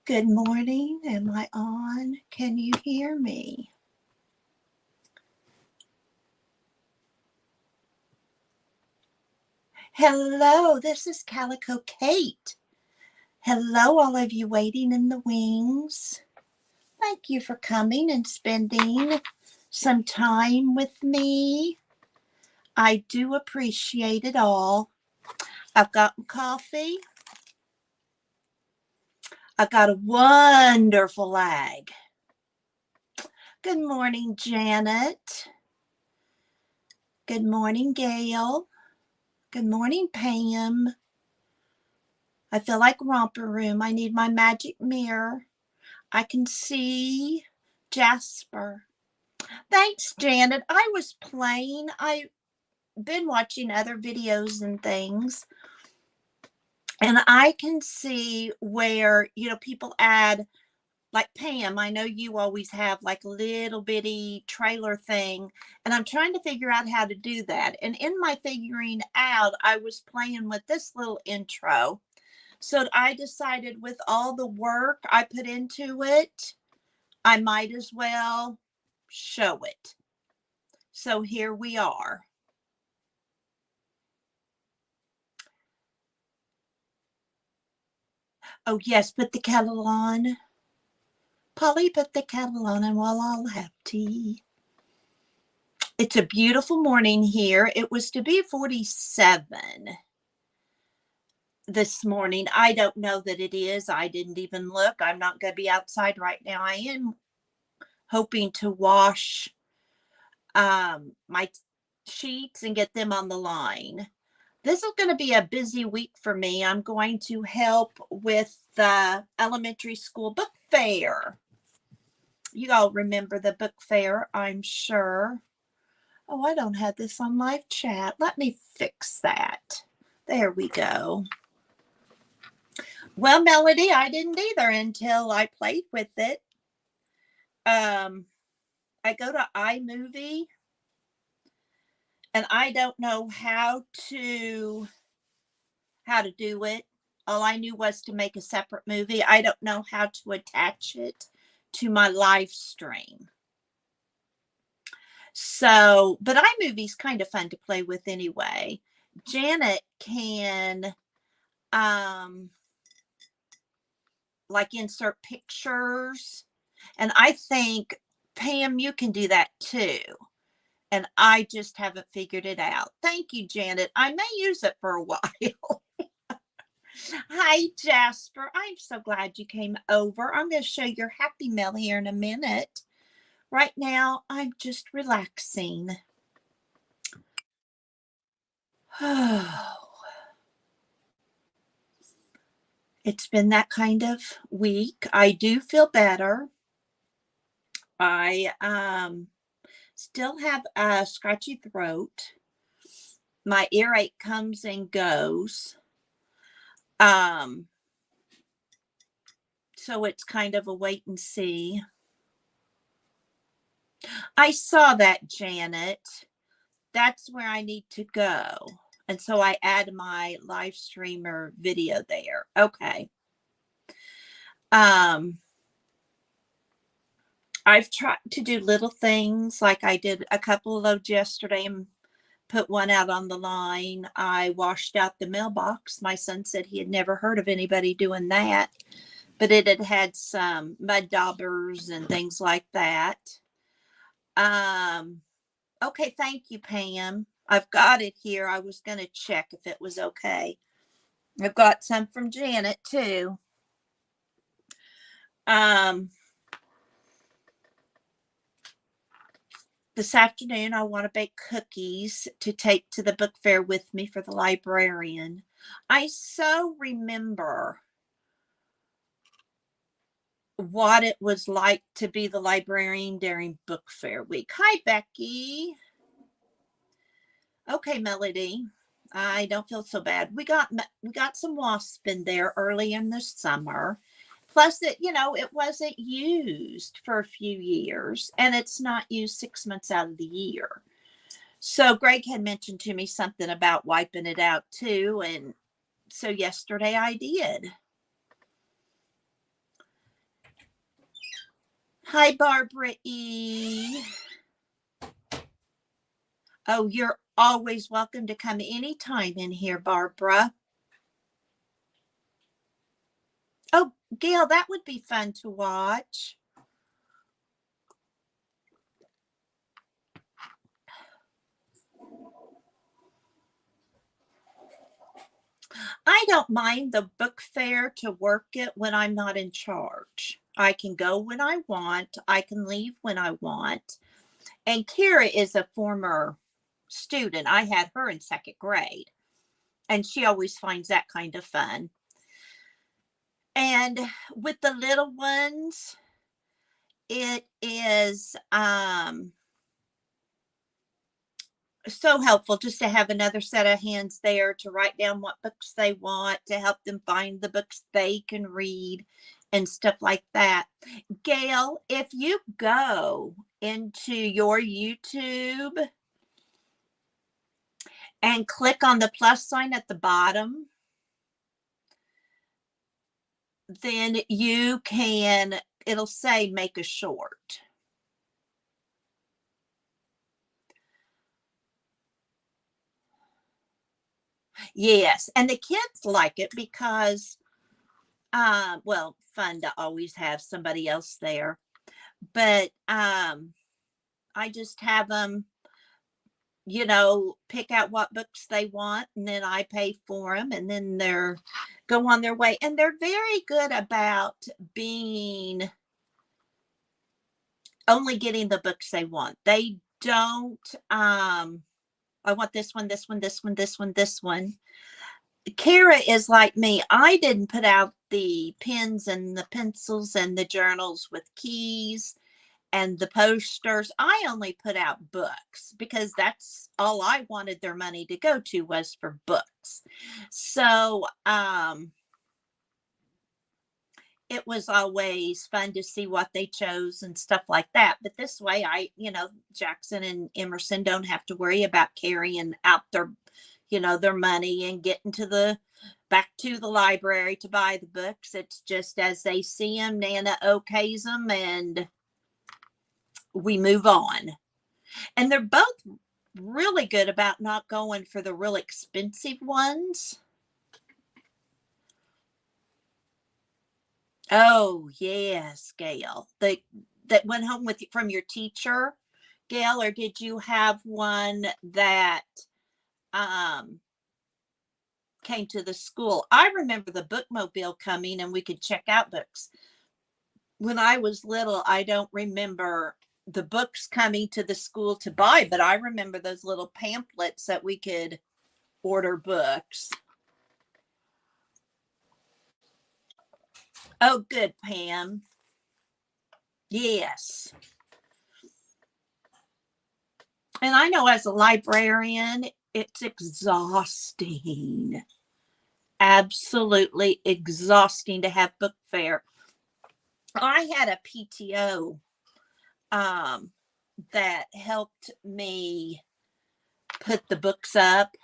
Good morning. Am I on? Can you hear me? Hello, this is Calico Kate. Hello, all of you waiting in the wings. Thank you for coming and spending some time with me. I do appreciate it all. I've got coffee. I've got a wonderful lag. Good morning, Janet. Good morning, Gail. Good morning, Pam. I feel like romper room. I need my magic mirror. I can see Jasper. Thanks, Janet. I was playing. I've been watching other videos and things. And I can see where, people add, like Pam, I know you always have like a little bitty trailer thing. And I'm trying to figure out how to do that. And in my figuring out, I was playing with this little intro. So I decided with all the work I put into it, I might as well show it. So here we are. Oh, yes, put the kettle on. Polly, put the kettle on and we'll all have tea. It's a beautiful morning here. It was to be 47 this morning. I don't know that it is. I didn't even look. I'm not going to be outside right now. I am hoping to wash my sheets and get them on the line. This is going to be a busy week for me. I'm going to help with the elementary school book fair. You all remember the book fair, I'm sure. Oh, I don't have this on live chat. Let me fix that. There we go. Well, Melody, I didn't either until I played with it. I go to iMovie and I don't know how to do it. All I knew was to make a separate movie. I don't know how to attach it to my live stream. So, but iMovie's kind of fun to play with anyway. Janet can like insert pictures, and I think Pam, you can do that too. And I just haven't figured it out. Thank you, Janet. I may use it for a while. Hi, Jasper. I'm so glad you came over. I'm going to show your happy mail here in a minute. Right now, I'm just relaxing. Oh, it's been that kind of week. I do feel better. I still have a scratchy throat. My earache comes and goes. So it's kind of a wait and see. I saw that, Janet. That's where I need to go. And so I add my live streamer video there. Okay. I've tried to do little things, like I did a couple of those yesterday and put one out on the line. I washed out the mailbox. My son said he had never heard of anybody doing that, but it had had some mud daubers and things like that. Okay, thank you, Pam. I've got it here. I was going to check if it was okay. I've got some from Janet too. This afternoon, I want to bake cookies to take to the book fair with me for the librarian. I so remember what it was like to be the librarian during book fair week. Hi, Becky. Okay, Melody. I don't feel so bad. We got some wasp in there early in the summer. Plus, it wasn't used for a few years, and it's not used 6 months out of the year. So Greg had mentioned to me something about wiping it out too, and so yesterday I did. Hi, Barbara E. Oh, you're always welcome to come anytime in here, Barbara. Oh, Gail, that would be fun to watch. I don't mind the book fair to work it when I'm not in charge. I can go when I want. I can leave when I want. And Kira is a former student. I had her in second grade, and she always finds that kind of fun. And with the little ones, it is so helpful just to have another set of hands there to write down what books they want, to help them find the books they can read and stuff like that. Gail, if you go into your YouTube and click on the plus sign at the bottom, then you can, it'll say make a short. Yes, and the kids like it because, well, fun to always have somebody else there. But I just have them, pick out what books they want, and then I pay for them, and then they're go on their way. And they're very good about being only getting the books they want. They don't. I want this one, this one, this one, this one, this one. Kara is like me. I didn't put out the pens and the pencils and the journals with keys and the posters. I only put out books because that's all I wanted their money to go to was for books. So it was always fun to see what they chose and stuff like that. But this way, Jackson and Emerson don't have to worry about carrying out their money and getting back to the library to buy the books. It's just as they see them, Nana okays them, and we move on. And they're both really good about not going for the real expensive ones. Oh, yes, Gail. That went home from your teacher, Gail, or did you have one that came to the school? I remember the bookmobile coming and we could check out books. When I was little, I don't remember the books coming to the school to buy, but I remember those little pamphlets that we could order books. Oh, good, Pam. Yes. And I know as a librarian, it's exhausting. Absolutely exhausting to have book fair. I had a PTO that helped me put the books up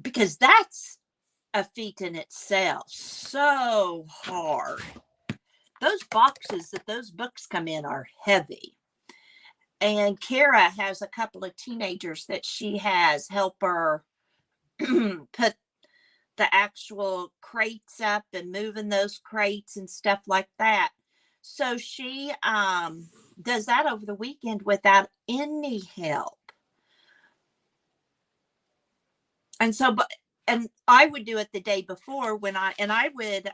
because that's a feat in itself. So hard. Those boxes that those books come in are heavy. And Kara has a couple of teenagers that she has help her put the actual crates up and moving those crates and stuff like that. So she does that over the weekend without any help. And I would do it the day before I would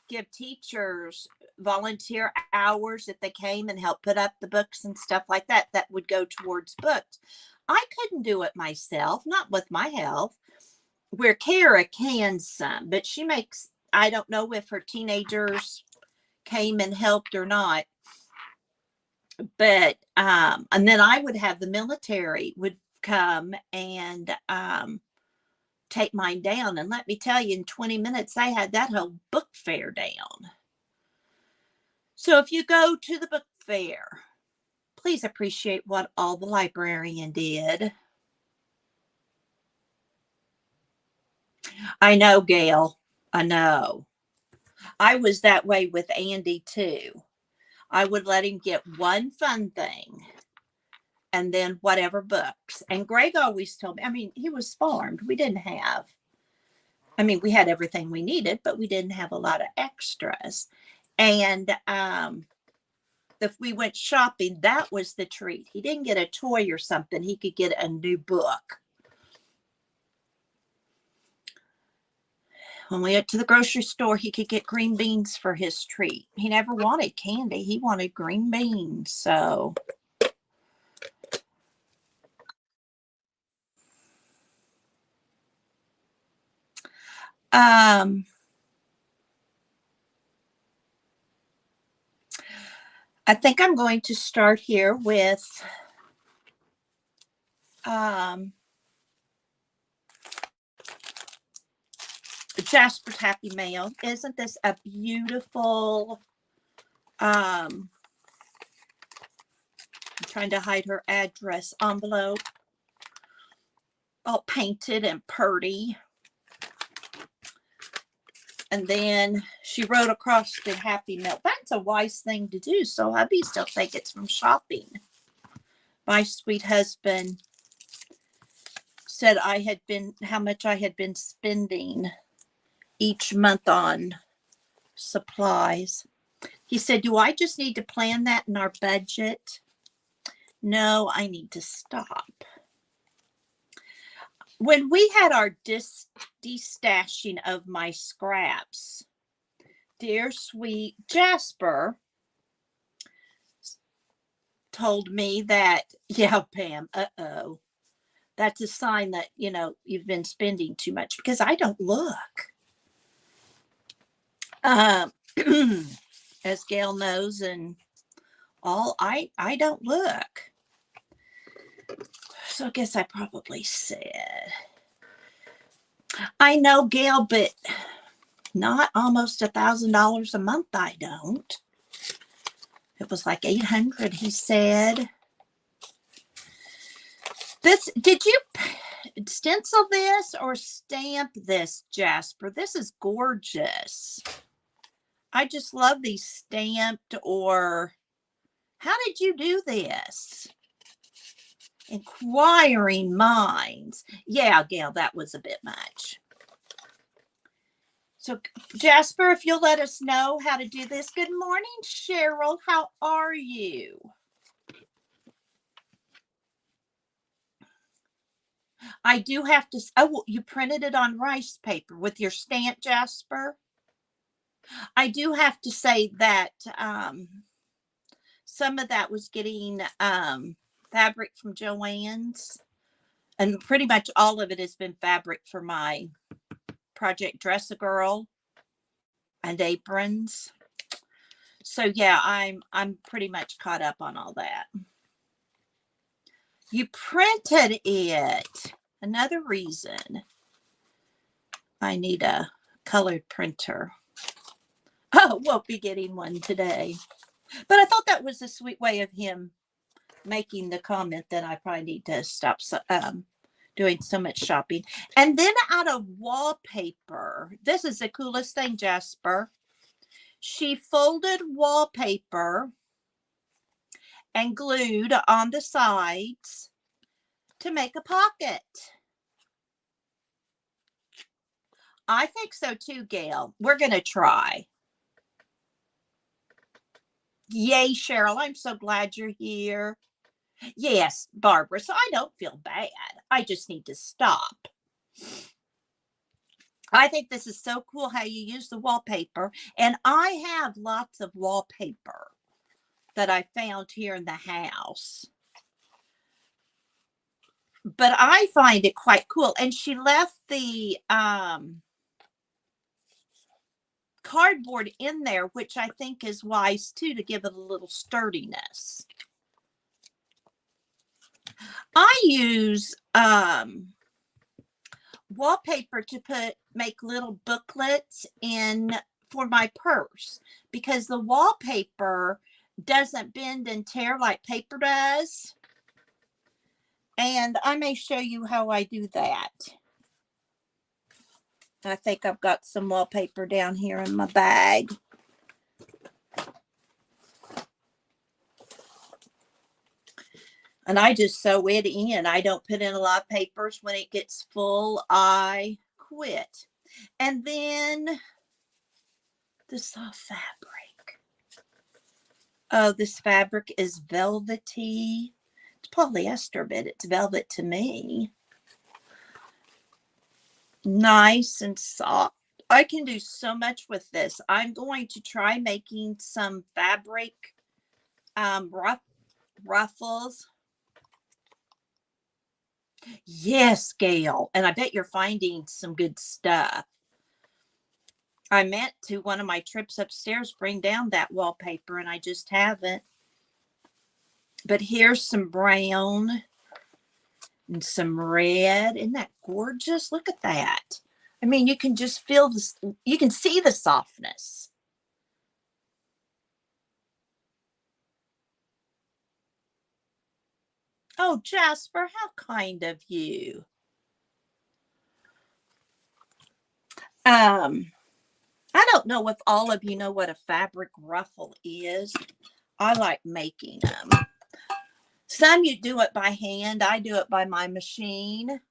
give teachers volunteer hours if they came and help put up the books and stuff like that would go towards books. I couldn't do it myself, not with my health, where Kara can some, but I don't know if her teenagers came and helped or not. But and then I would have the military would come and take mine down. And let me tell you, in 20 minutes, I had that whole book fair down. So if you go to the book fair, please appreciate what all the librarian did. I know, Gail. I know. I was that way with Andy too. I would let him get one fun thing and then whatever books. And Greg always told me, I mean, he was farmed. We didn't have, I mean, we had everything we needed, but we didn't have a lot of extras. And if we went shopping, that was the treat. He didn't get a toy or something. He could get a new book. When we went to the grocery store, he could get green beans for his treat. He never wanted candy. He wanted green beans. So I think I'm going to start here with Jasper's Happy Mail. Isn't this a beautiful, I'm trying to hide her address, envelope, all painted and pretty. And then she wrote across the Happy Mail. That's a wise thing to do. So hubby still think it's from shopping. My sweet husband said how much I had been spending each month on supplies. He said, do I just need to plan that in our budget? No, I need to stop. When we had our destashing of my scraps, dear sweet Jasper told me that, yeah, Pam, that's a sign that, you know, you've been spending too much, because I don't look. As Gail knows, and all, I don't look. So I guess I probably said, I know, Gail, but not almost $1,000 a month. I don't. It was like 800, he said. This, did you stencil this or stamp this, Jasper? This is gorgeous. I just love these stamped. Or how did you do this? Inquiring minds. Yeah, Gail, that was a bit much. So Jasper, if you'll let us know how to do this. Good morning, Cheryl. How are you? I do have to, oh, you printed it on rice paper with your stamp, Jasper? I do have to say that some of that was getting fabric from Joann's, and pretty much all of it has been fabric for my Project Dress-A-Girl and aprons. So yeah, I'm pretty much caught up on all that. You printed it. Another reason I need a colored printer. Oh, won't be getting one today. But I thought that was a sweet way of him making the comment that I probably need to stop doing so much shopping. And then out of wallpaper, this is the coolest thing, Jasper. She folded wallpaper and glued on the sides to make a pocket. I think so too, Gail. We're going to try. Yay, Cheryl. I'm so glad you're here. Yes, Barbara. So I don't feel bad. I just need to stop. I think this is so cool how you use the wallpaper. And I have lots of wallpaper that I found here in the house. But I find it quite cool. And she left the cardboard in there, which I think is wise too, to give it a little sturdiness. I use wallpaper to make little booklets in for my purse, because the wallpaper doesn't bend and tear like paper does. And I may show you how I do that. I think I've got some wallpaper down here in my bag. And I just sew it in. I don't put in a lot of papers. When it gets full, I quit. And then the soft fabric. Oh, this fabric is velvety. It's polyester, but it's velvet to me. Nice and soft. I can do so much with this. I'm going to try making some fabric ruffles. Yes, Gail. And I bet you're finding some good stuff. I meant to one of my trips upstairs bring down that wallpaper, and I just haven't. But here's some brown and some red. Isn't that gorgeous? Look at that. I mean, you can just feel this. You can see the softness. Oh, Jasper, how kind of you. I don't know if all of you know what a fabric ruffle is. I like making them. Some you do it by hand. I do it by my machine.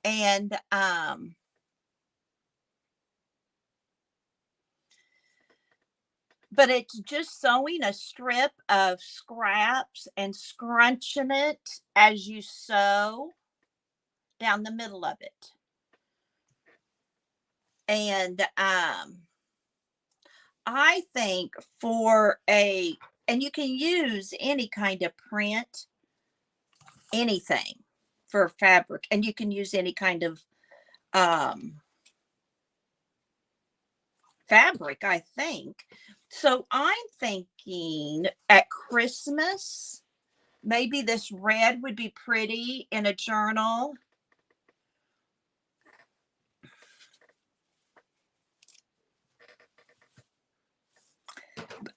And but it's just sewing a strip of scraps and scrunching it as you sew down the middle of it. And I think and you can use any kind of print, anything for fabric, and you can use any kind of fabric, I think. So I'm thinking at Christmas, maybe this red would be pretty in a journal.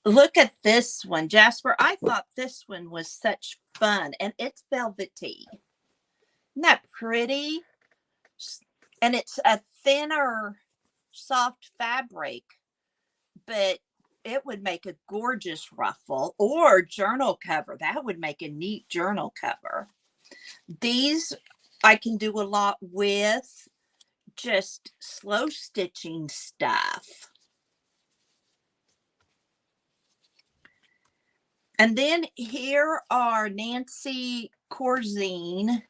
Look at this one, Jasper. I thought this one was such fun, and it's velvety. Isn't that pretty? And it's a thinner, soft fabric, but it would make a gorgeous ruffle or journal cover. That would make a neat journal cover. These I can do a lot with just slow stitching stuff. And then here are Nancy Corzine.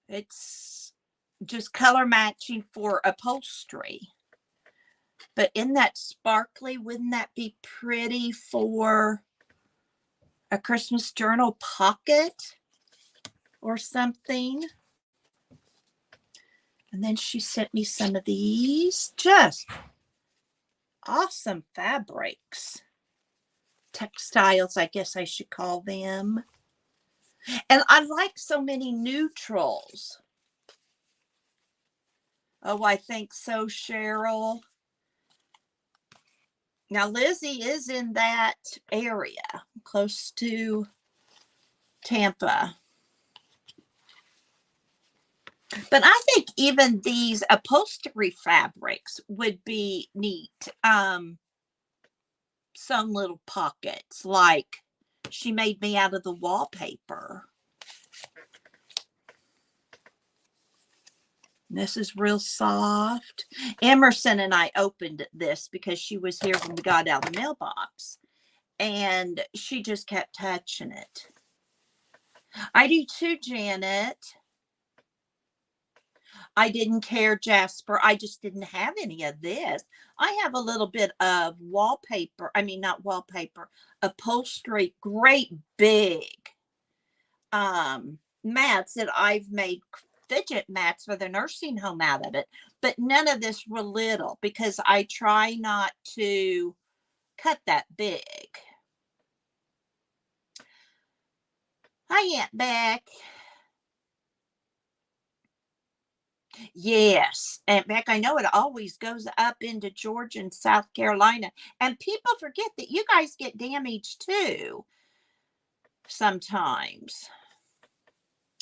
It's just color matching for upholstery. But isn't that sparkly? Wouldn't that be pretty for a Christmas journal pocket or something? And then she sent me some of these. Just awesome fabrics. Textiles, I guess I should call them. And I like so many neutrals. Oh, I think so, Cheryl. Now, Lizzie is in that area, close to Tampa. But I think even these upholstery fabrics would be neat. Some little pockets, like she made me out of the wallpaper. This is real soft. Emerson and I opened this because she was here when we got out of the mailbox. And she just kept touching it. I do too, Janet. I didn't care, Jasper. I just didn't have any of this. I have a little bit of wallpaper. I mean, not wallpaper, upholstery, great big mats that I've made fidget mats for the nursing home out of it. But none of this were little because I try not to cut that big. Hi, Aunt Beck. Yes, Aunt Beck, I know it always goes up into Georgia and South Carolina. And people forget that you guys get damaged too sometimes.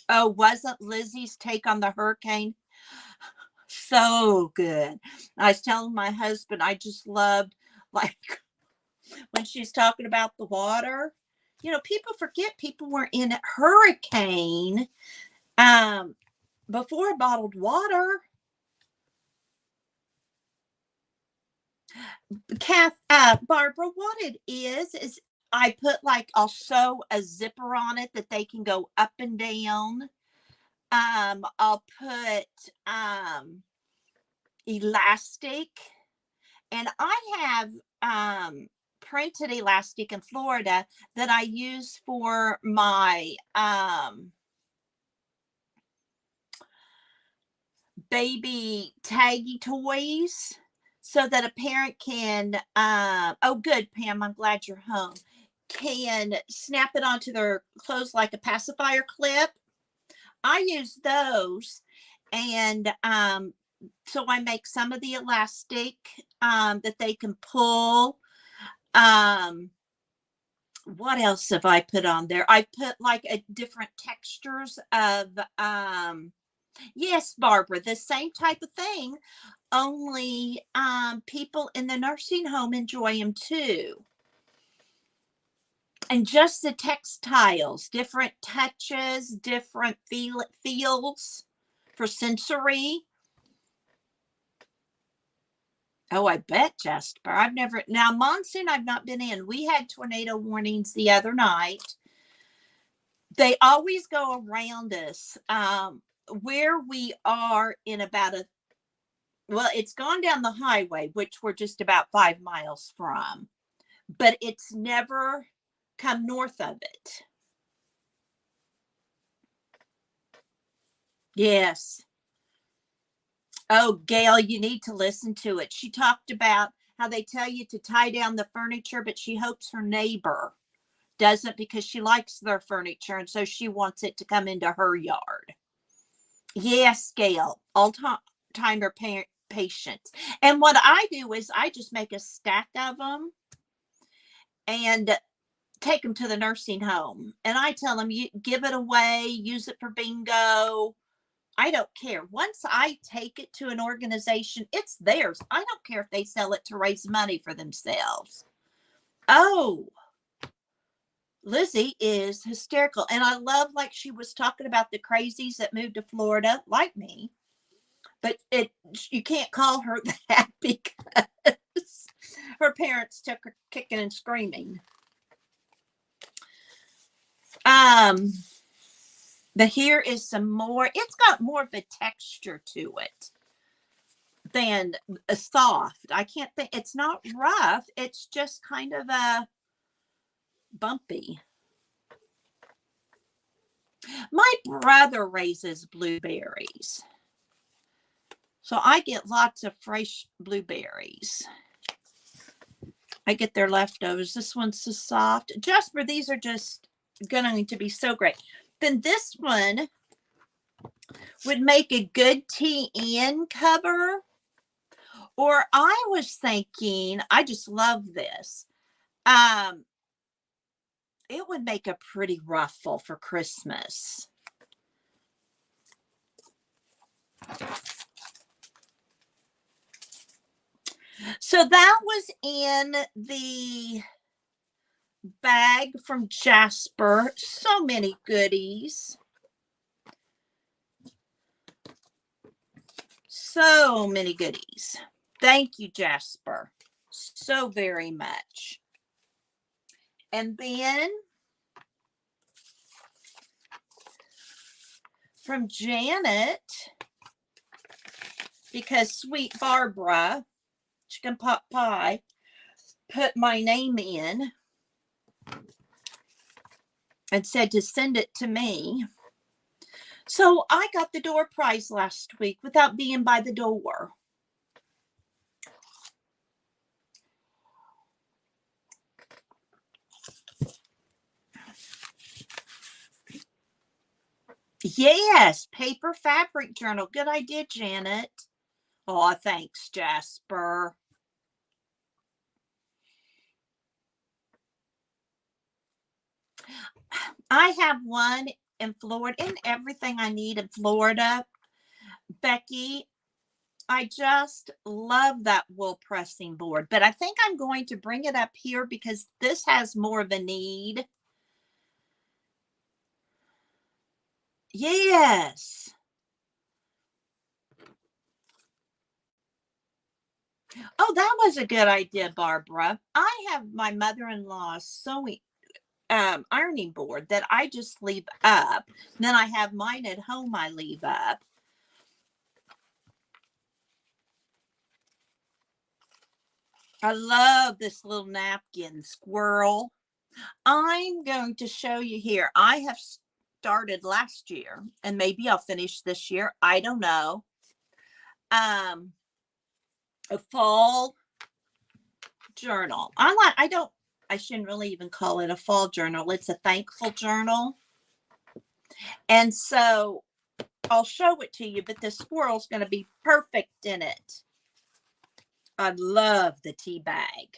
Oh, wasn't Lizzie's take on the hurricane so good. I was telling my husband I just loved, like, when she's talking about the water. You know, people forget people were in a hurricane before bottled water. Barbara, what it is I put, like, I'll sew a zipper on it that they can go up and down. I'll put elastic, and I have printed elastic in Florida that I use for my baby taggy toys, so that a parent can oh, good, Pam, I'm glad you're home, can snap it onto their clothes like a pacifier clip. I use those, and so I make some of the elastic that they can pull. What else have I put on there? I put, like, a different textures of yes, Barbara, the same type of thing, only people in the nursing home enjoy them too. And just the textiles, different touches, different feels for sensory. Oh, I bet, Jasper. I've never, now, monsoon, I've not been in. We had tornado warnings the other night. They always go around us. Where we are in about well, it's gone down the highway, which we're just about 5 miles from, but it's never come north of it. Yes. Oh, Gail, you need to listen to it. She talked about how they tell you to tie down the furniture, but she hopes her neighbor doesn't, because she likes their furniture, and so she wants it to come into her yard. Yes, Gail, timer patients. And what I do is I just make a stack of them and take them to the nursing home. And I tell them, you give it away, use it for bingo. I don't care. Once I take it to an organization, it's theirs. I don't care if they sell it to raise money for themselves. Oh, Lizzie is hysterical. And I love, like, she was talking about the crazies that moved to Florida, like me. But you can't call her that because her parents took her kicking and screaming. But here is some more. It's got more of a texture to it than a soft. I can't think. It's not rough. It's just kind of a bumpy. My brother raises blueberries, so I get lots of fresh blueberries. I get their leftovers. This one's so soft. Jasper, these are just going to be so great. Then this one would make a good TN cover. Or I was thinking, I just love this. It would make a pretty ruffle for Christmas. So that was in the bag from Jasper. So many goodies. So many goodies. Thank you, Jasper, so very much. And then from Janet, because sweet Barbara, chicken pot pie, put my name in and said to send it to me. So I got the door prize last week without being by the door. Yes, paper fabric journal. Good idea, Janet. Oh, thanks, Jasper. I have one in Florida, and everything I need in Florida. Becky, I just love that wool pressing board, but I think I'm going to bring it up here because this has more of a need. Yes. Oh, that was a good idea, Barbara. I have my mother-in-law's sewing ironing board that I just leave up. Then I have mine at home I leave up. I love this little napkin squirrel. I'm going to show you here. I have started last year and maybe I'll finish this year. I don't know. A fall journal. I shouldn't really even call it a fall journal. It's a thankful journal. And so I'll show it to you, but the squirrel's going to be perfect in it. I love the tea bag.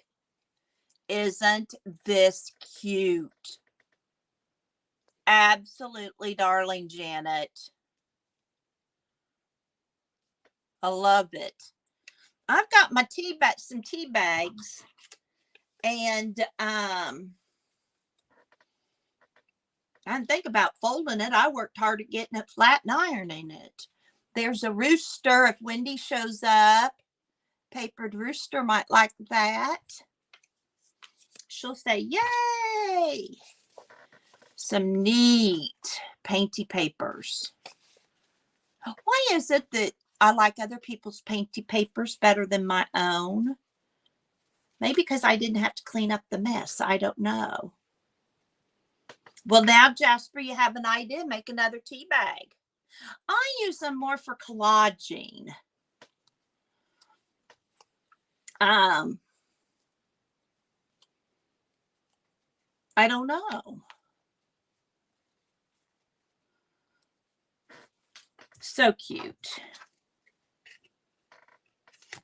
Isn't this cute? Absolutely, darling Janet. I love it. I've got my some tea bags, and I think about folding it. I worked hard at getting it flat and ironing it. There's a rooster. If Wendy shows up, papered rooster might like that. She'll say, yay! Some neat painty papers. Why is it that I like other people's painty papers better than my own? Maybe because I didn't have to clean up the mess. I don't know. Well, now, Jasper, you have an idea. Make another tea bag. I use them more for collaging. I don't know. So cute.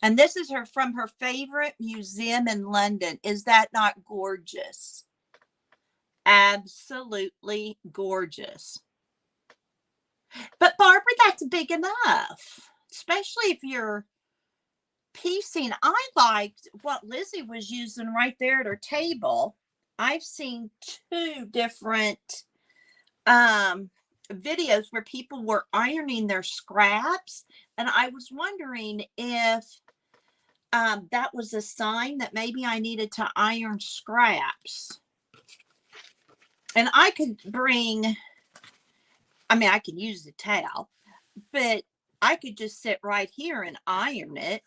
And this is her from her favorite museum in London. Is that not gorgeous? Absolutely gorgeous. But Barbara, that's big enough, especially if you're piecing. I liked what Lizzie was using right there at her table. I've seen two different videos where people were ironing their scraps, and I was wondering if that was a sign that maybe I needed to iron scraps. And I could I could use the towel, but I could just sit right here and iron it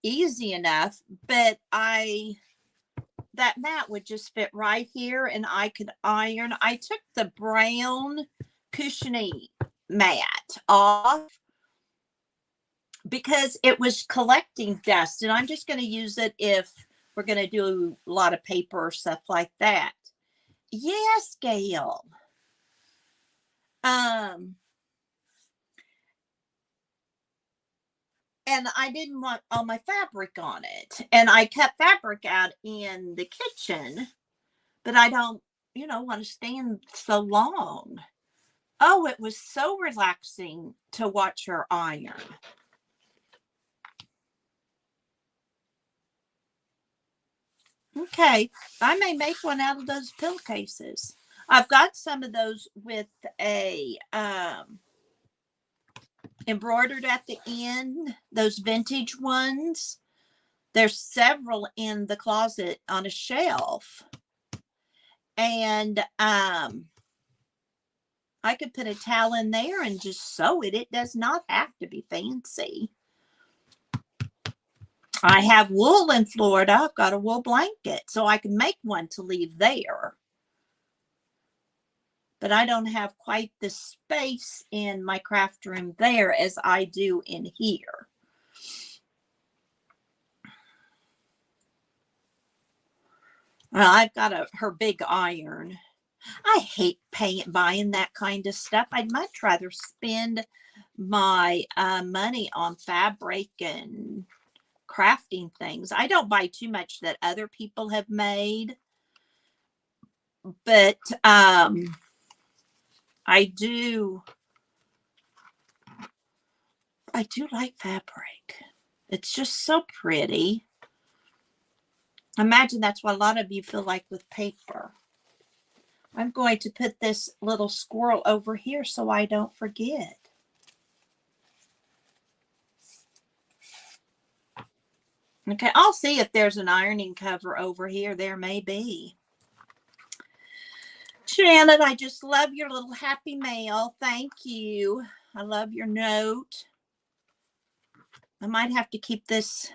easy enough. But that mat would just fit right here and I could iron. I took the brown cushiony mat off because it was collecting dust, and I'm just going to use it if we're going to do a lot of paper or stuff like that. Yes, Gail. And I didn't want all my fabric on it. And I kept fabric out in the kitchen, but I don't, want to stand so long. Oh, it was so relaxing to watch her iron. Okay, I may make one out of those pillowcases. I've got some of those with a embroidered at the end, those vintage ones. There's several in the closet on a shelf. And I could put a towel in there and just sew it. It does not have to be fancy. I have wool in Florida. I've got a wool blanket, so I can make one to leave there. But I don't have quite the space in my craft room there as I do in here. Well, I've got her big iron. I hate buying that kind of stuff. I'd much rather spend my money on fabric and crafting things. I don't buy too much that other people have made, but I do I do like fabric. It's just so pretty. Imagine that's what a lot of you feel like with paper. I'm going to put this little squirrel over here so I don't forget. Okay, I'll see if there's an ironing cover over here. There may be. Janet, I just love your little happy mail. Thank you. I love your note. I might have to keep this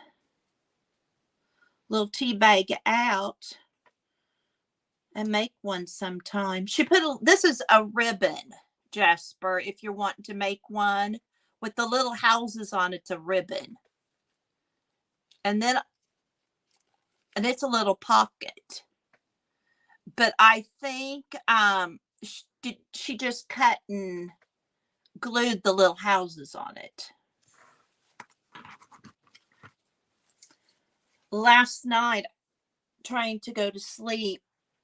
little tea bag out and make one sometime. She put this is a ribbon, Jasper, if you're wanting to make one with the little houses on it's a ribbon. And it's a little pocket. But I think she just cut and glued the little houses on it. Last night, trying to go to sleep,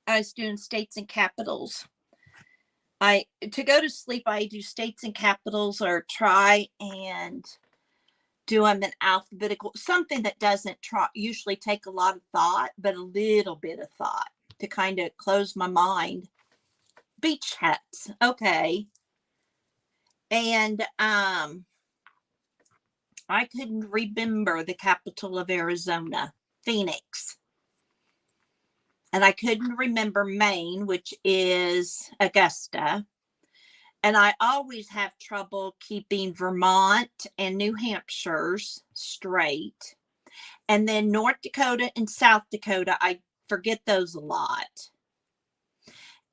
I was doing states and capitals. To go to sleep, I do states and capitals or try and do them in alphabetical, something that doesn't usually take a lot of thought, but a little bit of thought to kind of close my mind. Beach hats. Okay. And I couldn't remember the capital of Arizona, Phoenix. And I couldn't remember Maine, which is Augusta. And I always have trouble keeping Vermont and New Hampshire's straight. And then North Dakota and South Dakota, I forget those a lot.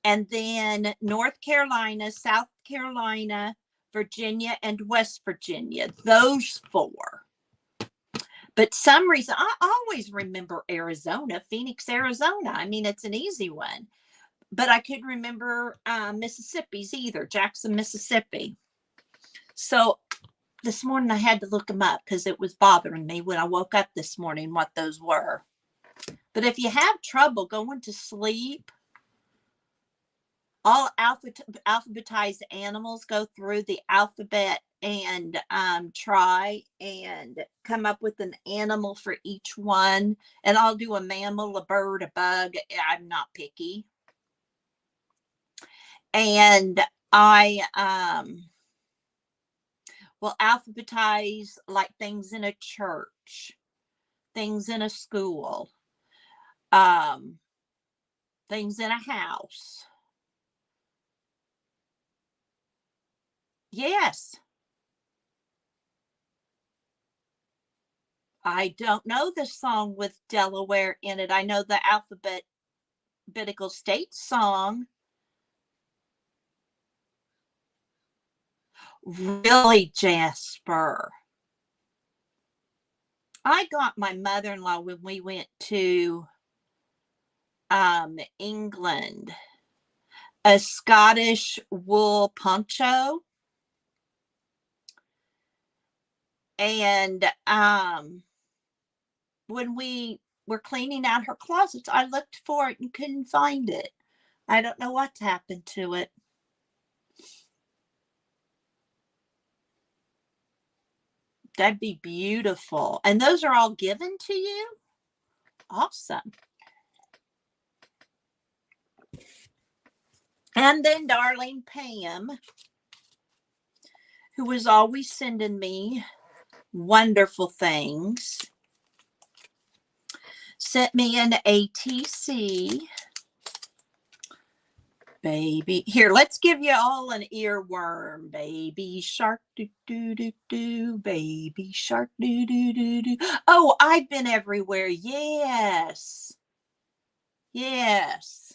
And then North Carolina, South Carolina, Virginia, and West Virginia, those four. But some reason, I always remember Arizona, Phoenix, Arizona. I mean, it's an easy one. But I couldn't remember Mississippi's either, Jackson, Mississippi. So this morning I had to look them up because it was bothering me when I woke up this morning what those were. But if you have trouble going to sleep, all alphabetized animals go through the alphabet and try and come up with an animal for each one. And I'll do a mammal, a bird, a bug. I'm not picky. And I will alphabetize like things in a church, things in a school, things in a house. Yes. I don't know the song with Delaware in it. I know the alphabetical state song. Really, Jasper? I got my mother-in-law when we went to England a Scottish wool poncho. And when we were cleaning out her closets, I looked for it and couldn't find it. I don't know what's happened to it. That'd be beautiful. And those are all given to you? Awesome. And then darling Pam, who was always sending me wonderful things, sent me an ATC. Baby, here, let's give you all an earworm. Baby shark, do do do do. Baby shark, do do do do. Oh, I've been everywhere. Yes, yes.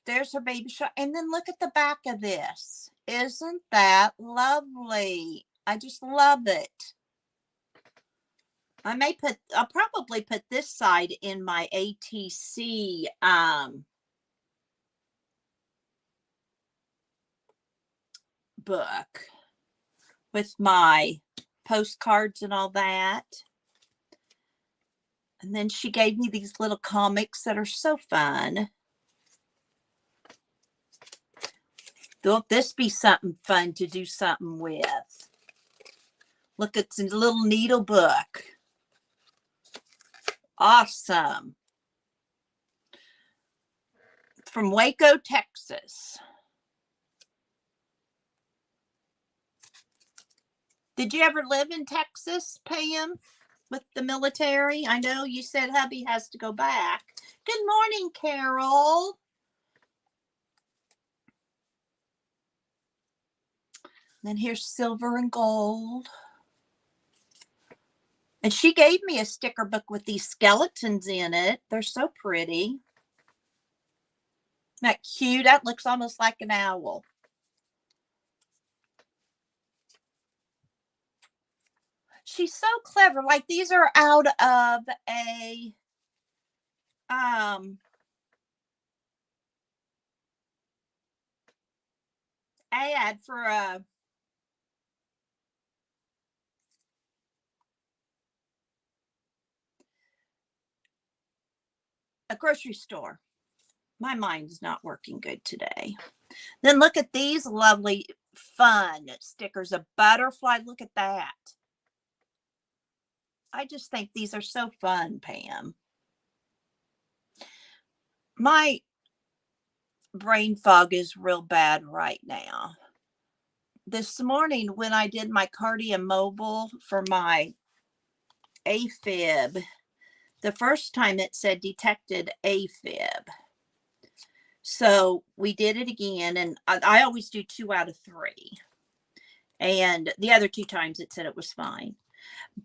There's her baby shark, and then look at the back of this. Isn't that lovely? I just love it. I'll probably put this side in my ATC book with my postcards and all that. And then she gave me these little comics that are so fun. Won't this be something fun to do something with? Look, it's a little needle book. Awesome. From Waco, Texas. Did you ever live in Texas, Pam, with the military? I know you said hubby has to go back. Good morning, Carol. Then here's silver and gold. And she gave me a sticker book with these skeletons in it. They're so pretty. Isn't that cute? That looks almost like an owl. She's so clever. Like, these are out of a ad for a grocery store. My mind is not working good today. Then look at these lovely fun stickers. A butterfly. Look at that. I just think these are so fun, Pam. My brain fog is real bad right now. This morning when I did my cardio mobile for my AFib, the first time it said detected AFib. So we did it again, and I always do 2 out of 3. And the other 2 times it said it was fine.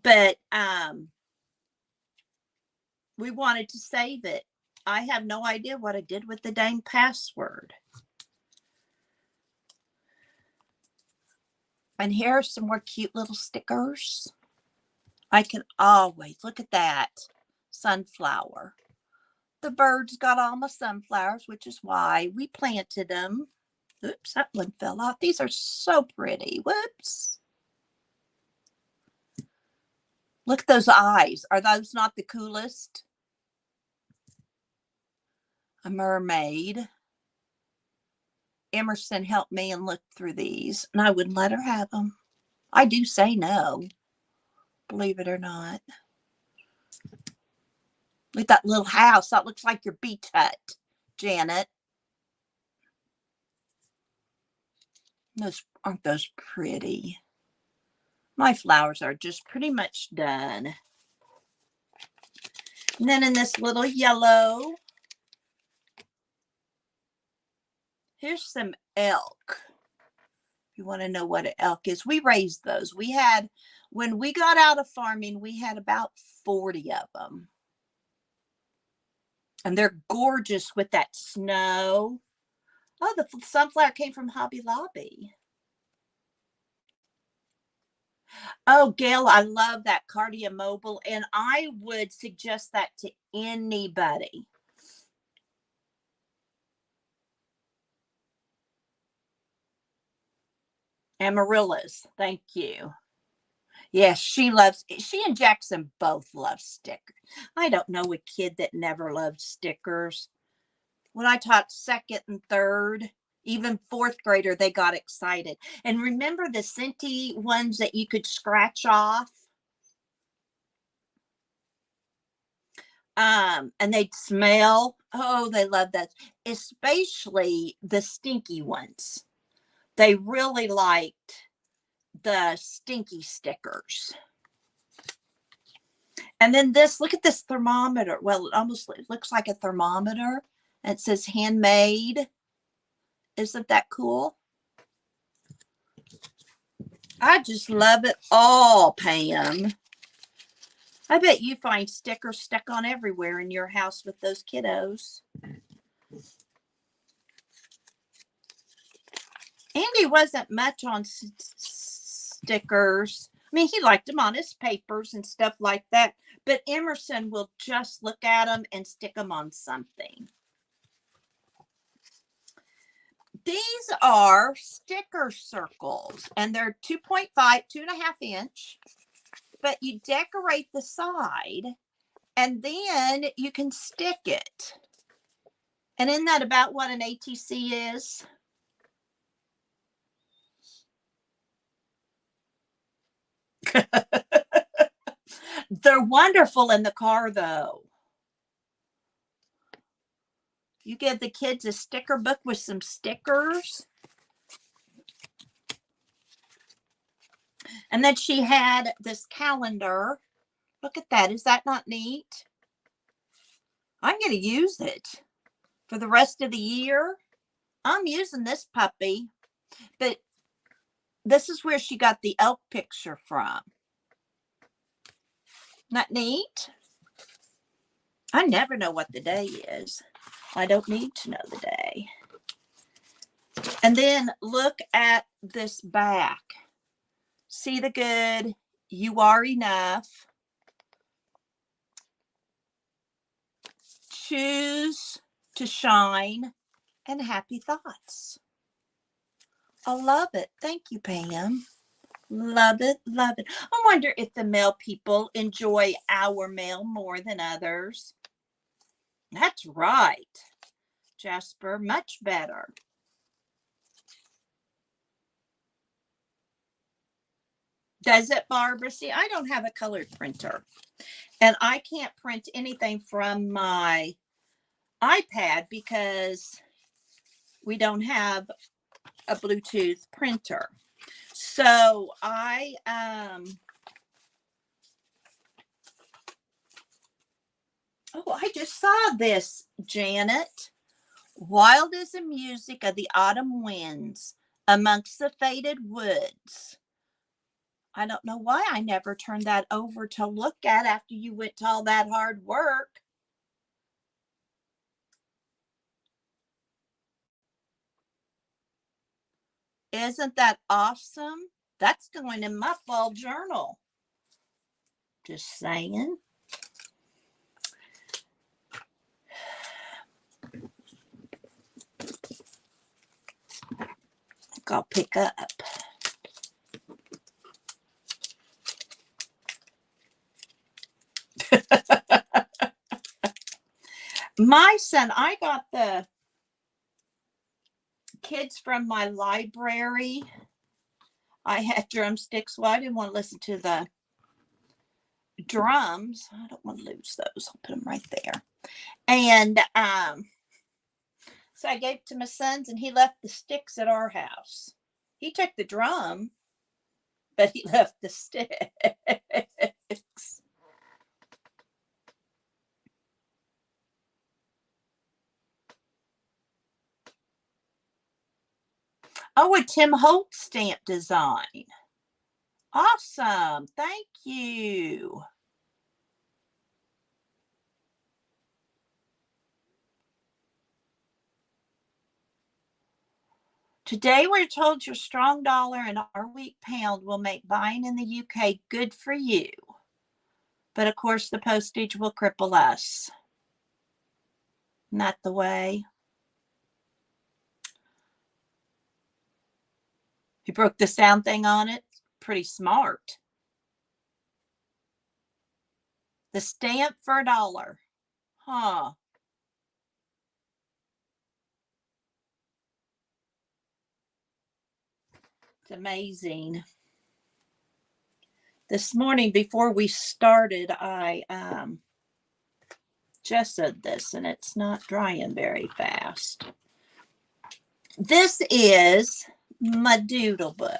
But we wanted to save it. I have no idea what I did with the dang password. And here are some more cute little stickers. I can always look at that sunflower. The birds got all my sunflowers, which is why we planted them. Oops, that one fell off. These are so pretty. Whoops. Look at those eyes. Are those not the coolest? A mermaid. Emerson helped me and looked through these, and I wouldn't let her have them. I do say no, believe it or not. Look at that little house. That looks like your beach hut, Janet. Aren't those pretty? My flowers are just pretty much done. And then in this little yellow, here's some elk. If you want to know what an elk is, we raised those. We had, when we got out of farming, we had about 40 of them. And they're gorgeous with that snow. Oh, the sunflower came from Hobby Lobby. Oh, Gail, I love that cardio mobile, and I would suggest that to anybody. Amaryllis, thank you. Yes, she and Jackson both love stickers. I don't know a kid that never loved stickers. When I taught 2nd and 3rd, even 4th grader, they got excited. And remember the scenty ones that you could scratch off? And they'd smell. Oh, they love that. Especially the stinky ones. They really liked the stinky stickers. And then this, look at this thermometer. Well, it looks like a thermometer. And it says handmade. Isn't that cool? I just love it all, Pam. I bet you find stickers stuck on everywhere in your house with those kiddos. Andy wasn't much on stickers. I mean, he liked them on his papers and stuff like that. But Emerson will just look at them and stick them on something. These are sticker circles, and they're 2.5, 2.5 inch. But you decorate the side, and then you can stick it. And isn't that about what an ATC is? They're wonderful in the car, though. You give the kids a sticker book with some stickers. And then she had this calendar. Look at that. Is that not neat? I'm going to use it for the rest of the year. I'm using this puppy, but this is where she got the elk picture from. Not neat? I never know what the day is. I don't need to know the day. And then look at this back. See the good, you are enough. Choose to shine, and happy thoughts. I love it. Thank you, Pam. Love it, love it. I wonder if the mail people enjoy our mail more than others. That's right, Jasper, much better. Does it, Barbara? See, I don't have a colored printer, and I can't print anything from my iPad because we don't have a Bluetooth printer. So I just saw this, Janet. Wild is the music of the autumn winds amongst the faded woods. I don't know why I never turned that over to look at after you went to all that hard work. Isn't that awesome? That's going in my fall journal. Just saying. I'll pick up. My son, I got the kids from my library. I had drumsticks. Well, I didn't want to listen to the drums. I don't want to lose those. I'll put them right there. And so I gave it to my sons, and he left the sticks at our house. He took the drum, but he left the sticks. Oh, a Tim Holtz stamp design. Awesome. Thank you. Today, we're told your strong dollar and our weak pound will make buying in the UK good for you. But of course, the postage will cripple us. Not the way. He broke the sound thing on it. Pretty smart. The stamp for $1. Huh. It's amazing. This morning before we started, I just said this, and it's not drying very fast. This is my doodle book.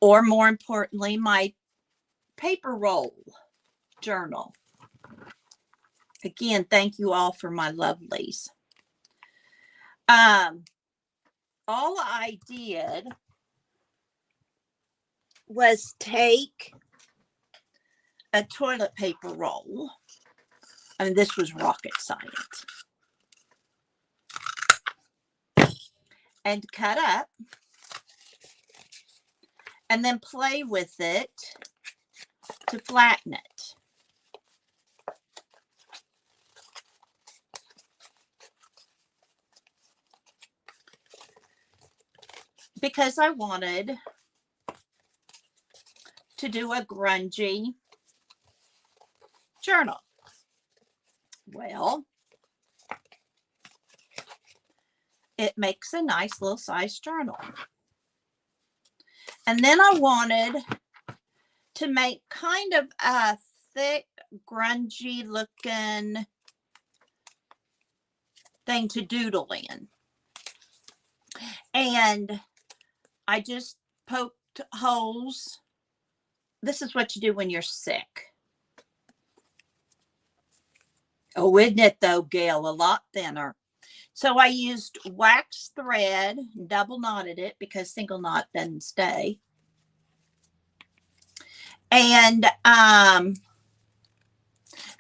Or more importantly, my paper roll journal. Again, thank you all for my lovelies. All I did was take a toilet paper roll. I mean, this was rocket science. And cut up. And then play with it to flatten it. Because I wanted to do a grungy journal. Well, it makes a nice little size journal. And then I wanted to make kind of a thick, grungy looking thing to doodle in. And I just poked holes. This is what you do when you're sick. Oh, isn't it though, Gail? A lot thinner. So I used wax thread, double knotted it because single knot doesn't stay. And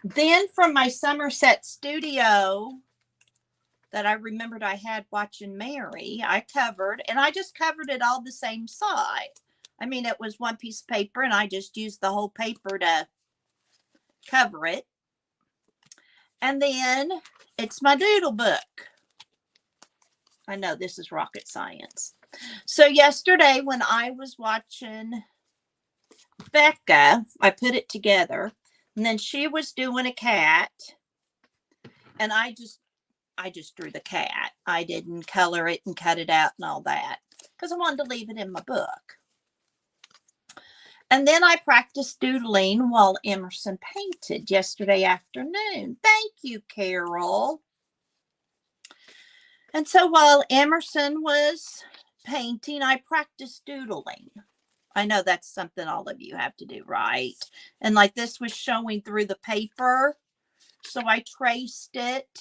then from my Somerset studio that I remembered I had watching Mary, I covered, and I just covered it all the same side. I mean, it was one piece of paper, and I just used the whole paper to cover it. And then it's my doodle book. I know this is rocket science. So yesterday when I was watching Becca, I put it together, and then she was doing a cat, and I just drew the cat. I didn't color it and cut it out and all that because I wanted to leave it in my book. And then I practiced doodling while Emerson painted yesterday afternoon. Thank you, Carol. And so while Emerson was painting, I practiced doodling. I know that's something all of you have to do, right? And like this was showing through the paper, so I traced it.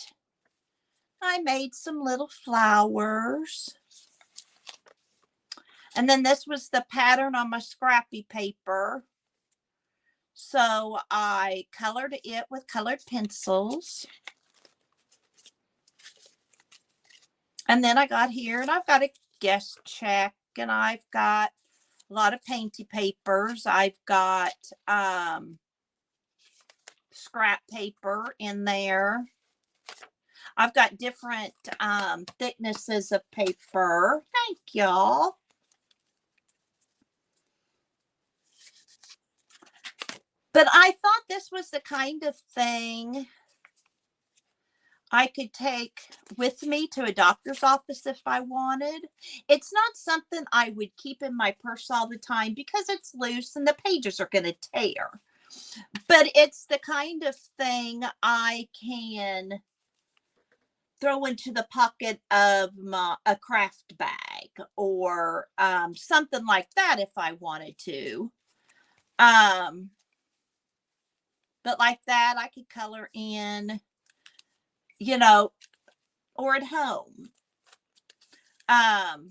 I made some little flowers. And then this was the pattern on my scrappy paper. So I colored it with colored pencils. And then I got here and I've got a guest check and I've got a lot of painty papers. I've got scrap paper in there. I've got different thicknesses of paper. Thank y'all. But I thought this was the kind of thing I could take with me to a doctor's office if I wanted. It's not something I would keep in my purse all the time because it's loose and the pages are going to tear. But it's the kind of thing I can throw into the pocket of a craft bag or something like that if I wanted to. But like that, I could color in, you know, or at home. But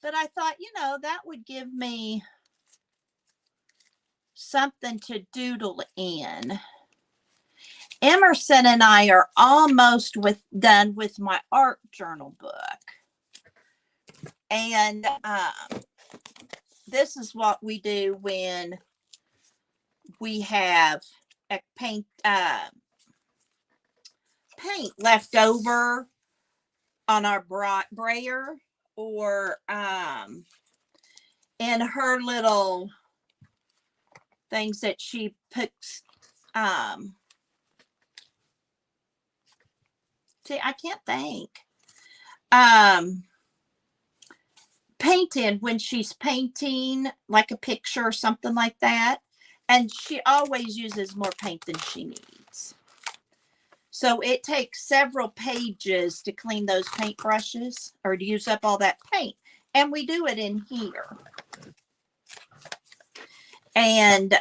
I thought, you know, that would give me something to doodle in. Emerson and I are almost done with my art journal book. And this is what we do when we have a paint left over on our brayer or in her little things that she puts. See, I can't think. Painted when she's painting like a picture or something like that. And she always uses more paint than she needs. So it takes several pages to clean those paintbrushes or to use up all that paint. And we do it in here. And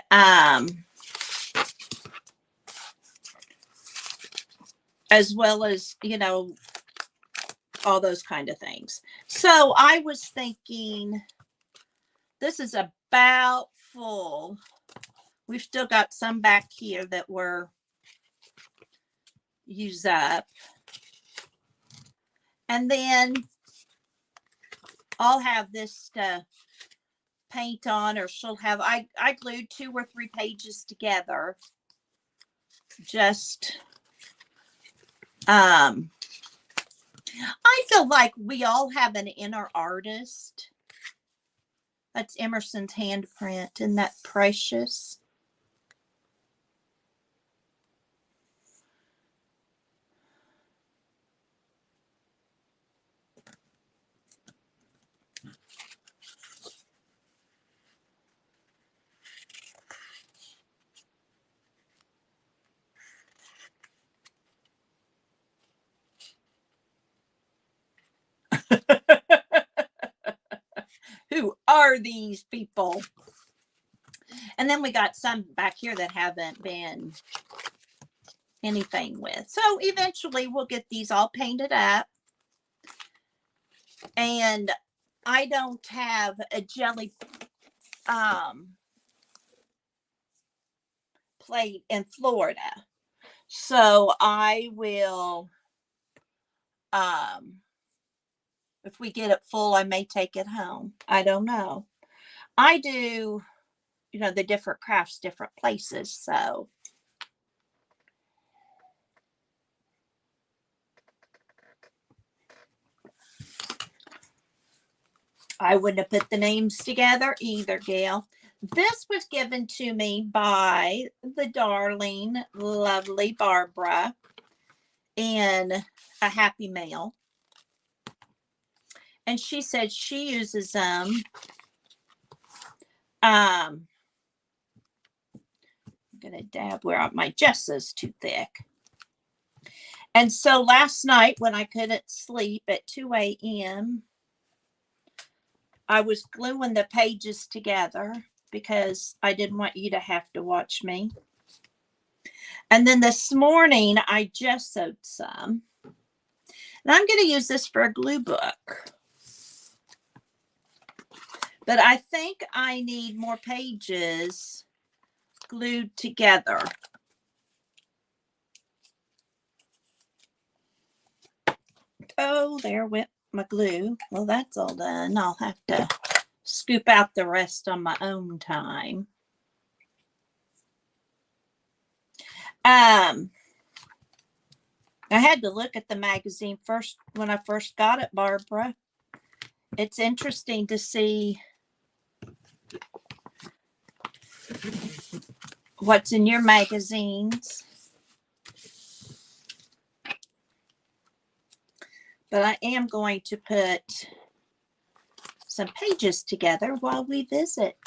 as well as, you know, all those kind of things. So I was thinking this is about full. We've still got some back here that were used up. And then I'll have this to paint on, or she'll have, I glued 2 or 3 pages together. Just, I feel like we all have an inner artist. That's Emerson's handprint. Isn't that precious? are these people? And then we got some back here that haven't been anything with. So eventually we'll get these all painted up. And I don't have a jelly plate in Florida. So I will, if we get it full, I may take it home. I don't know. I do, you know, the different crafts, different places. So I wouldn't have put the names together either, Gail. This was given to me by the darling, lovely Barbara in a Happy Mail. And she said she uses them. I'm going to dab where my gesso's too thick. And so last night when I couldn't sleep at 2 a.m., I was gluing the pages together because I didn't want you to have to watch me. And then this morning I gessoed some. And I'm going to use this for a glue book. But I think I need more pages glued together. Oh, there went my glue. Well, that's all done. I'll have to scoop out the rest on my own time. I had to look at the magazine first when I first got it, Barbara. It's interesting to see what's in your magazines. But I am going to put some pages together while we visit.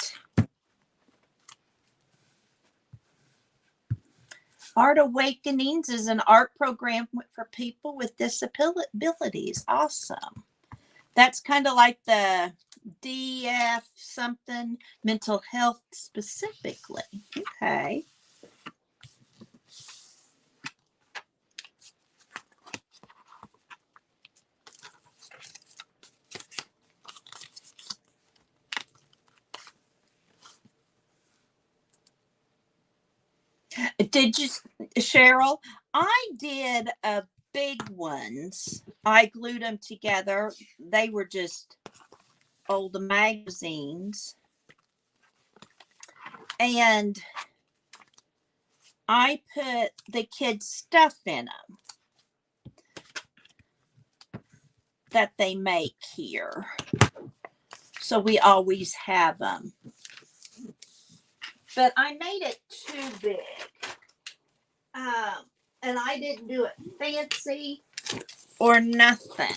Art Awakenings is an art program for people with disabilities. Awesome. That's kind of like the DF something, mental health specifically. Okay. Did you, Cheryl? I did big ones. I glued them together. They were just old magazines. And I put the kids' stuff in them that they make here. So we always have them. But I made it too big. And I didn't do it fancy or nothing.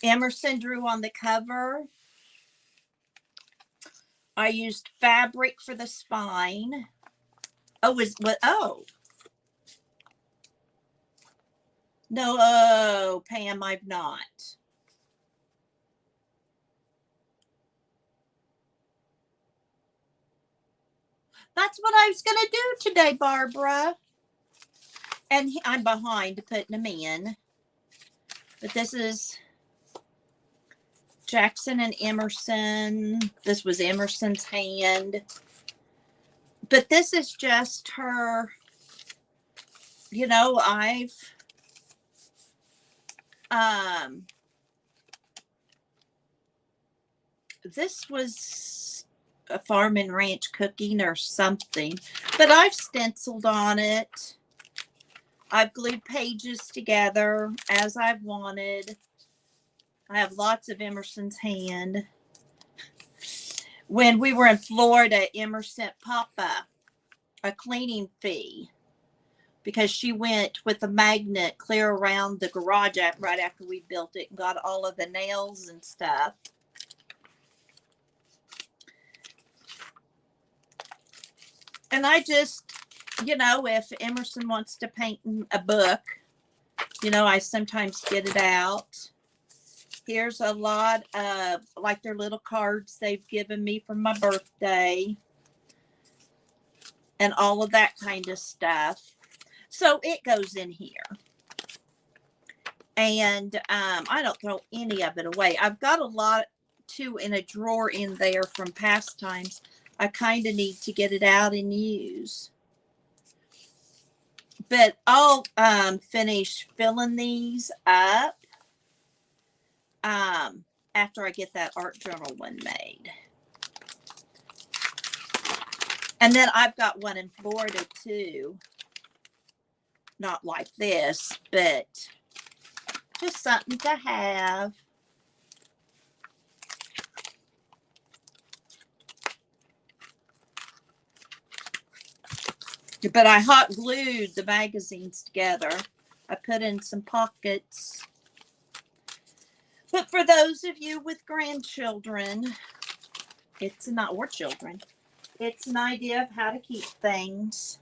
Emerson drew on the cover. I used fabric for the spine. Oh. No, Pam, I've not. That's what I was going to do today, Barbara. And I'm behind putting them in. But this is Jackson and Emerson. This was Emerson's hand. But this is just her, you know, this was a farm and ranch cooking or something, but I've stenciled on it. I've glued pages together as I've wanted. I have lots of Emerson's hand. When we were in Florida, Emerson sent Papa a cleaning fee because she went with a magnet clear around the garage right after we built it and got all of the nails and stuff. And I just, you know, if Emerson wants to paint a book, you know, I sometimes get it out. Here's a lot of like their little cards they've given me for my birthday and all of that kind of stuff. So it goes in here. And I don't throw any of it away. I've got a lot too in a drawer in there from past times. I kind of need to get it out and use. But I'll finish filling these up after I get that art journal one made. And then I've got one in Florida too. Not like this, but just something to have. But I hot glued the magazines together. I put in some pockets. But for those of you with grandchildren, it's not, or children, it's an idea of how to keep things.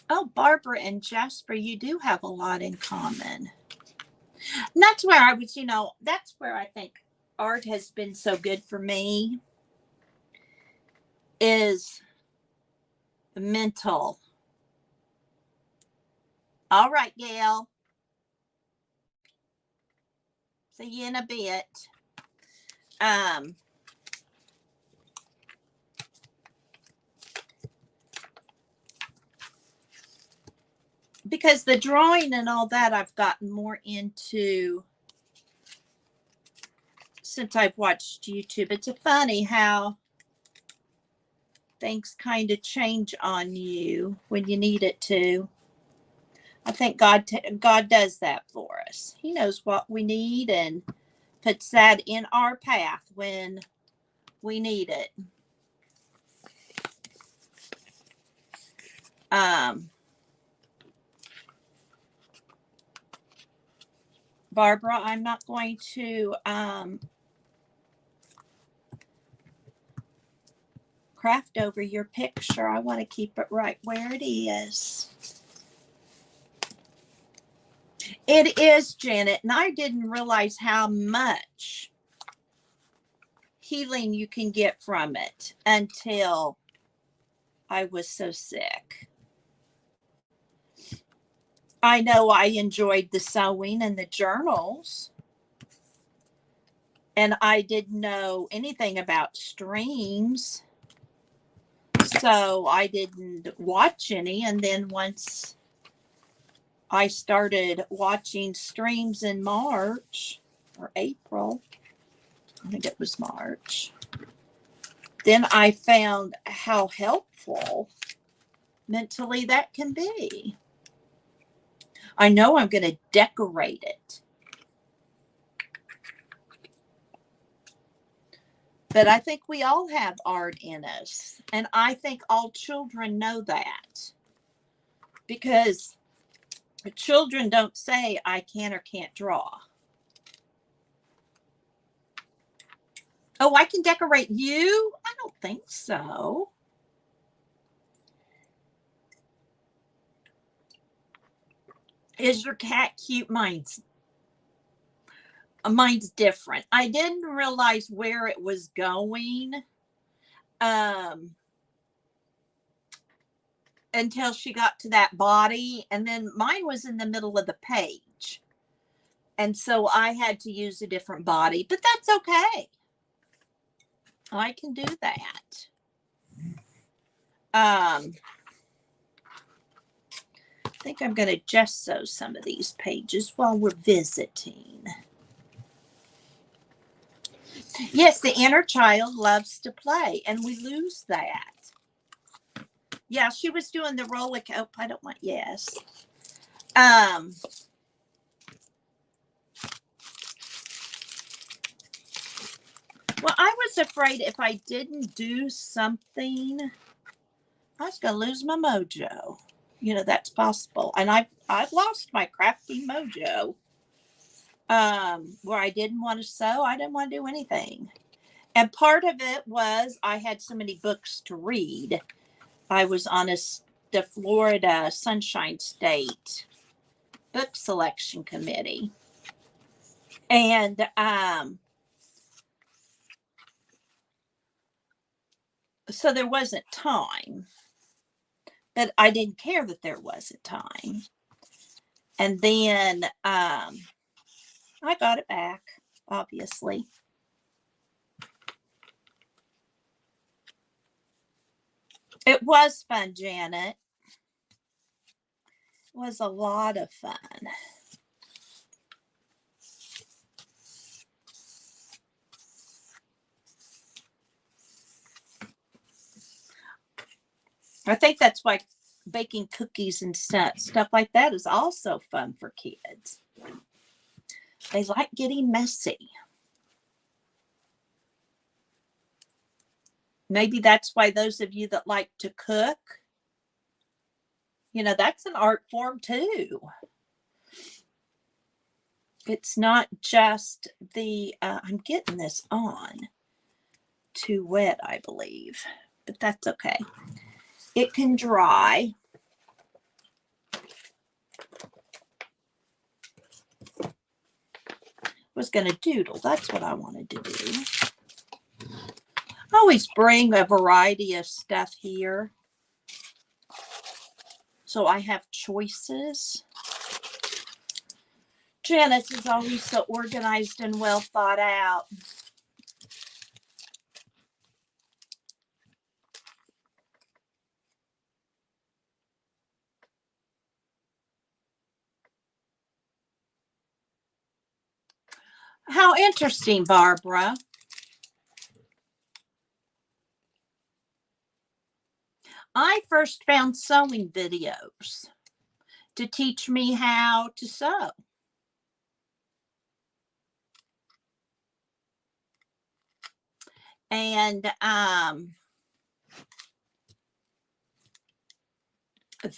Oh, Barbara and Jasper, you do have a lot in common. And that's where I was, that's where I think art has been so good for me, is mental. All right, Gail. See you in a bit. Because the drawing and all that I've gotten more into since I've watched YouTube. It's funny how things kind of change on you when you need it to. I think God does that for us. He knows what we need and puts that in our path when we need it. Barbara, I'm not going to craft over your picture. I want to keep it right where it is. It is, Janet, and I didn't realize how much healing you can get from it until I was so sick. I know I enjoyed the sewing and the journals, and I didn't know anything about streams, so I didn't watch any. And then once I started watching streams in March or April, I think it was March, then I found how helpful mentally that can be. I know I'm going to decorate it, but I think we all have art in us, and I think all children know that, because children don't say I can or can't draw. Oh, I can decorate you? I don't think so. Is your cat cute? Mine's different. I didn't realize where it was going until she got to that body, and then mine was in the middle of the page, and so I had to use a different body, but that's okay. I can do that. I think I'm going to just sew some of these pages while we're visiting. Yes, the inner child loves to play, and we lose that. Yeah, she was doing the roller coaster. Oh, I don't want, yes. Well, I was afraid if I didn't do something I was going to lose my mojo. You know, that's possible. And I've lost my crafty mojo. Where I didn't want to sew, I didn't want to do anything. And part of it was I had so many books to read. I was on the Florida Sunshine State book selection committee. And so there wasn't time, but I didn't care that there wasn't time. And then I got it back, obviously. It was fun, Janet. It was a lot of fun. I think that's why baking cookies and stuff like that is also fun for kids. They like getting messy. Maybe that's why those of you that like to cook, you know, that's an art form too. It's not just I'm getting this on too wet, I believe, but that's okay. It can dry. Was going to doodle. That's what I wanted to do. I always bring a variety of stuff here, so I have choices. Janice is always so organized and well thought out. How interesting, Barbara. I first found sewing videos to teach me how to sew. And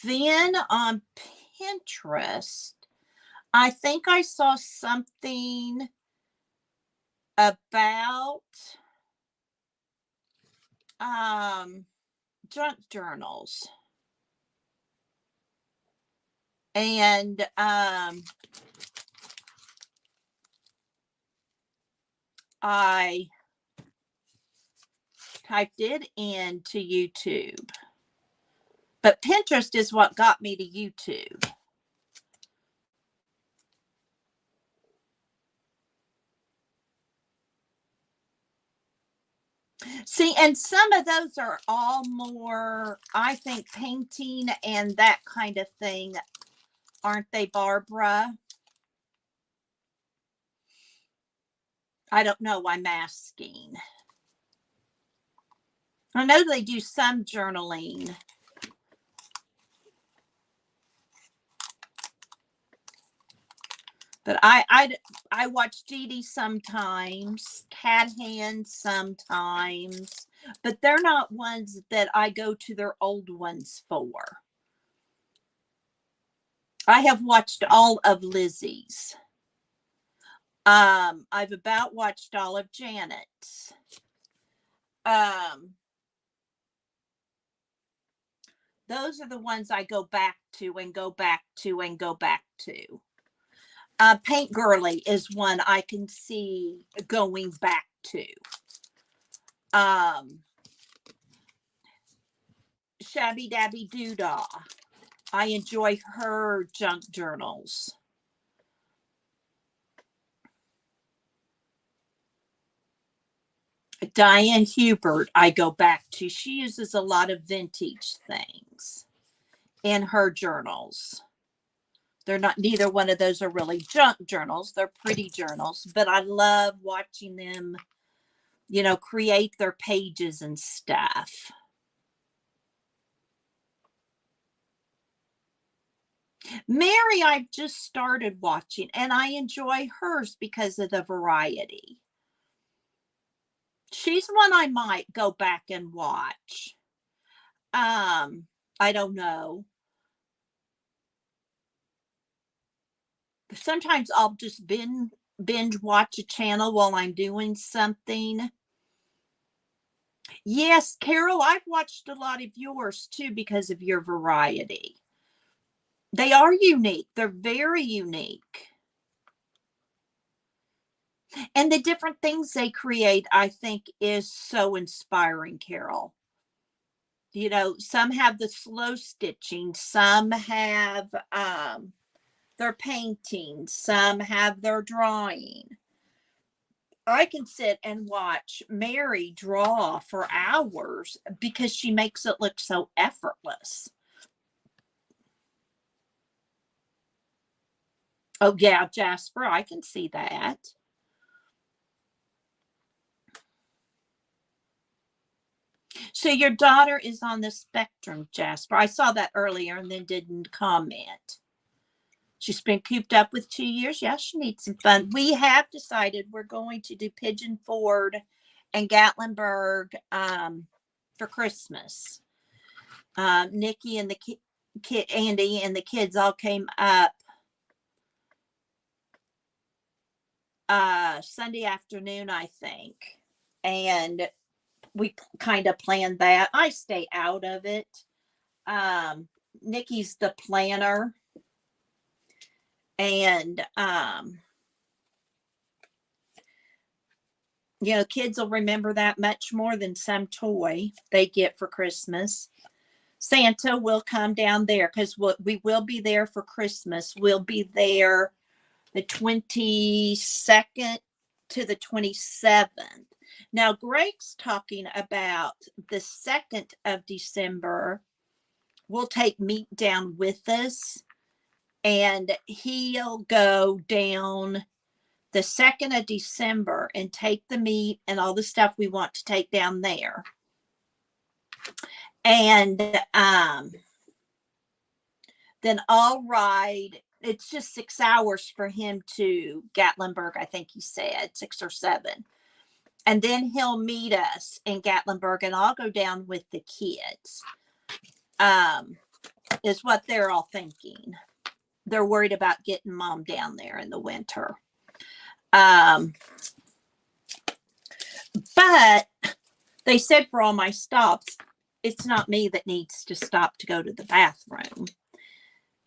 then on Pinterest, I think I saw something about junk journals. And I typed it into YouTube. But Pinterest is what got me to YouTube. See, and some of those are all more, I think, painting and that kind of thing. Aren't they, Barbara? I don't know. I'm asking. I know they do some journaling. But I watch Dee Dee sometimes, Cat Hands sometimes, but they're not ones that I go to their old ones for. I have watched all of Lizzie's. I've about watched all of Janet's. Those are the ones I go back to and go back to and go back to. Paint Girly is one I can see going back to. Shabby Dabby Doodah. I enjoy her junk journals. Diane Hubert, I go back to. She uses a lot of vintage things in her journals. They're not, neither one of those are really junk journals. They're pretty journals, but I love watching them, you know, create their pages and stuff. Mary, I've just started watching, and I enjoy hers because of the variety. She's one I might go back and watch. I don't know. Sometimes I'll just binge watch a channel while I'm doing something. Yes, Carol, I've watched a lot of yours too because of your variety. They are unique. They're very unique. And the different things they create, I think, is so inspiring, Carol. You know, some have the slow stitching, some have their painting, some have their drawing. I can sit and watch Mary draw for hours because she makes it look so effortless. Oh, yeah, Jasper, I can see that. So your daughter is on the spectrum, Jasper. I saw that earlier and then didn't comment. She's been cooped up with 2 years. Yeah, she needs some fun. We have decided we're going to do Pigeon Ford and Gatlinburg for Christmas. Nikki and the kid, Andy and the kids all came up Sunday afternoon, I think. And we kind of planned that. I stay out of it. Nikki's the planner. And you know, kids will remember that much more than some toy they get for Christmas. Santa will come down there because we will be there for Christmas. We'll be there the 22nd to the 27th. Now, Greg's talking about the 2nd of December. We'll take meat down with us, and he'll go down the 2nd of December and take the meat and all the stuff we want to take down there. And then I'll ride. It's just 6 hours for him to Gatlinburg, I think he said 6 or 7. And then he'll meet us in Gatlinburg and I'll go down with the kids. Is what they're all thinking. They're worried about getting mom down there in the winter. But they said for all my stops, it's not me that needs to stop to go to the bathroom.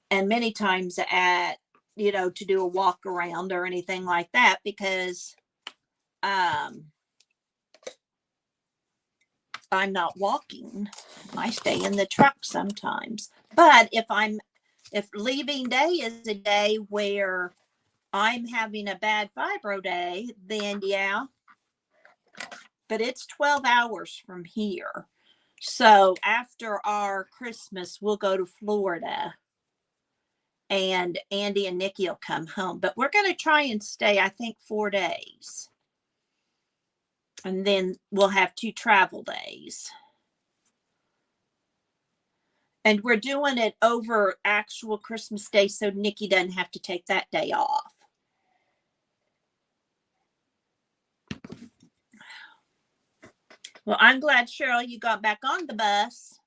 And many times to do a walk around or anything like that, because I'm not walking. I stay in the truck sometimes. But if leaving day is a day where I'm having a bad fibro day, then yeah. But it's 12 hours from here. So after our Christmas, we'll go to Florida. And Andy and Nikki will come home. But we're going to try and stay, I think, 4 days. And then we'll have 2 travel days. And we're doing it over actual Christmas Day so Nikki doesn't have to take that day off. Well, I'm glad, Cheryl, you got back on the bus.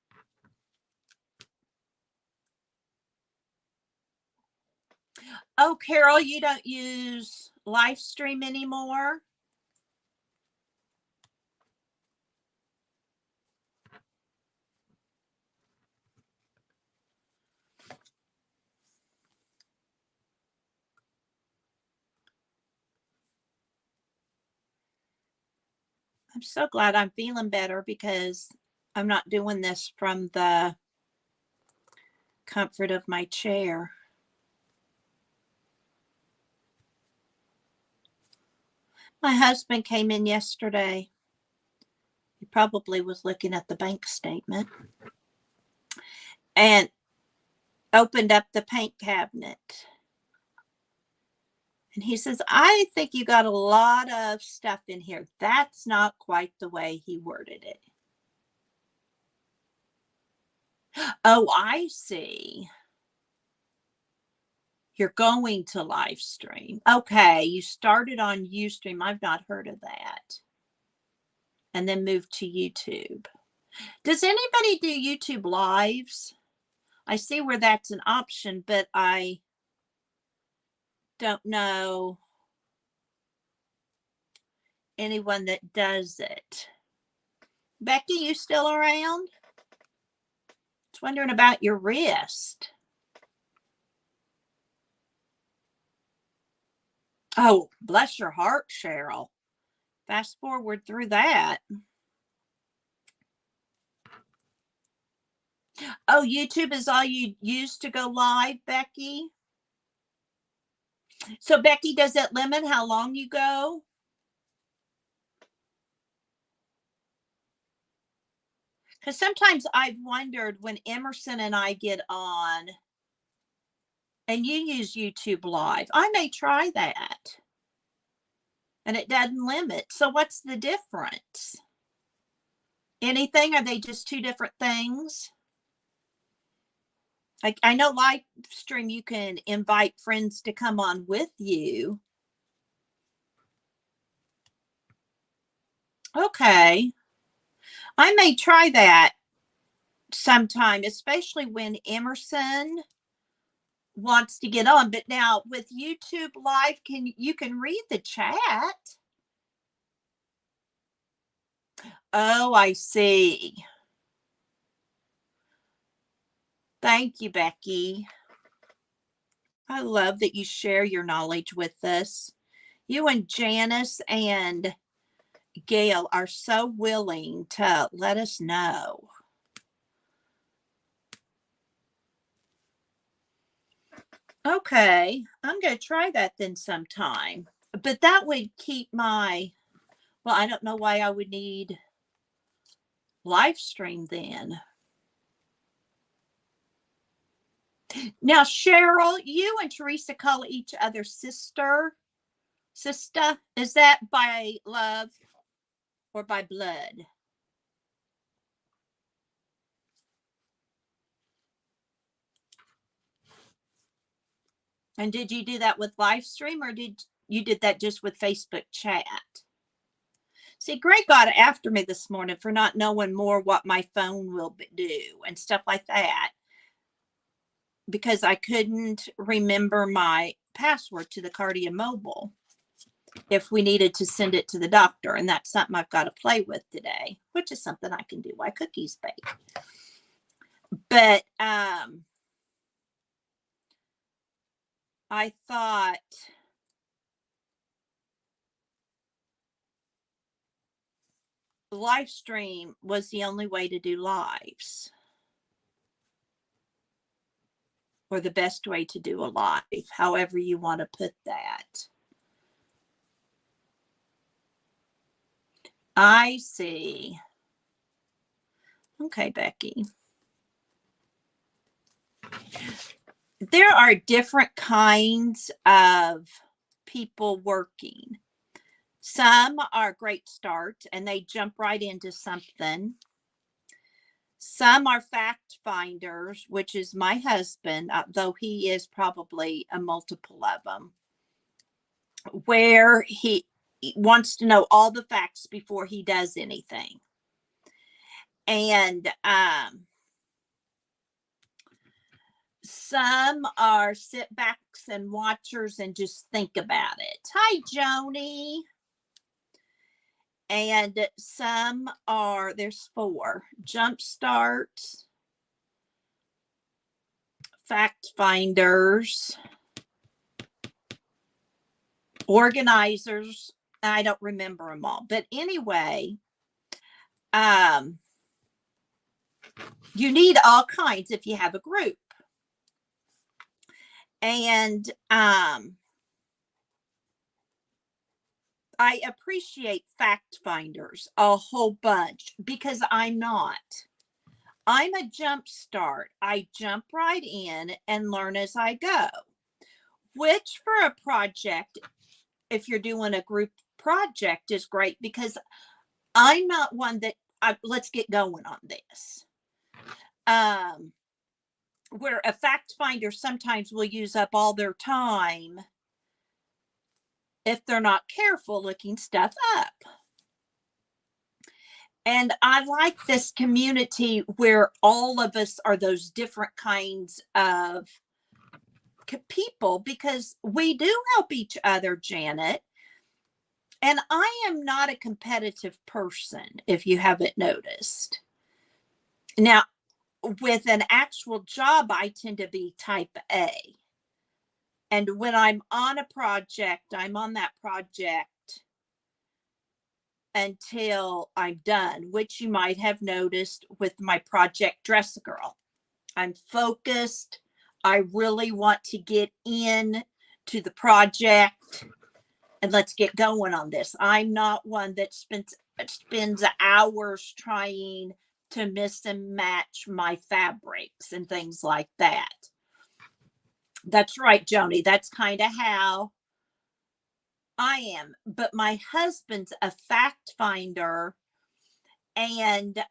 Oh, Carol, you don't use live stream anymore? I'm so glad I'm feeling better because I'm not doing this from the comfort of my chair. My husband came in yesterday. He probably was looking at the bank statement and opened up the paint cabinet. And he says, I think you got a lot of stuff in here. That's not quite the way he worded it. Oh, I see. You're going to live stream. Okay, you started on Ustream. I've not heard of that. And then moved to YouTube. Does anybody do YouTube lives? I see where that's an option, but I don't know anyone that does it. Becky, you still around? Just wondering about your wrist. Oh, bless your heart, Cheryl. Fast forward through that. Oh, YouTube is all you use to go live, Becky? So, Becky, does it limit how long you go? Because sometimes I've wondered when Emerson and I get on and you use YouTube Live, I may try that. And it doesn't limit. So, what's the difference? Anything? Are they just two different things? Like, I know live stream, you can invite friends to come on with you. Okay. I may try that sometime, especially when Emerson wants to get on. But now with YouTube Live, you can read the chat? Oh, I see. Thank you, Becky. I love that you share your knowledge with us. You and Janice and Gail are so willing to let us know. Okay, I'm going to try that then sometime. But that would keep my, well, I don't know why I would need live stream then. Now, Cheryl, you and Teresa call each other sister. Sister, is that by love or by blood? And did you do that with live stream, or did that just with Facebook chat? See, Greg got after me this morning for not knowing more what my phone will do and stuff like that, because I couldn't remember my password to the Cardia Mobile if we needed to send it to the doctor. And that's something I've got to play with today, which is something I can do while cookies bake. But I thought live stream was the only way to do lives, or the best way to do a live, however you want to put that. I see. Okay, Becky. There are different kinds of people working. Some are great starts and they jump right into something. Some are fact finders, which is my husband, though he is probably a multiple of them, where he wants to know all the facts before he does anything. And some are sit backs and watchers and just think about it. Hi, Joni. And some are, there's 4: jump starts, fact finders, organizers. I don't remember them all, but anyway, you need all kinds if you have a group. And I appreciate fact finders a whole bunch, because I'm not. I'm a jump start. I jump right in and learn as I go, which for a project, if you're doing a group project, is great, because I'm not one that let's get going on this. Where a fact finder sometimes will use up all their time if they're not careful looking stuff up. And I like this community where all of us are those different kinds of people, because we do help each other, Janet. And I am not a competitive person, if you haven't noticed. Now, with an actual job, I tend to be type A. And when I'm on a project, I'm on that project until I'm done, which you might have noticed with my project Dress Girl. I'm focused. I really want to get in to the project and let's get going on this. I'm not one that spends hours trying to mix and match my fabrics and things like that. That's right, Joni. That's kind of how I am. But my husband's a fact finder, and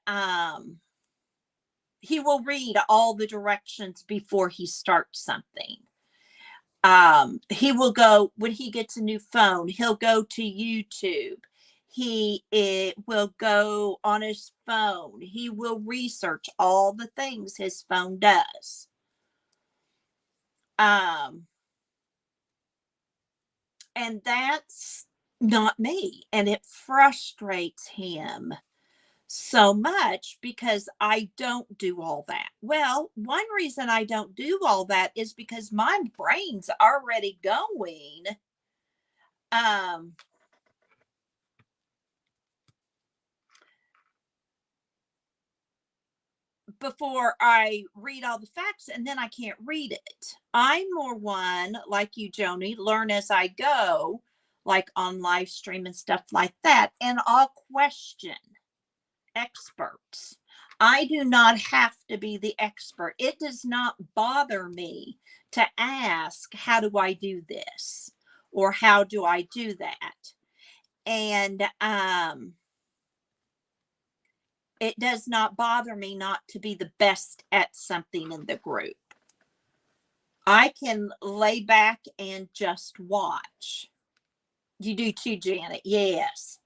he will read all the directions before he starts something. He will go, when he gets a new phone, he'll go to YouTube. It will go on his phone. He will research all the things his phone does. And that's not me. And it frustrates him so much because I don't do all that. Well, one reason I don't do all that is because my brain's already going. Before I read all the facts, and then I can't read it. I'm more one like you, Joni, learn as I go, like on live stream and stuff like that. And I'll question experts. I do not have to be the expert. It does not bother me to ask, how do I do this? Or how do I do that? And it does not bother me not to be the best at something in the group. I can lay back and just watch. You do too, Janet. Yes.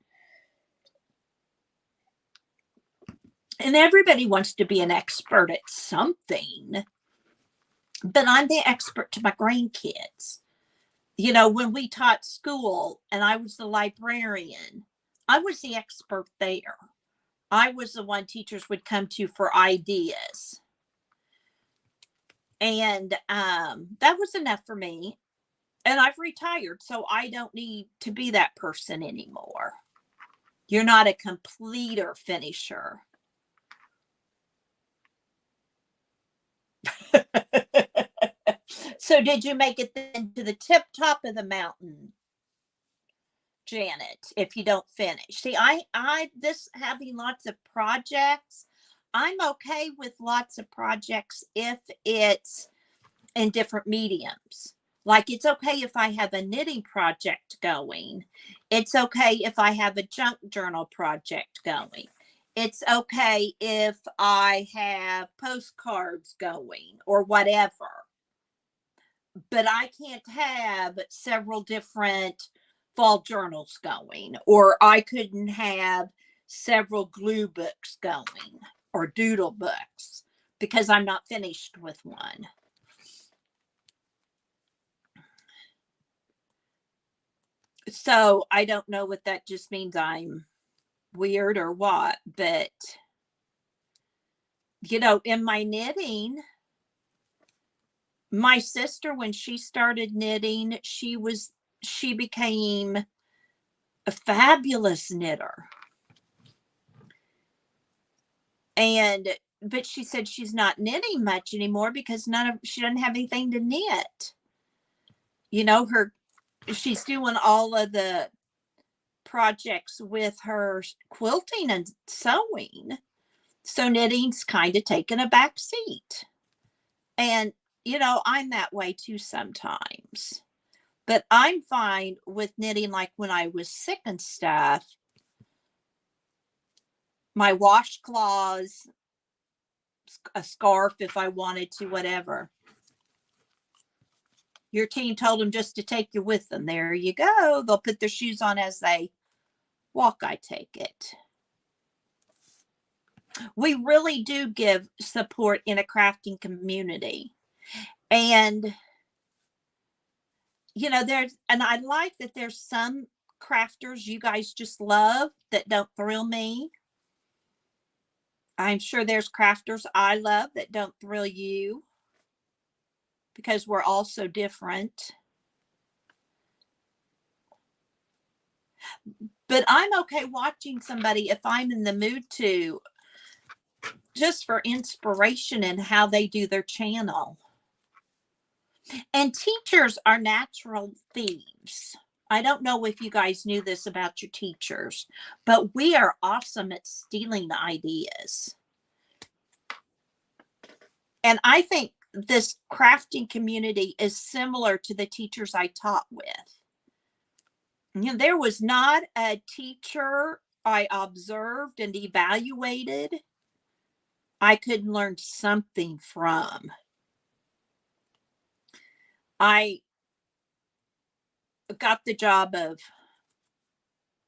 And everybody wants to be an expert at something, but I'm the expert to my grandkids. You know, when we taught school and I was the librarian, I was the expert there. I was the one teachers would come to for ideas. And that was enough for me. And I've retired, so I don't need to be that person anymore. You're not a completer finisher. So did you make it then to the tip top of the mountain, Janet, if you don't finish? See, this having lots of projects, I'm okay with lots of projects if it's in different mediums. Like, it's okay if I have a knitting project going. It's okay if I have a junk journal project going. It's okay if I have postcards going or whatever. But I can't have several different fall journals going, or I couldn't have several glue books going or doodle books because I'm not finished with one. So I don't know what that just means. I'm weird or what, but you know, in my knitting, my sister, when she started knitting, she became a fabulous knitter. But she said she's not knitting much anymore because she doesn't have anything to knit. You know, she's doing all of the projects with her quilting and sewing. So knitting's kind of taken a back seat. And, you know, I'm that way too sometimes. But I'm fine with knitting, like when I was sick and stuff. My washcloths, a scarf if I wanted to, whatever. Your team told them just to take you with them. There you go. They'll put their shoes on as they walk, I take it. We really do give support in a crafting community. And, and I like that there's some crafters you guys just love that don't thrill me. I'm sure there's crafters I love that don't thrill you because we're all so different. But I'm okay watching somebody if I'm in the mood to, just for inspiration in how they do their channel. And teachers are natural thieves. I don't know if you guys knew this about your teachers, but we are awesome at stealing ideas. And I think this crafting community is similar to the teachers I taught with. There was not a teacher I observed and evaluated I couldn't learn something from. I got the job of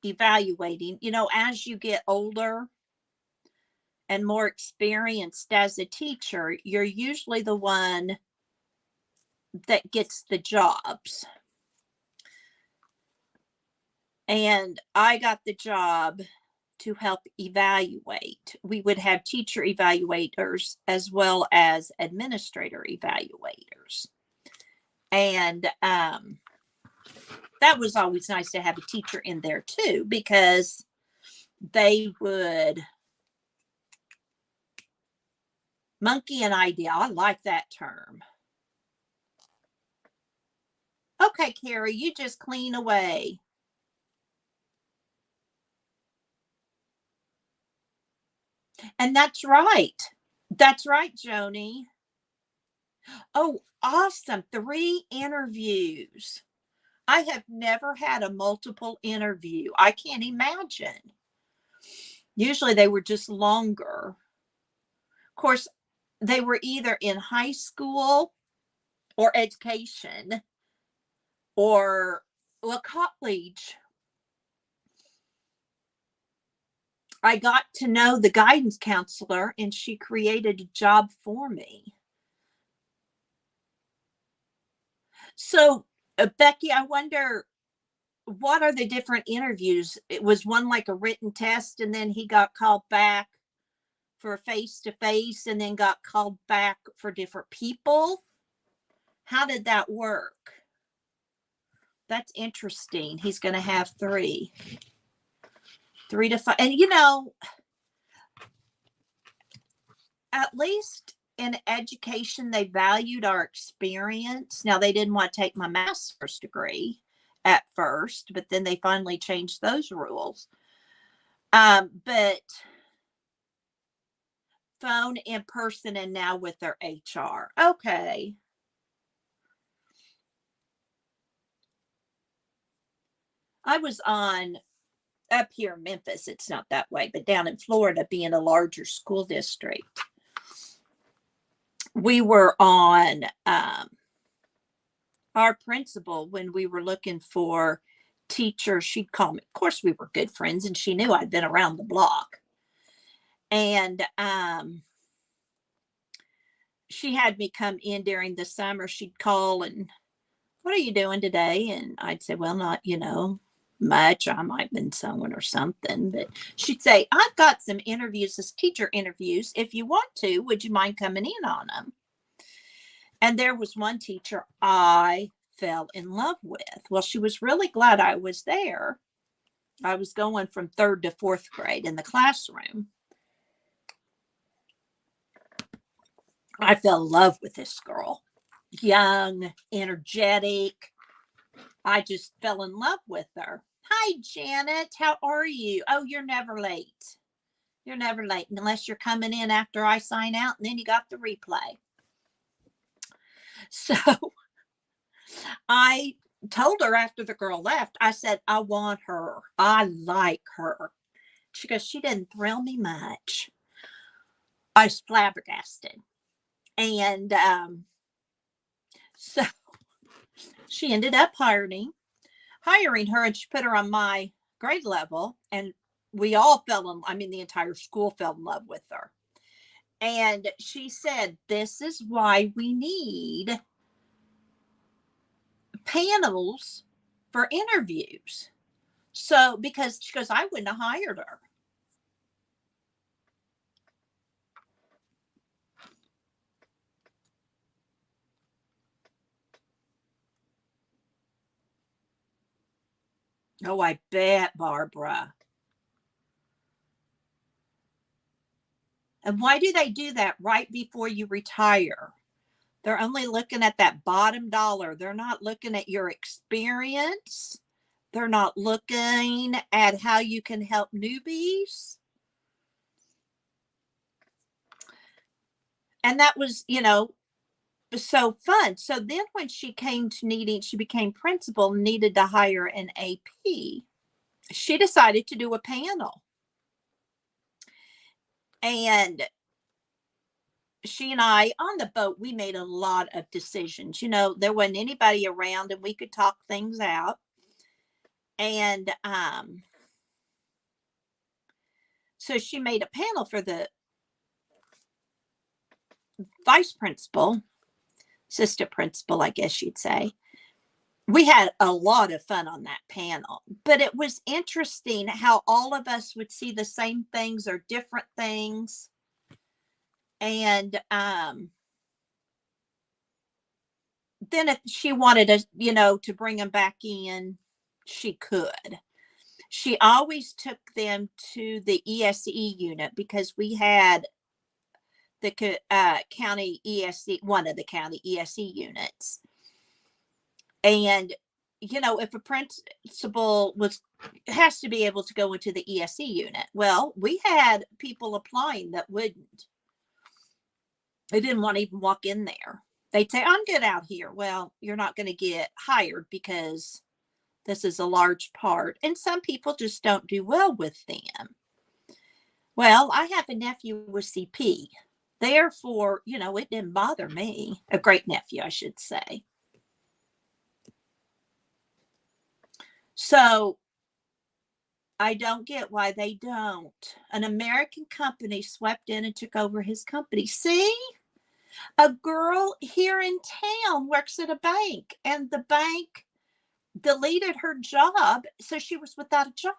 evaluating. As you get older and more experienced as a teacher, you're usually the one that gets the jobs. And I got the job to help evaluate. We would have teacher evaluators as well as administrator evaluators. And that was always nice to have a teacher in there too, because they would monkey an idea. I like that term. Okay, Carrie, you just clean away. And that's right. That's right, Joni. Oh, awesome. 3 interviews. I have never had a multiple interview. I can't imagine. Usually they were just longer. Of course, they were either in high school or education or college. I got to know the guidance counselor and she created a job for me. So, Becky, I wonder, what are the different interviews? It was one like a written test and then he got called back for face to face and then got called back for different people. How did that work? That's interesting. He's going to have 3 to 5. And at least in education, they valued our experience. Now, they didn't want to take my master's degree at first, but then they finally changed those rules. But phone, in person, and now with their HR. Okay. I was on up here in Memphis. It's not that way, but down in Florida, being a larger school district, we were on our principal when we were looking for teachers. She'd call me. Of course, we were good friends, and she knew I'd been around the block. And she had me come in during the summer. She'd call and, what are you doing today? And I'd say, well, not, much. I might have been sewing or something. But she'd say, I've got some interviews as teacher interviews. If you want to, would you mind coming in on them? And there was one teacher I fell in love with. Well, she was really glad I was there. I was going from 3rd to 4th grade in the classroom. I fell in love with this girl. Young, energetic. I just fell in love with her. Hi, Janet. How are you? Oh, you're never late. You're never late unless you're coming in after I sign out and then you got the replay. So I told her after the girl left, I said, I want her. I like her. She goes, she didn't thrill me much. I was flabbergasted. And so she ended up hiring her, and she put her on my grade level. And we all fell in, I mean, the entire school fell in love with her. And she said, this is why we need panels for interviews. So, because she goes, I wouldn't have hired her. Oh, I bet, Barbara. And why do they do that right before you retire? They're only looking at that bottom dollar. They're not looking at your experience. They're not looking at how you can help newbies. And that was, so fun. So then when she came to needing, she became principal, needed to hire an AP. She decided to do a panel. And she and I on the boat, we made a lot of decisions. There wasn't anybody around and we could talk things out. And so she made a panel for the vice principal, assistant principal, I guess you'd say. We had a lot of fun on that panel, but it was interesting how all of us would see the same things or different things. And then if she wanted us, to bring them back in, she could. She always took them to the ESE unit because we had the county ESE, one of the county ESE units. And, if a principal has to be able to go into the ESE unit. Well, we had people applying that wouldn't. They didn't want to even walk in there. They'd say, I'm good out here. Well, you're not going to get hired because this is a large part. And some people just don't do well with them. Well, I have a nephew with CP. Therefore, it didn't bother me. A great nephew, I should say. So I don't get why they don't. An American company swept in and took over his company. See? A girl here in town works at a bank, and the bank deleted her job, so she was without a job.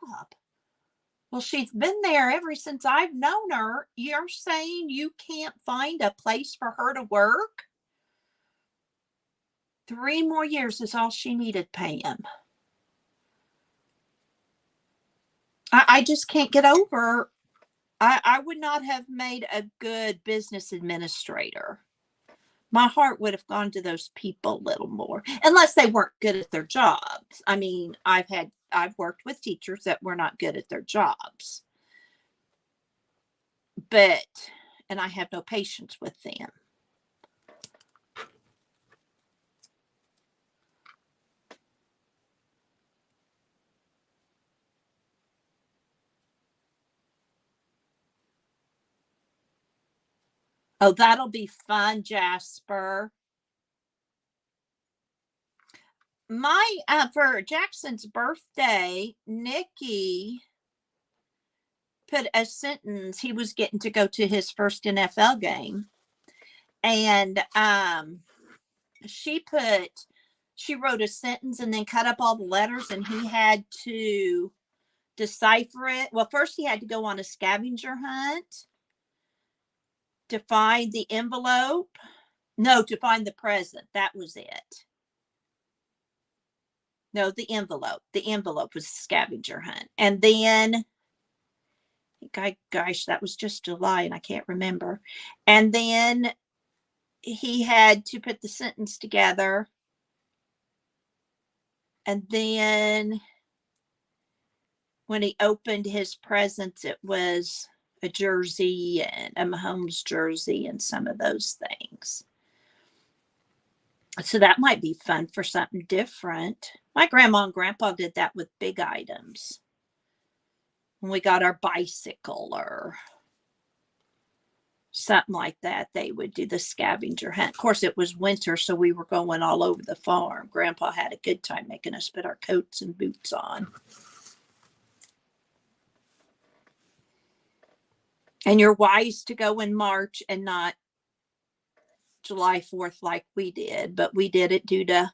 Well, she's been there ever since I've known her. You're saying you can't find a place for her to work? 3 more years is all she needed, Pam. I just can't get over. I would not have made a good business administrator. My heart would have gone to those people a little more, unless they weren't good at their jobs. I mean, I've worked with teachers that were not good at their jobs, and I have no patience with them. Oh, that'll be fun, Jasper. For Jackson's birthday, Nikki put a sentence. He was getting to go to his first NFL game. And she wrote a sentence and then cut up all the letters, and he had to decipher it. Well, first he had to go on a scavenger hunt to find the envelope. No, to find the present. That was it. No, the envelope. The envelope was a scavenger hunt. And then, gosh, that was just July and I can't remember. And then he had to put the sentence together. And then when he opened his presents, it was a jersey and a Mahomes jersey and some of those things. So that might be fun for something different. My grandma and grandpa did that with big items. When we got our bicycle or something like that, they would do the scavenger hunt. Of course, it was winter, so we were going all over the farm. Grandpa had a good time making us put our coats and boots on. And you're wise to go in March and not July 4th like we did, but we did it due to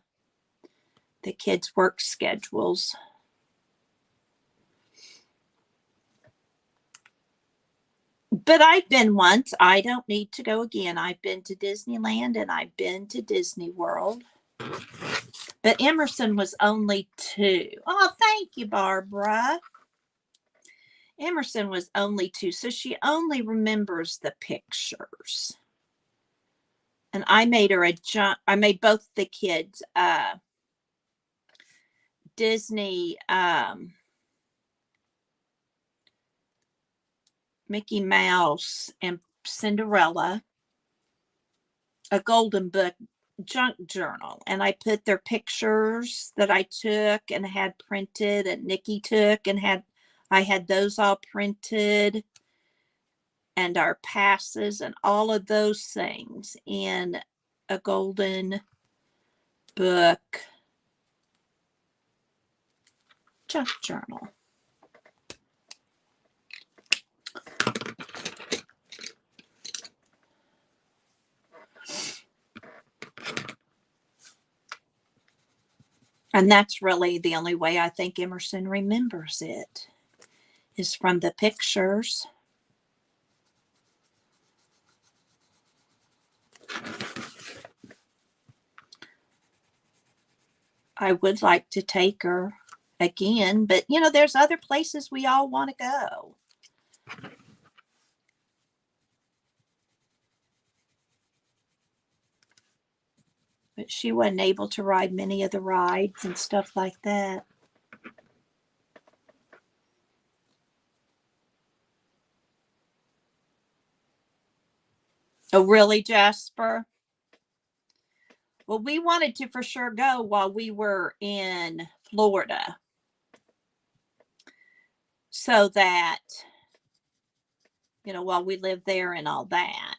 the kids' work schedules. But I've been once. I don't need to go again. I've been to Disneyland and I've been to Disney World. But Emerson was only 2. Oh, thank you, Barbara. Emerson was only 2, so she only remembers the pictures. And I made her I made both the kids Disney Mickey Mouse and Cinderella a golden book junk journal, and I put their pictures that I took and had printed and Nikki took and I had those all printed, and our passes and all of those things in a golden book junk journal. And that's really the only way I think Emerson remembers it, is from the pictures. I would like to take her again, but you know, there's other places we all want to go. But she wasn't able to ride many of the rides and stuff like that. Oh, really, Jasper? Well, we wanted to for sure go while we were in Florida, so that, you know, while we lived there and all that.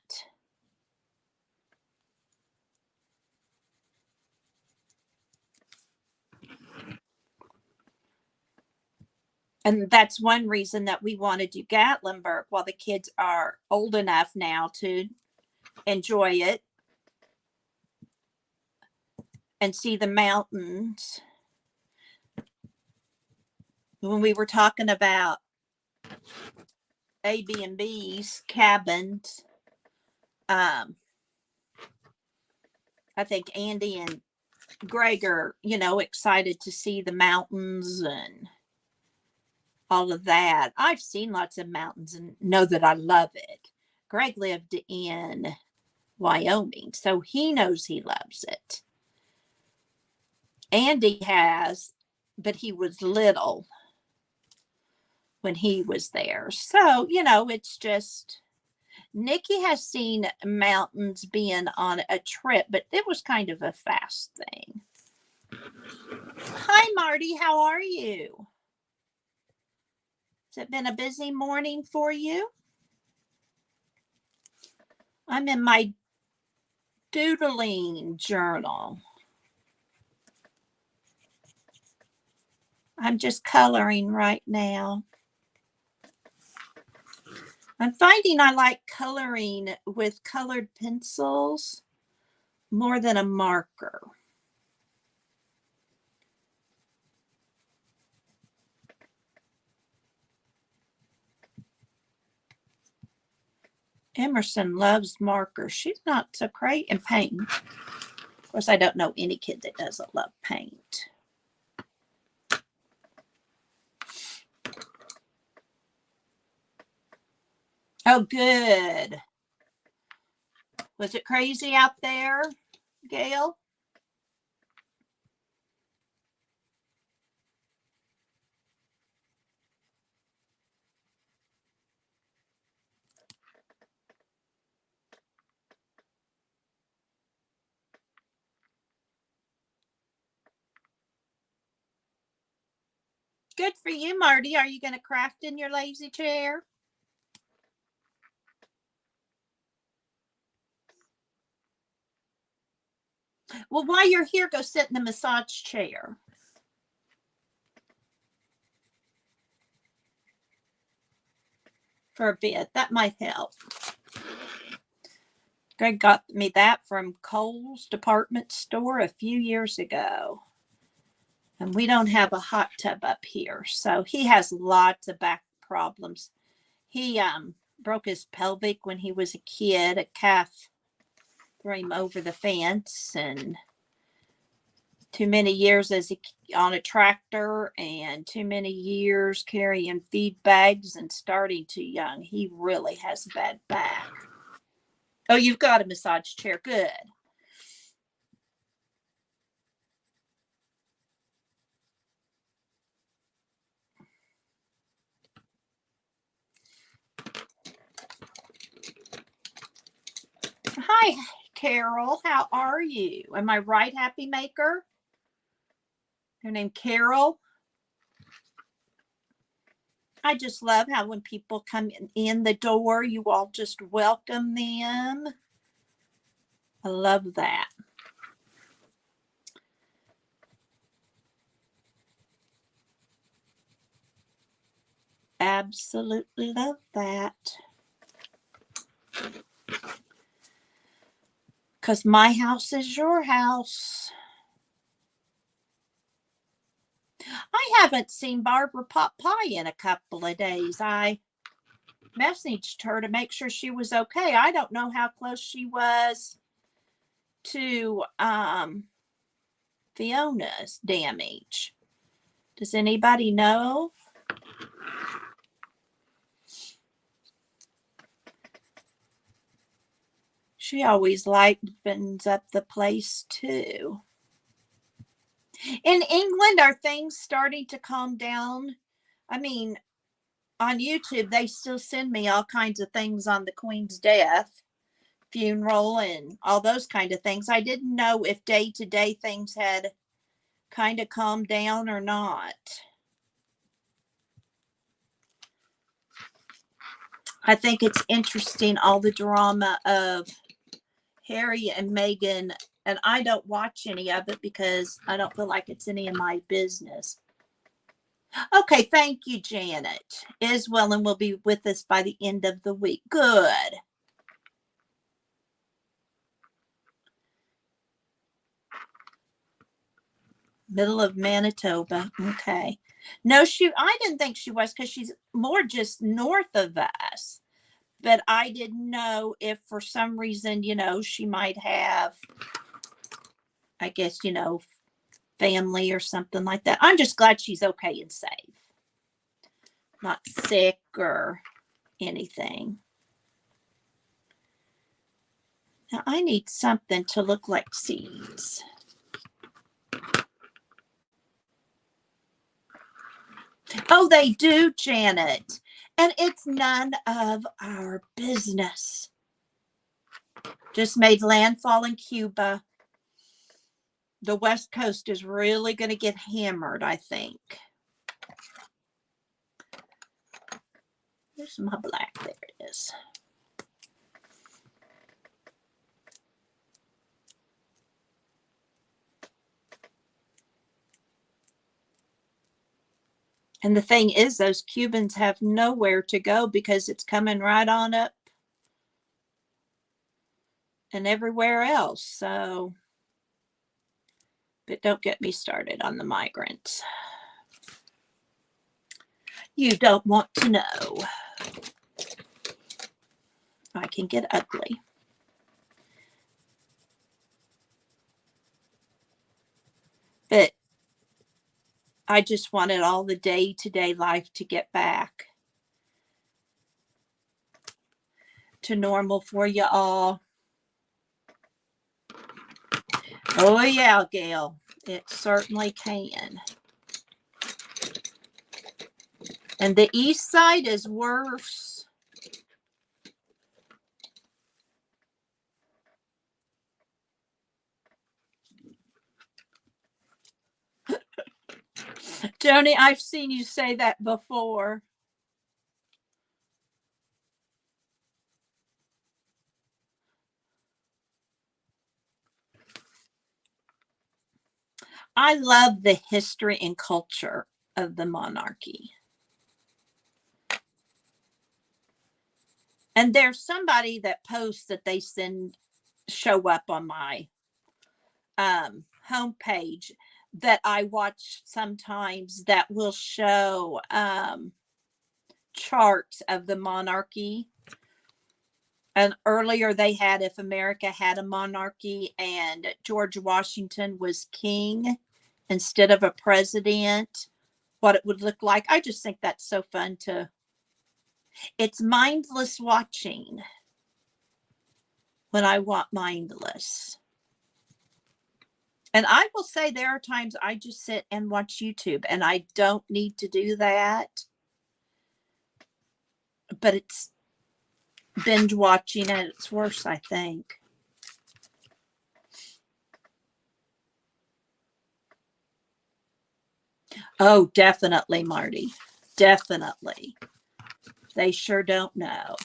And that's one reason that we want to do Gatlinburg while the kids are old enough now to enjoy it and see the mountains. When we were talking about Airbnbs, cabins, I think Andy and Greg are, you know, excited to see the mountains and all of that. I've seen lots of mountains and know that I love it. Greg lived in Wyoming, so he knows he loves it. Andy has, but he was little when he was there. So, you know, it's just, Nikki has seen mountains being on a trip, but it was kind of a fast thing. Hi, Marty. How are you? Has it been a busy morning for you? I'm in my doodling journal. I'm just coloring right now. I'm finding I like coloring with colored pencils more than a marker. Emerson loves markers. She's not so great in paint. Of course, I don't know any kid that doesn't love paint. Oh, good. Was it crazy out there, Gail? Good for you, Marty. Are you going to craft in your lazy chair? Well, while you're here, go sit in the massage chair. for a bit. That might help. Greg got me that from Kohl's department store a few years ago. And we don't have a hot tub up here, so he has lots of back problems. He broke his pelvic when he was a kid. A calf threw him over the fence, and too many years on a tractor, and too many years carrying feed bags and starting too young. He really has a bad back. Oh, you've got a massage chair. Good. Hi, Carol. How are you? Am I right, Happy Maker? Her name Carol. I just love how when people come in the door, you all just welcome them. I love that. Absolutely love that. Because my house is your house. I haven't seen Barbara pot pie in a couple of days. I messaged her to make sure she was okay. I don't know how close she was to Fiona's damage. Does anybody know? She always lightens up the place too. In England, are things starting to calm down? I mean, on YouTube, they still send me all kinds of things on the Queen's death, funeral, and all those kind of things. I didn't know if day-to-day things had kind of calmed down or not. I think it's interesting, all the drama of Harry and Meghan, and I don't watch any of it because I don't feel like it's any of my business. Okay, thank you, Janet. Iswellen will be with us by the end of the week. Good. Middle of Manitoba. Okay. No, I didn't think she was, because she's more just north of us. But I didn't know if for some reason, she might have, I guess, family or something like that. I'm just glad she's okay and safe. Not sick or anything. Now I need something to look like seeds. Oh, they do, Janet. And it's none of our business. Just made landfall in Cuba. The West Coast is really going to get hammered, I think. There's my black. There it is. And the thing is, those Cubans have nowhere to go because it's coming right on up and everywhere else. So, but don't get me started on the migrants. You don't want to know. I can get ugly. But I just wanted all the day-to-day life to get back to normal for you all. Oh, yeah, Gail. It certainly can. And the east side is worse. Joni, I've seen you say that before. I love the history and culture of the monarchy. And there's somebody that posts that they show up on my homepage that I watch sometimes that will show charts of the monarchy. And earlier they had if America had a monarchy and George Washington was king instead of a president, what it would look like. I just think that's so fun it's mindless watching when I want mindless. And I will say there are times I just sit and watch YouTube and I don't need to do that. But it's binge watching at its worst, I think. Oh, definitely, Marty. Definitely. They sure don't know.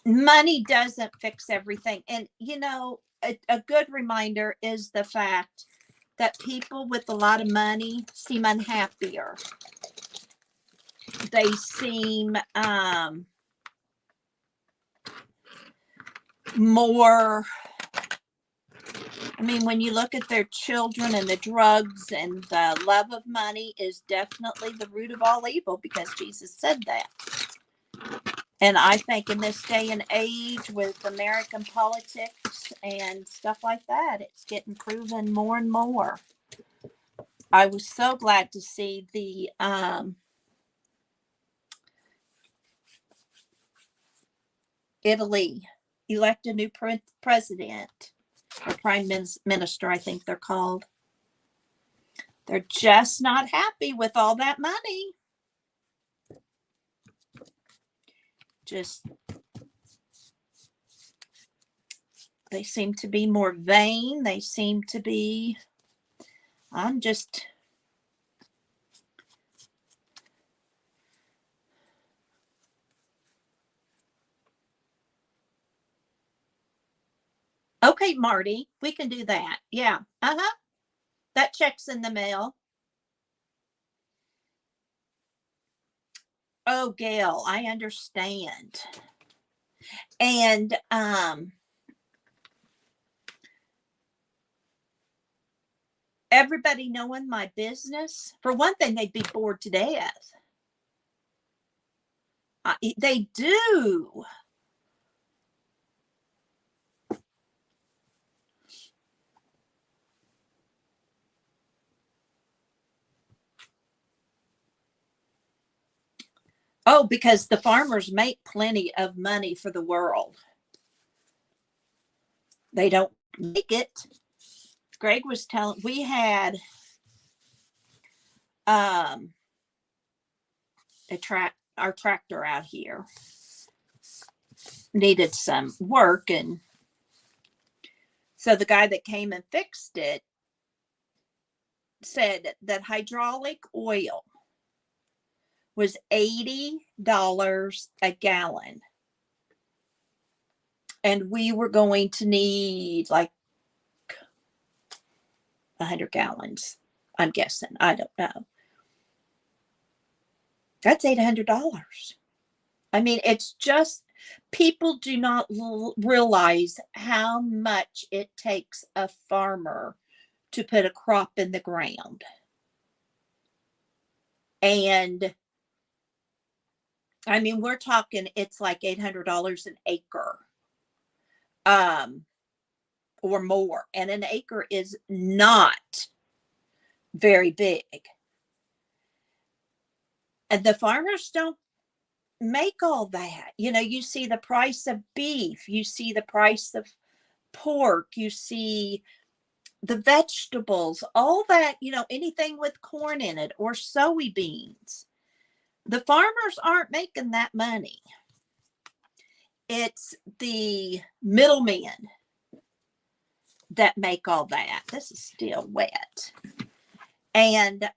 Money doesn't fix everything. And, a good reminder is the fact that people with a lot of money seem unhappier. They seem more, when you look at their children and the drugs and the love of money is definitely the root of all evil because Jesus said that. And I think in this day and age with American politics and stuff like that, it's getting proven more and more. I was so glad to see the Italy elect a new president or prime minister, I think they're called. They're just not happy with all that money. They seem to be more vain. They seem to be, okay, Marty, we can do that. Yeah. That check's in the mail. Oh, Gail, I understand. And everybody knowing my business, for one thing, they'd be bored to death. They do. Oh, because the farmers make plenty of money for the world. They don't make it. Greg was telling, we had our tractor out here needed some work, and so the guy that came and fixed it said that hydraulic oil was $80 a gallon, and we were going to need like 100 gallons, I'm guessing. I don't know. That's $800. It's just, people do not realize how much it takes a farmer to put a crop in the ground. And we're talking, it's like $800 an acre, or more. And an acre is not very big. And the farmers don't make all that. You see the price of beef, you see the price of pork, you see the vegetables, all that, anything with corn in it or soybeans. The farmers aren't making that money. It's the middlemen that make all that. This is still wet. And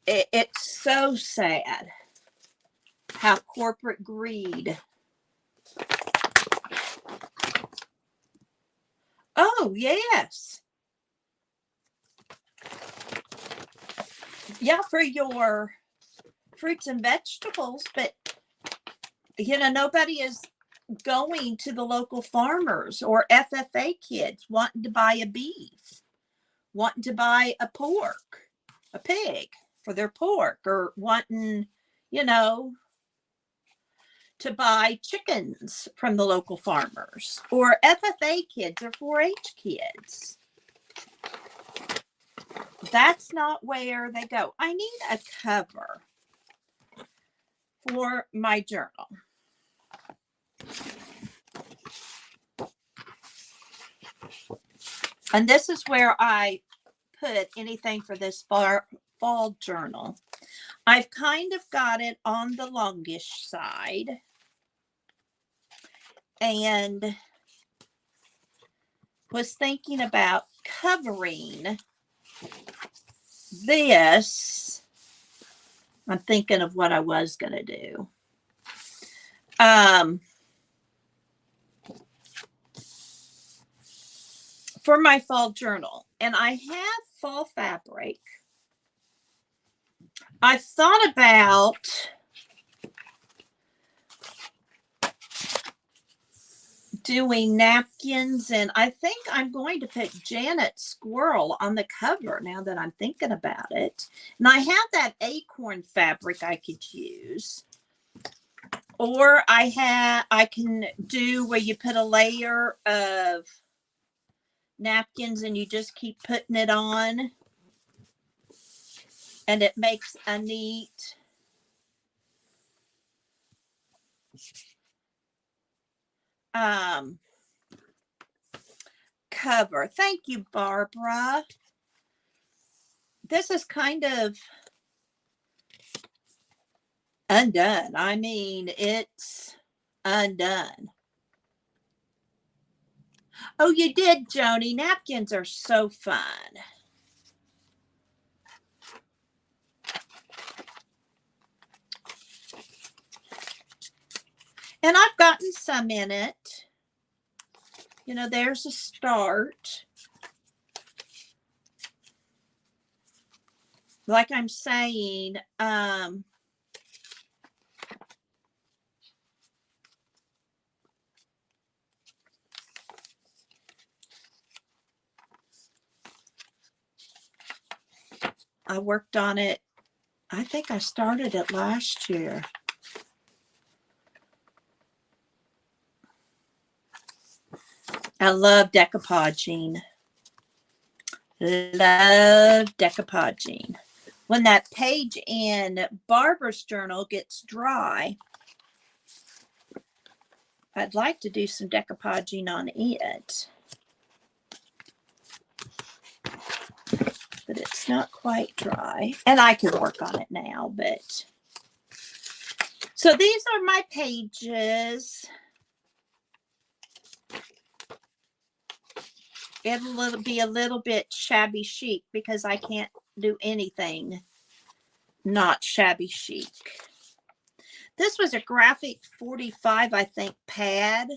it's so sad how corporate greed. Oh, yes. Yeah, for your fruits and vegetables, but nobody is going to the local farmers or FFA kids wanting to buy a beef, wanting to buy a pig for their pork, or wanting, to buy chickens from the local farmers, or FFA kids or 4-H kids. That's not where they go. I need a cover for my journal. And this is where I put anything for this fall journal. I've kind of got it on the longish side. And was thinking about covering this. I'm thinking of what I was going to do. For my fall journal. And I have fall fabric. I thought about doing napkins, and I think I'm going to put Janet Squirrel on the cover now that I'm thinking about it. And I have that acorn fabric I could use. Or I can do where you put a layer of napkins and you just keep putting it on. And it makes a neat cover. Thank you, Barbara. This is kind of undone. I mean, it's undone. Oh, you did, Joni. Napkins are so fun. And I've gotten some in it. There's a start. Like I'm saying, I worked on it. I think I started it last year. I love decoupaging. Love decoupaging. When that page in Barbara's journal gets dry, I'd like to do some decoupaging on it. But it's not quite dry. And I could work on it now, but. So these are my pages. It'll be a little bit shabby chic because I can't do anything not shabby chic. This was a graphic 45, I think, pad.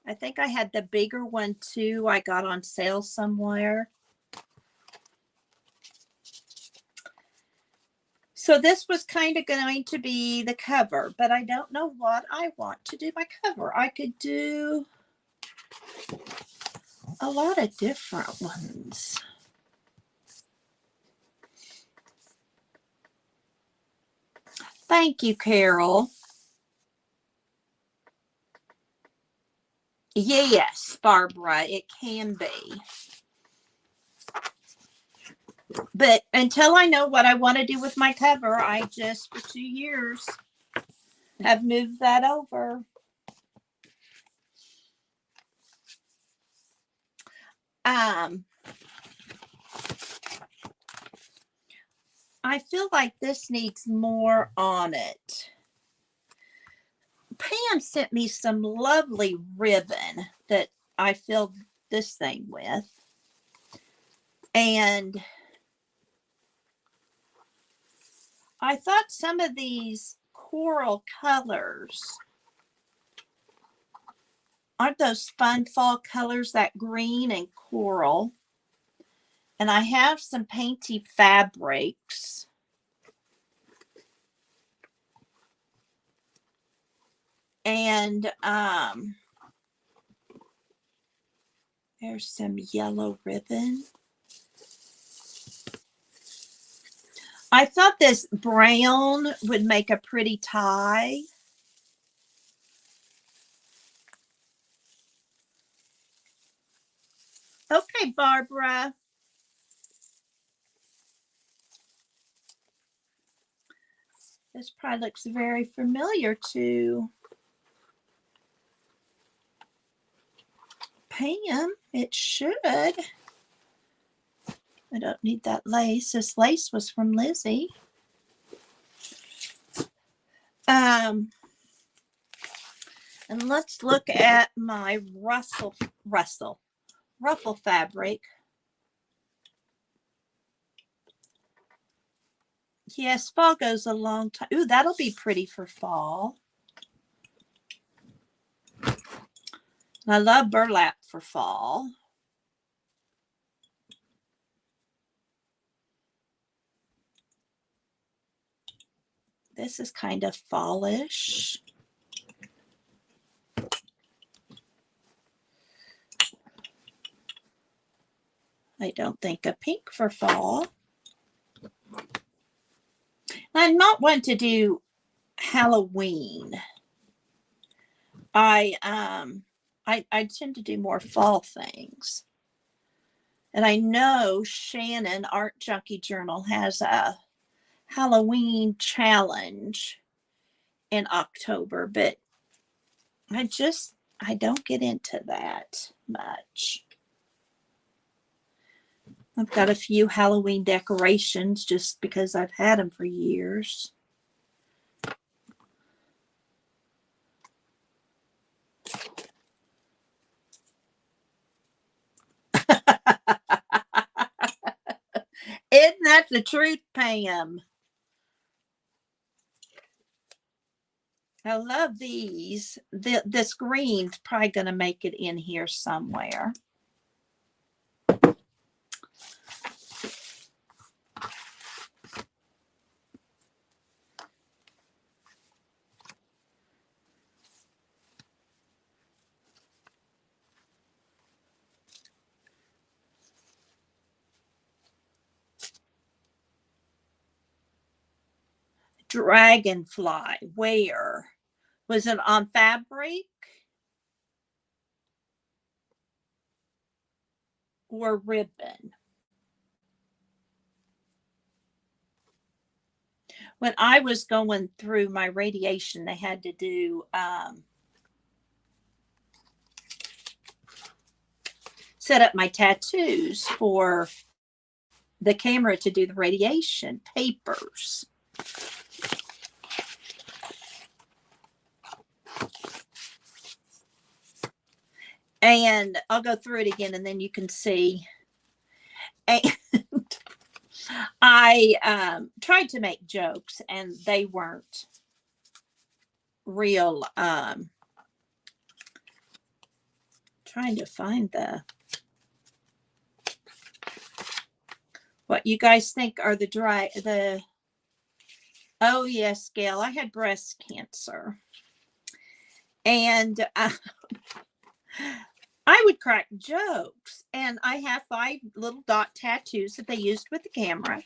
I think I had the bigger one too. I got on sale somewhere. So this was kind of going to be the cover, but I don't know what I want to do my cover. I could do a lot of different ones. Thank you, Carol. Yes, Barbara, it can be. But until I know what I want to do with my cover, I just, for 2 years, have moved that over. I feel like this needs more on it. Pam sent me some lovely ribbon that I filled this thing with. And I thought some of these coral colors. Aren't those fun fall colors, that green and coral? And I have some painty fabrics. And there's some yellow ribbon. I thought this brown would make a pretty tie. Okay, Barbara. This probably looks very familiar to Pam. It should. I don't need that lace. This lace was from Lizzie. And let's look at my ruffle fabric. Yes, fall goes a long time. Ooh, that'll be pretty for fall. I love burlap for fall. This is kind of fallish. I don't think a pink for fall. I'm not one to do Halloween. I tend to do more fall things. And I know Shannon Art Junkie Journal has a Halloween challenge in October, but I don't get into that much. I've got a few Halloween decorations just because I've had them for years. Isn't that the truth, Pam? I love these. This green's probably going to make it in here somewhere. Dragonfly, where? Was it on fabric or ribbon? When I was going through my radiation, they had to do set up my tattoos for the camera to do the radiation papers. And I'll go through it again and then you can see. And I tried to make jokes and they weren't real. Trying to find what you guys think are oh yes, Gail, I had breast cancer. And I would crack jokes, and I have 5 little dot tattoos that they used with the camera.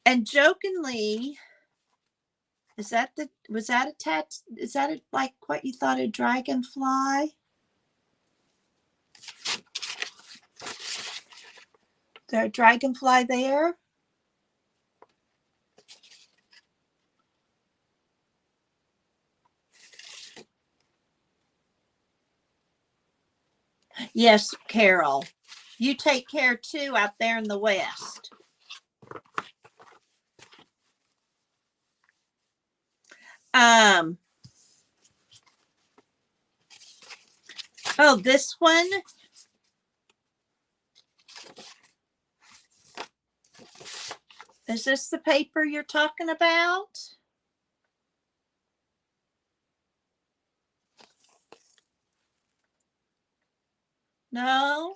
And jokingly, was that a tat? Is that like what you thought a dragonfly? Is there a dragonfly there? Yes, Carol. You take care too out there in the West. Oh, this one. Is this the paper you're talking about? No?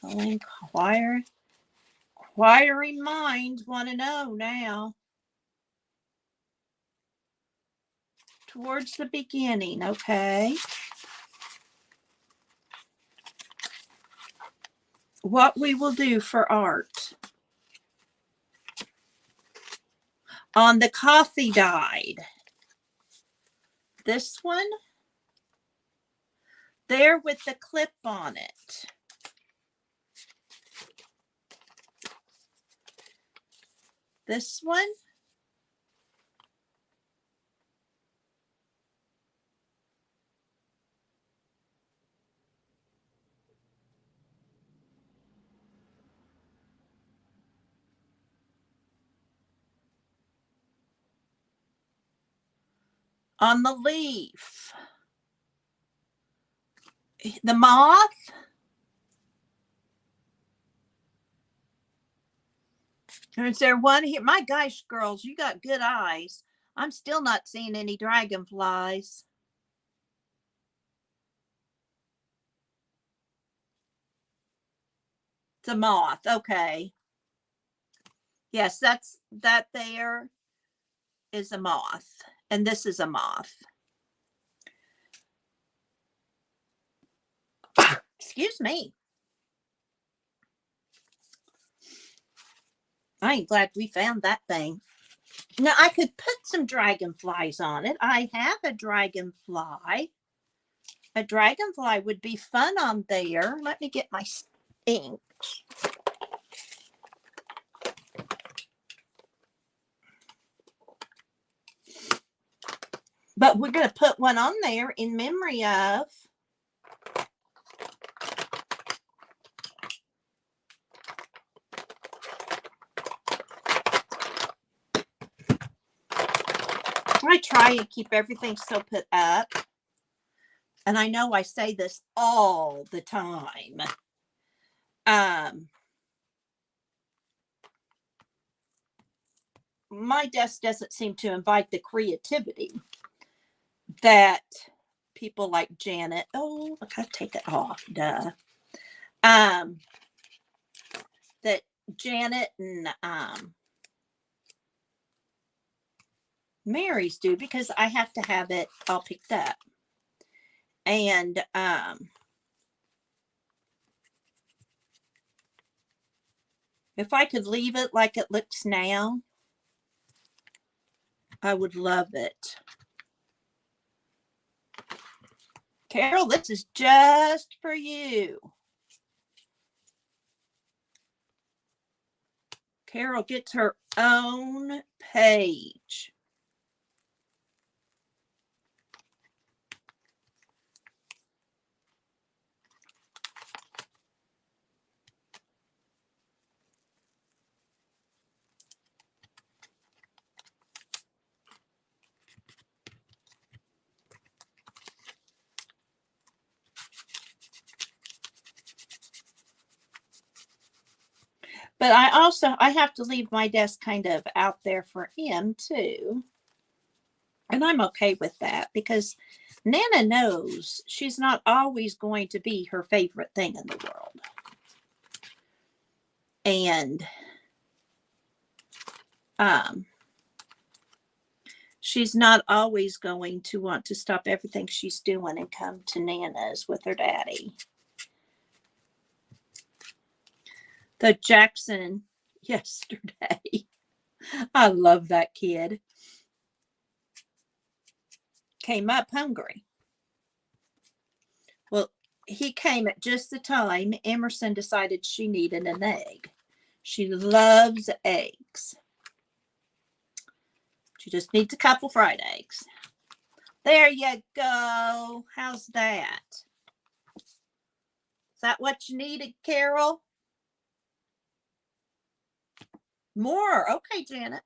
Inquiring minds want to know now. Towards the beginning, okay. What we will do for art. On the coffee dyed. This one. There with the clip on it. This one. On the leaf. The moth. Is there one here? My gosh, girls, you got good eyes. I'm still not seeing any dragonflies. It's a moth. Okay. Yes, that there is a moth. And this is a moth. Excuse me. I ain't glad we found that thing. Now, I could put some dragonflies on it. I have a dragonfly. A dragonfly would be fun on there. Let me get my ink. But we're going to put one on there in memory of. I try and keep everything so put up. And I know I say this all the time. My desk doesn't seem to invite the creativity that people like Janet. Oh, I gotta take it off. Duh. That Janet and Mary's do, because I have to have it all picked up. And if I could leave it like it looks now, I would love it. Carol, this is just for you. Carol gets her own page. But I have to leave my desk kind of out there for him too. And I'm okay with that, because Nana knows she's not always going to be her favorite thing in the world. And she's not always going to want to stop everything she's doing and come to Nana's with her daddy. The Jackson yesterday. I love that kid. Came up hungry. Well, he came at just the time Emerson decided she needed an egg. She loves eggs. She just needs a couple fried eggs. There you go. How's that? Is that what you needed, Carol? More. Okay, Janet.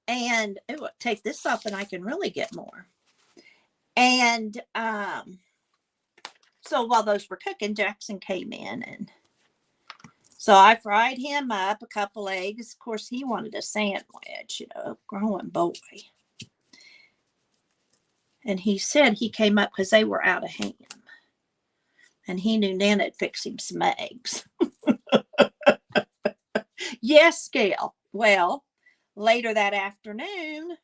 And ooh, take this off and I can really get more. And so while those were cooking, Jackson came in, and so I fried him up a couple eggs. Of course, he wanted a sandwich, you know, growing boy. And he said he came up because they were out of ham. And he knew Nana had fixed him some eggs. Yes, Gail. Well, later that afternoon,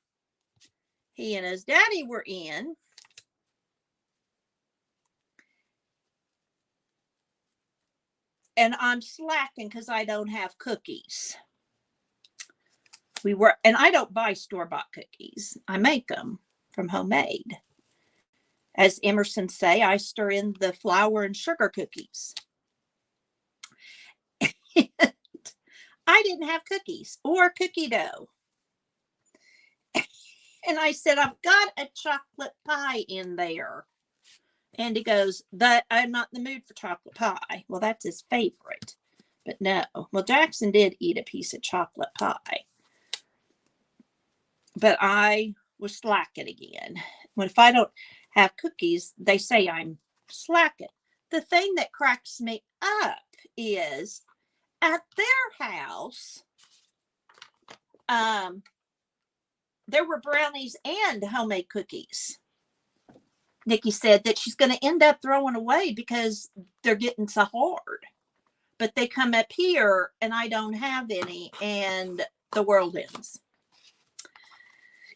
he and his daddy were in. And I'm slacking because I don't have cookies. And I don't buy store-bought cookies. I make them from homemade. As Emerson say, I stir in the flour and sugar cookies. I didn't have cookies or cookie dough. And I said, I've got a chocolate pie in there. And he goes, I'm not in the mood for chocolate pie. Well, that's his favorite. But no. Well, Jackson did eat a piece of chocolate pie. But I was slacking again. When if I don't have cookies, they say I'm slacking. The thing that cracks me up is at their house, there were brownies and homemade cookies. Nikki said that she's going to end up throwing away because they're getting so hard. But they come up here and I don't have any and the world ends.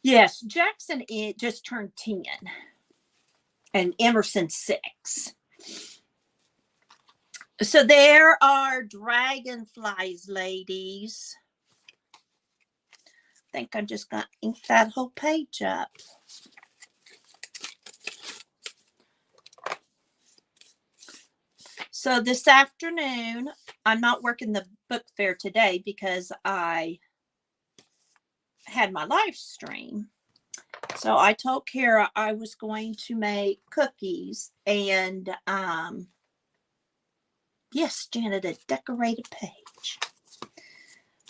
Yes, Jackson just turned 10 and Emerson 6. So there are dragonflies, ladies. I think I'm just going to ink that whole page up. So this afternoon, I'm not working the book fair today because I had my live stream. So I told Kara I was going to make cookies and yes, Janet, a decorated page.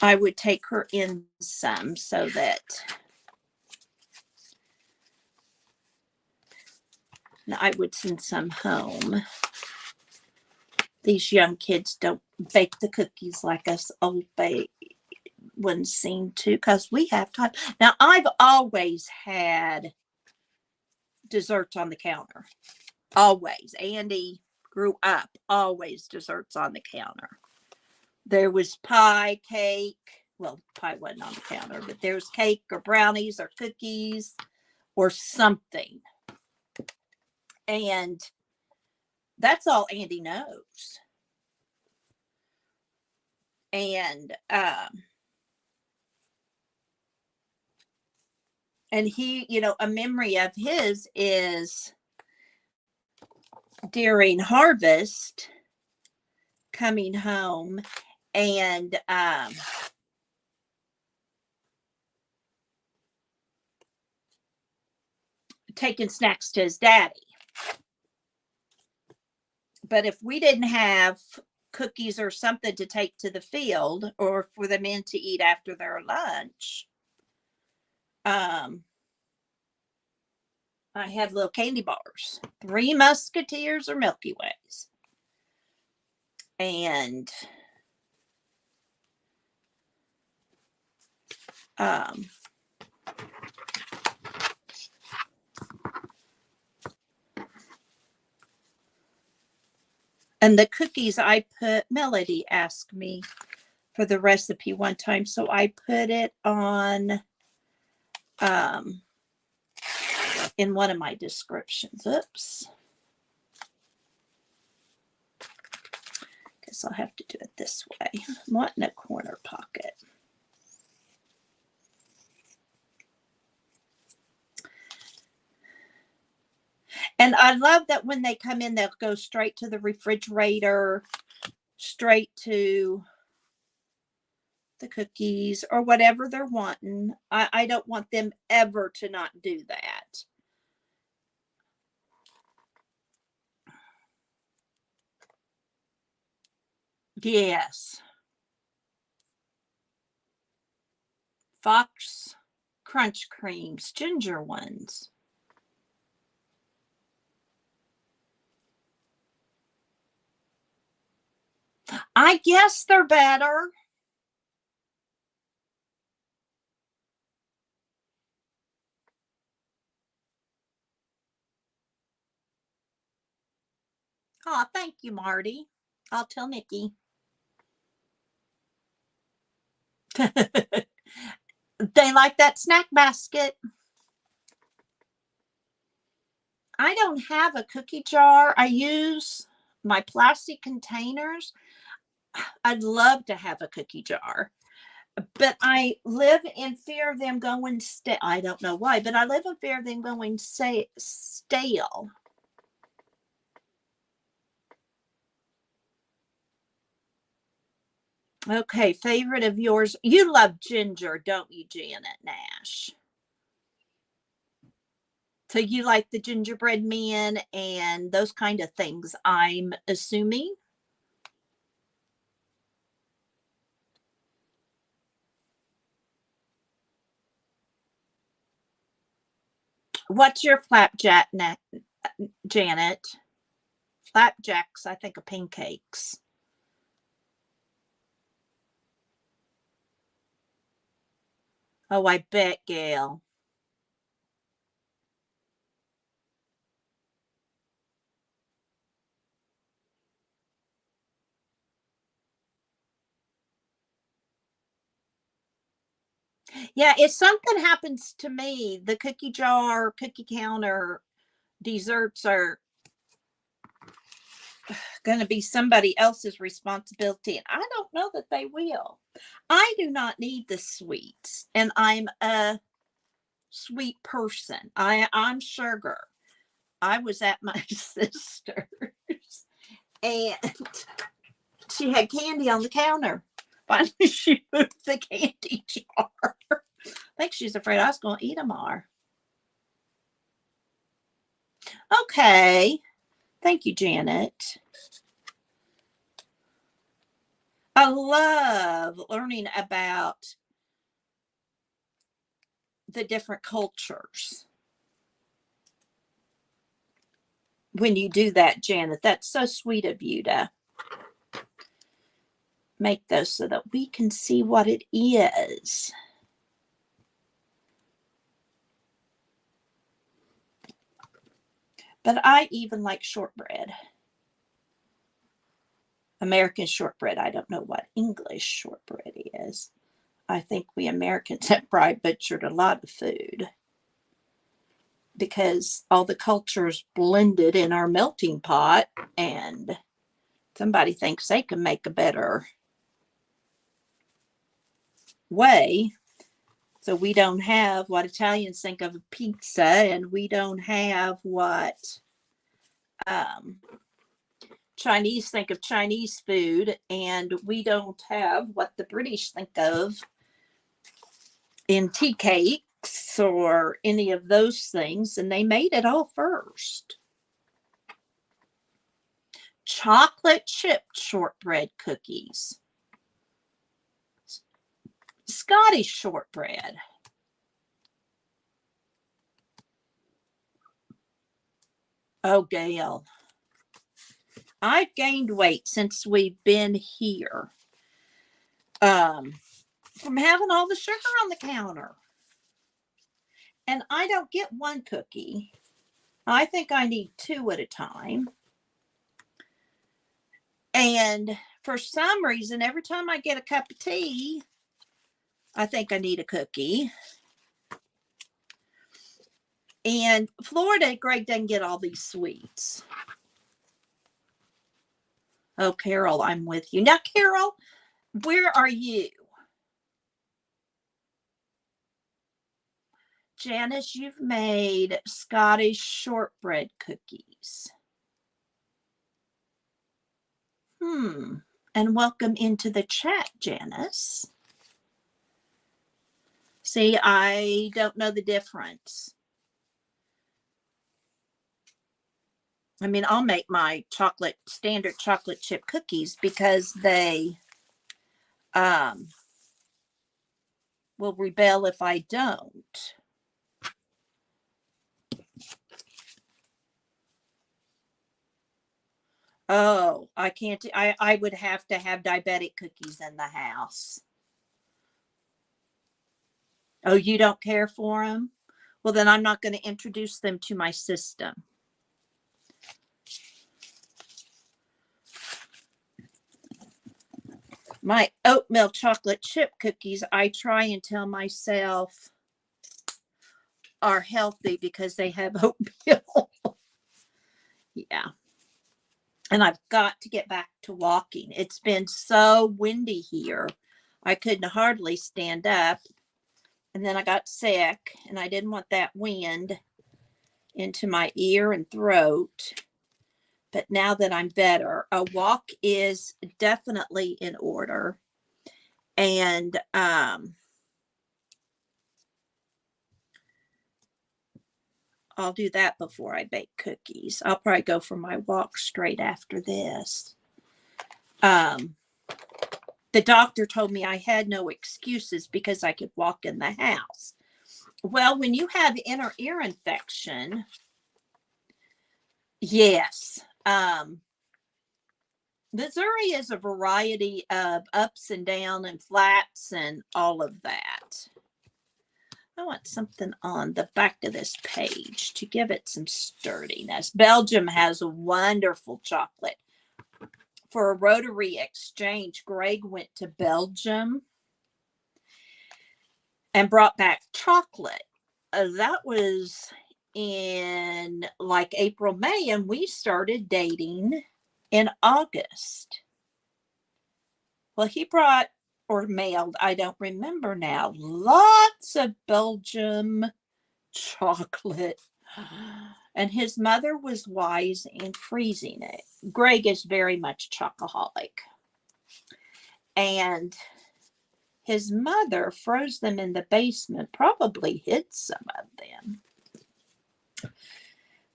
I would take her in some so that I would send some home. These young kids don't bake the cookies like us old ones seem to because we have time. Now, I've always had desserts on the counter. Always. Andy grew up, always desserts on the counter. There was pie, cake. Well, pie wasn't on the counter, but there was cake or brownies or cookies or something. And that's all Andy knows. And he, a memory of his is during harvest coming home and taking snacks to his daddy. But if we didn't have cookies or something to take to the field or for the men to eat after their lunch, I had little candy bars, 3 Musketeers or Milky Ways. And and the cookies I put, Melody asked me for the recipe one time, so I put it on in one of my descriptions. Oops. Guess I'll have to do it this way. I'm wanting a corner pocket. And I love that when they come in, they'll go straight to the refrigerator, straight to the cookies or whatever they're wanting. I don't want them ever to not do that. Yes. Fox Crunch Creams, ginger ones. I guess they're better. Oh, thank you, Marty. I'll tell Nikki. They like that snack basket. I don't have a cookie jar. I use my plastic containers. I'd love to have a cookie jar, but I live in fear of them going stale. I don't know why, but I live in fear of them going stale. Okay, favorite of yours. You love ginger, don't you, Janet Nash? So you like the gingerbread men and those kind of things, I'm assuming. What's your flapjack, Janet? Flapjacks, I think, of pancakes. Oh, I bet, Gail. Yeah, if something happens to me, the cookie jar, cookie counter, desserts are going to be somebody else's responsibility. And I don't know that they will. I do not need the sweets, and I'm a sweet person. I'm sugar. I was at my sister's and she had candy on the counter. Finally, she moved the candy jar. I think she's afraid I was going to eat them all. Okay. Thank you, Janet. I love learning about the different cultures. When you do that, Janet, that's so sweet of you to make those so that we can see what it is. But I even like shortbread. American shortbread. I don't know what English shortbread is. I think we Americans have probably butchered a lot of food because all the cultures blended in our melting pot, and somebody thinks they can make a better way. So we don't have what Italians think of a pizza, and we don't have what um, Chinese think of Chinese food, and we don't have what the British think of in tea cakes or any of those things. And they made it all first. Chocolate chip shortbread cookies, Scottish shortbread. Oh, Gail, I've gained weight since we've been here from having all the sugar on the counter. And I don't get one cookie. I think I need two at a time. And for some reason, every time I get a cup of tea, I think I need a cookie. And Florida, Greg doesn't get all these sweets. Oh, Carol, I'm with you. Now, Carol, where are you? Janice, you've made Scottish shortbread cookies. And welcome into the chat, Janice. See, I don't know the difference. I mean, I'll make my standard chocolate chip cookies because they will rebel if I don't. Oh, I can't. I would have to have diabetic cookies in the house. Oh, you don't care for them? Well, then I'm not going to introduce them to my system. My oatmeal chocolate chip cookies, I try and tell myself are healthy because they have oatmeal. Yeah. And I've got to get back to walking. It's been so windy here. I couldn't hardly stand up. And then I got sick, and I didn't want that wind into my ear and throat. But now that I'm better, a walk is definitely in order. And I'll do that before I bake cookies. I'll probably go for my walk straight after this. The doctor told me I had no excuses because I could walk in the house. Well, when you have inner ear infection, yes. Missouri is a variety of ups and downs and flats and all of that. I want something on the back of this page to give it some sturdiness. Belgium has a wonderful chocolate. For a Rotary exchange, Greg went to Belgium and brought back chocolate. That was in like April, May, and we started dating in August. Well, he brought or mailed, I don't remember now, lots of Belgium chocolate. And his mother was wise in freezing it. Greg is very much chocoholic. And his mother froze them in the basement, probably hid some of them.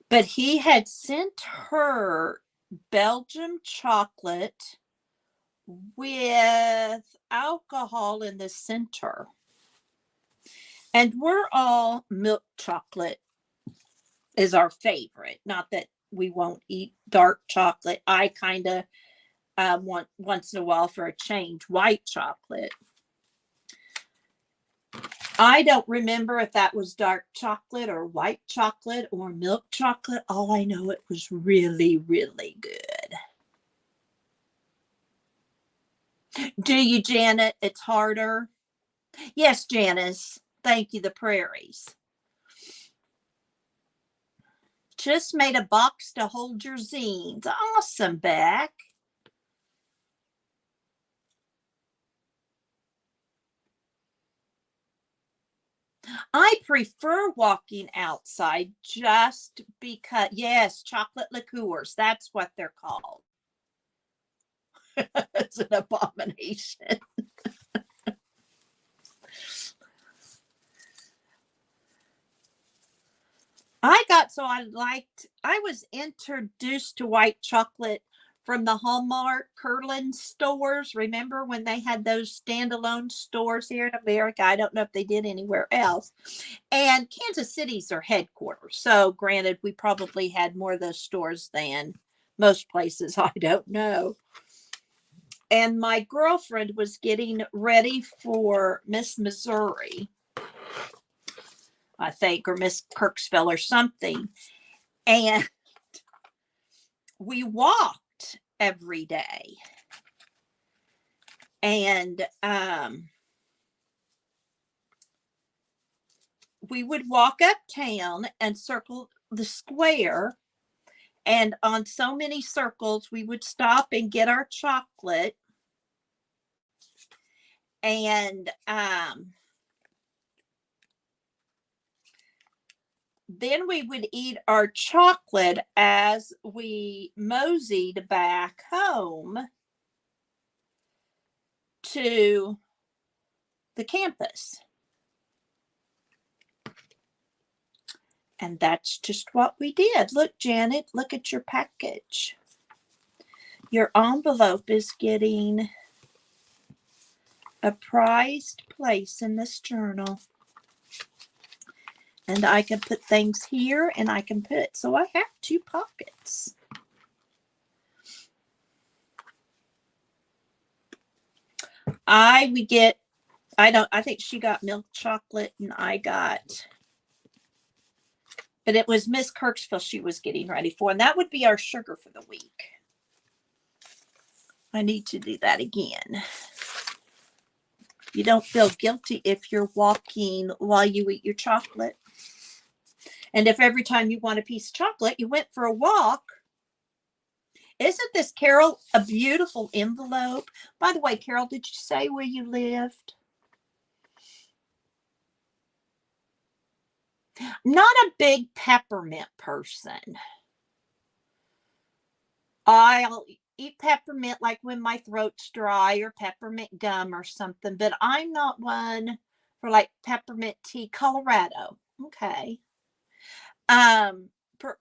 But he had sent her Belgium chocolate with alcohol in the center. And we're all milk chocolate is our favorite. Not that we won't eat dark chocolate. I kind of want once in a while for a change white chocolate. I don't remember if that was dark chocolate or white chocolate or milk chocolate. All I know, it was really, really good. Do you, Janet? It's harder. Yes, Janice. Thank you, the prairies. Just made a box to hold your zines. Awesome, Beck. I prefer walking outside just because, yes, chocolate liqueurs. That's what they're called. It's an abomination. I was introduced to white chocolate from the Hallmark Kirkland stores. Remember when they had those standalone stores here in America? I don't know if they did anywhere else. And Kansas City's their headquarters. So granted, we probably had more of those stores than most places. I don't know. And my girlfriend was getting ready for Miss Missouri, I think, or Miss Kirksville or something. And we walked every day. And we would walk uptown and circle the square. And on so many circles, we would stop and get our chocolate. And then we would eat our chocolate as we moseyed back home to the campus. And that's just what we did. Look, Janet, look at your package. Your envelope is getting a prized place in this journal. And I can put things here and I can put, so I have 2 pockets. I think she got milk chocolate and I got, but it was Miss Kirksville she was getting ready for. And that would be our sugar for the week. I need to do that again. You don't feel guilty if you're walking while you eat your chocolate. And if every time you want a piece of chocolate, you went for a walk. Isn't this, Carol, a beautiful envelope? By the way, Carol, did you say where you lived? Not a big peppermint person. I'll eat peppermint like when my throat's dry, or peppermint gum or something, but I'm not one for like peppermint tea. Colorado. Okay.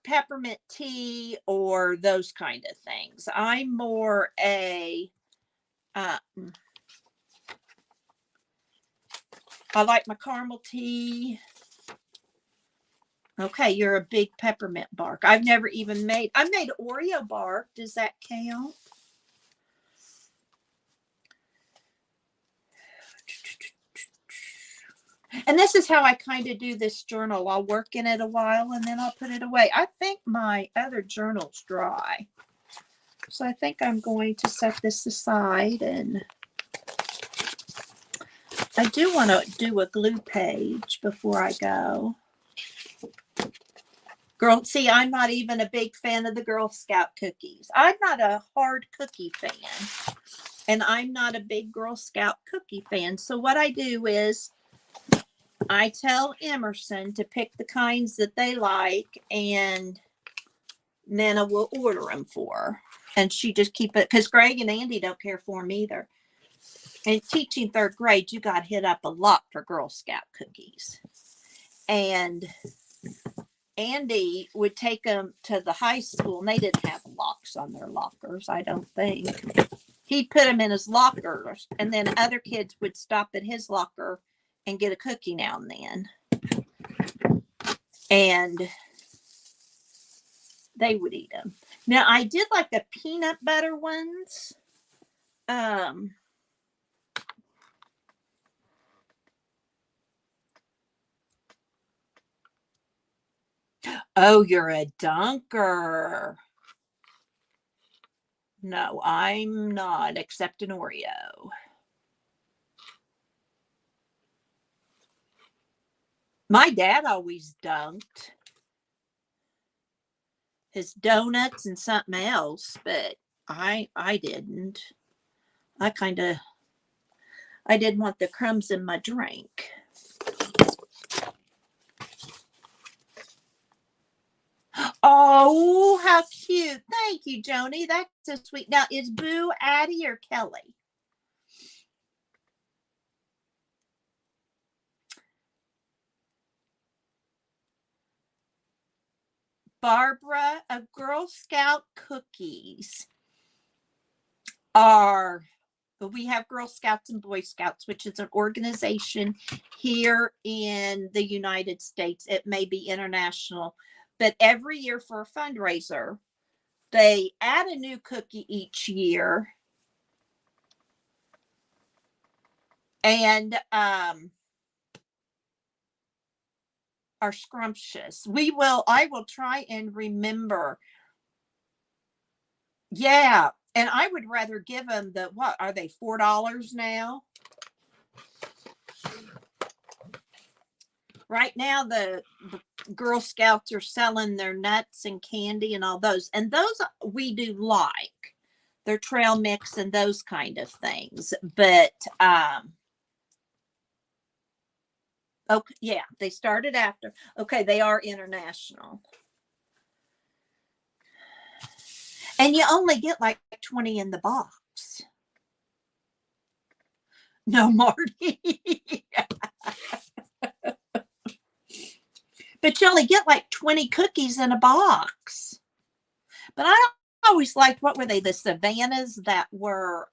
Peppermint tea or those kind of things. I'm more a I like my caramel tea. Okay, you're a big peppermint bark. I've never even made, I made Oreo bark. Does that count? And this is how I kind of do this journal. I'll work in it a while and then I'll put it away. I think my other journal's dry. So I think I'm going to set this aside, and I do want to do a glue page before I go. Girl, see, I'm not even a big fan of the Girl Scout cookies. I'm not a hard cookie fan, and I'm not a big Girl Scout cookie fan. So what I do is I tell Emerson to pick the kinds that they like, and Nana will order them for her. And she just keep it, because Greg and Andy don't care for them either. And teaching third grade, you got hit up a lot for Girl Scout cookies. And Andy would take them to the high school, and they didn't have locks on their lockers, I don't think. He'd put them in his lockers, and then other kids would stop at his locker and get a cookie now and then. And they would eat them. Now, I did like the peanut butter ones. Oh, you're a dunker. No, I'm not, except an Oreo. My dad always dunked his donuts and something else, but I didn't. I didn't want the crumbs in my drink. Oh, how cute. Thank you, Joni. That's so sweet. Now, is Boo Addie or Kelly? Barbara, of Girl Scout cookies are, we have Girl Scouts and Boy Scouts, which is an organization here in the United States. It may be international, but every year for a fundraiser, they add a new cookie each year. And are scrumptious. I will try and remember. Yeah. And I would rather give them what are they, $4 now? Right now, the Girl Scouts are selling their nuts and candy and all those. And those we do like. Their trail mix and those kind of things. But, okay, yeah, they started after. Okay, they are international. And you only get like 20 in the box. No, Marty. But you only get like 20 cookies in a box. But I always liked, what were they? The Savannahs that were,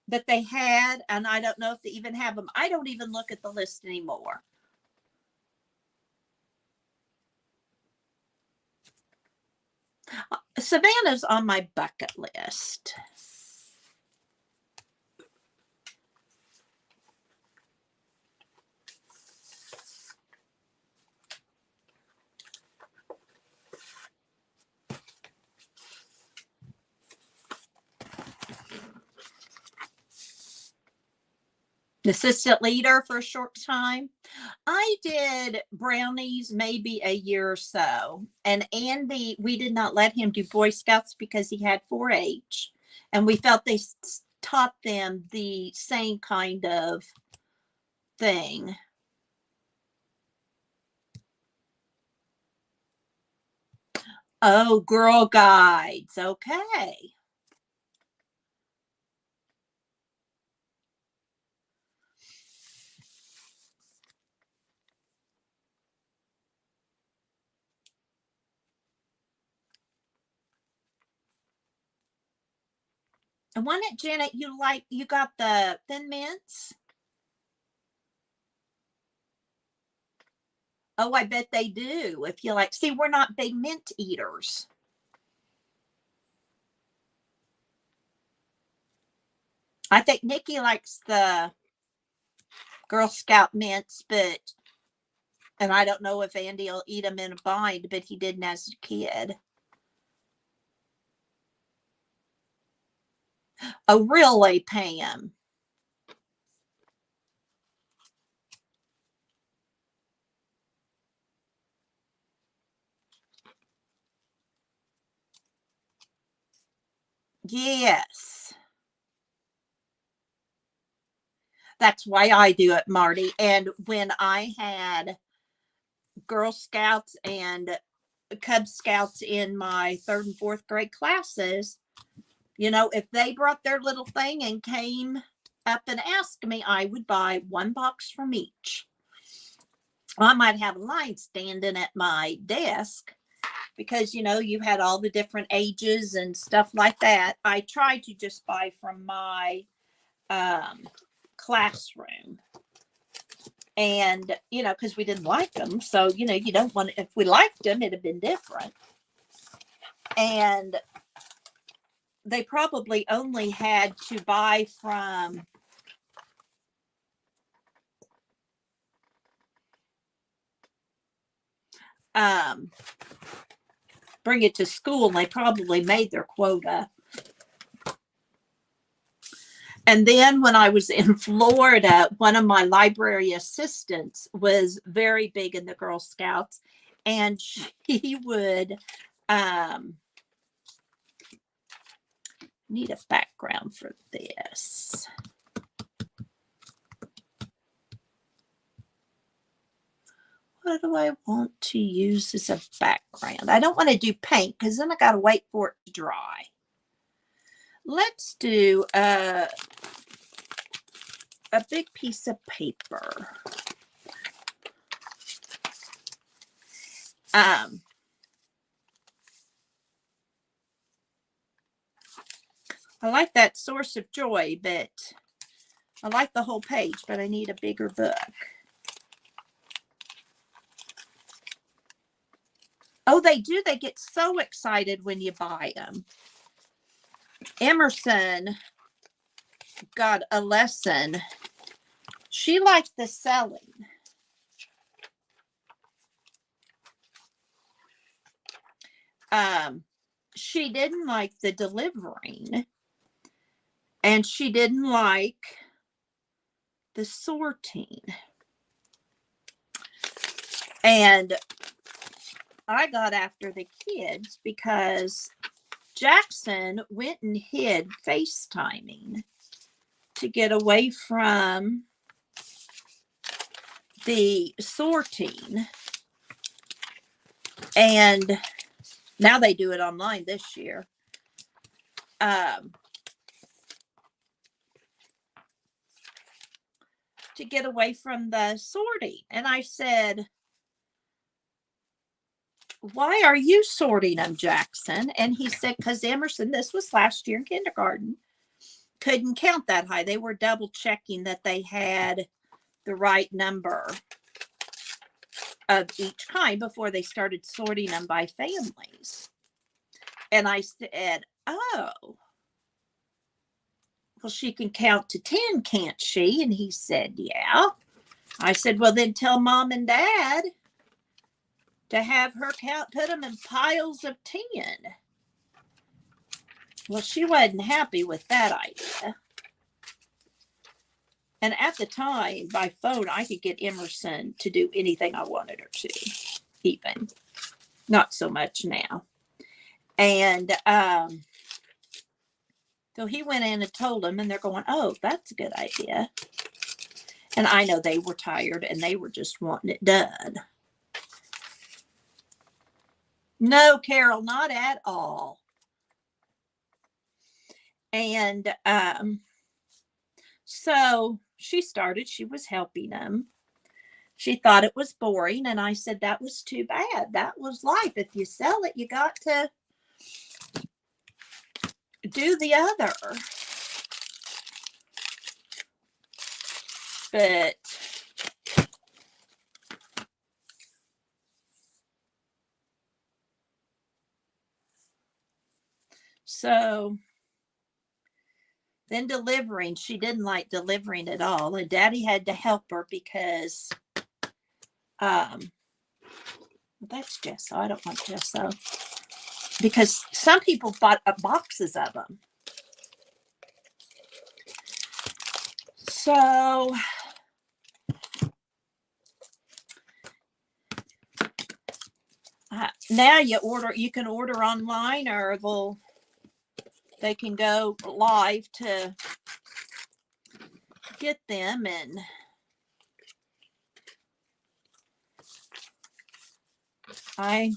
that they had. And I don't know if they even have them. I don't even look at the list anymore. Savannah's on my bucket list. assistant leader for a short time. I did brownies maybe a year or so. And Andy, we did not let him do Boy Scouts because he had 4-H. And we felt they taught them the same kind of thing. Oh, Girl Guides. Okay. And wasn't it, Janet, you got the Thin Mints? Oh, I bet they do. If you like, see, we're not big mint eaters. I think Nikki likes the Girl Scout mints, and I don't know if Andy will eat them in a bind, but he didn't as a kid. Oh, really, Pam? Yes. That's why I do it, Marty. And when I had Girl Scouts and Cub Scouts in my 3rd and 4th grade classes, if they brought their little thing and came up and asked me, I would buy 1 box from each. I might have a line standing at my desk because, you had all the different ages and stuff like that. I tried to just buy from my classroom. And, because we didn't like them. So, you don't want to, if we liked them, it'd have been different. And they probably only had to buy from bring it to school, and they probably made their quota. And then when I was in Florida, one of my library assistants was very big in the Girl Scouts, and she would need a background for this. What do I want to use as a background? I don't want to do paint because then I got to wait for it to dry. Let's do a big piece of paper. I like that Source of Joy, but I like the whole page, but I need a bigger book. Oh, they do. They get so excited when you buy them. Emerson got a lesson. She liked the selling. She didn't like the delivering. And she didn't like the sorting. And I got after the kids because Jackson went and hid FaceTiming to get away from the sorting. And now they do it online this year. To get away from the sorting. And I said, why are you sorting them, Jackson? And he said, because Emerson, this was last year in kindergarten, couldn't count that high. They were double checking that they had the right number of each kind before they started sorting them by families. And I said, oh, well, she can count to 10, can't she? And he said, yeah. I said, well, then tell Mom and Dad to have her count, put them in piles of 10. Well, she wasn't happy with that idea. And at the time, by phone, I could get Emerson to do anything I wanted her to, even. Not so much now. And so he went in and told them, and they're going, oh, that's a good idea. And I know they were tired, and they were just wanting it done. No, Carol, not at all. And so she was helping them. She thought it was boring, and I said that was too bad. That was life. If you sell it, you got to do the other. But so then delivering, she didn't like delivering at all, and Daddy had to help her because that's gesso. I don't want gesso because some people bought boxes of them. So now you can order online, or they can go live to get them. And I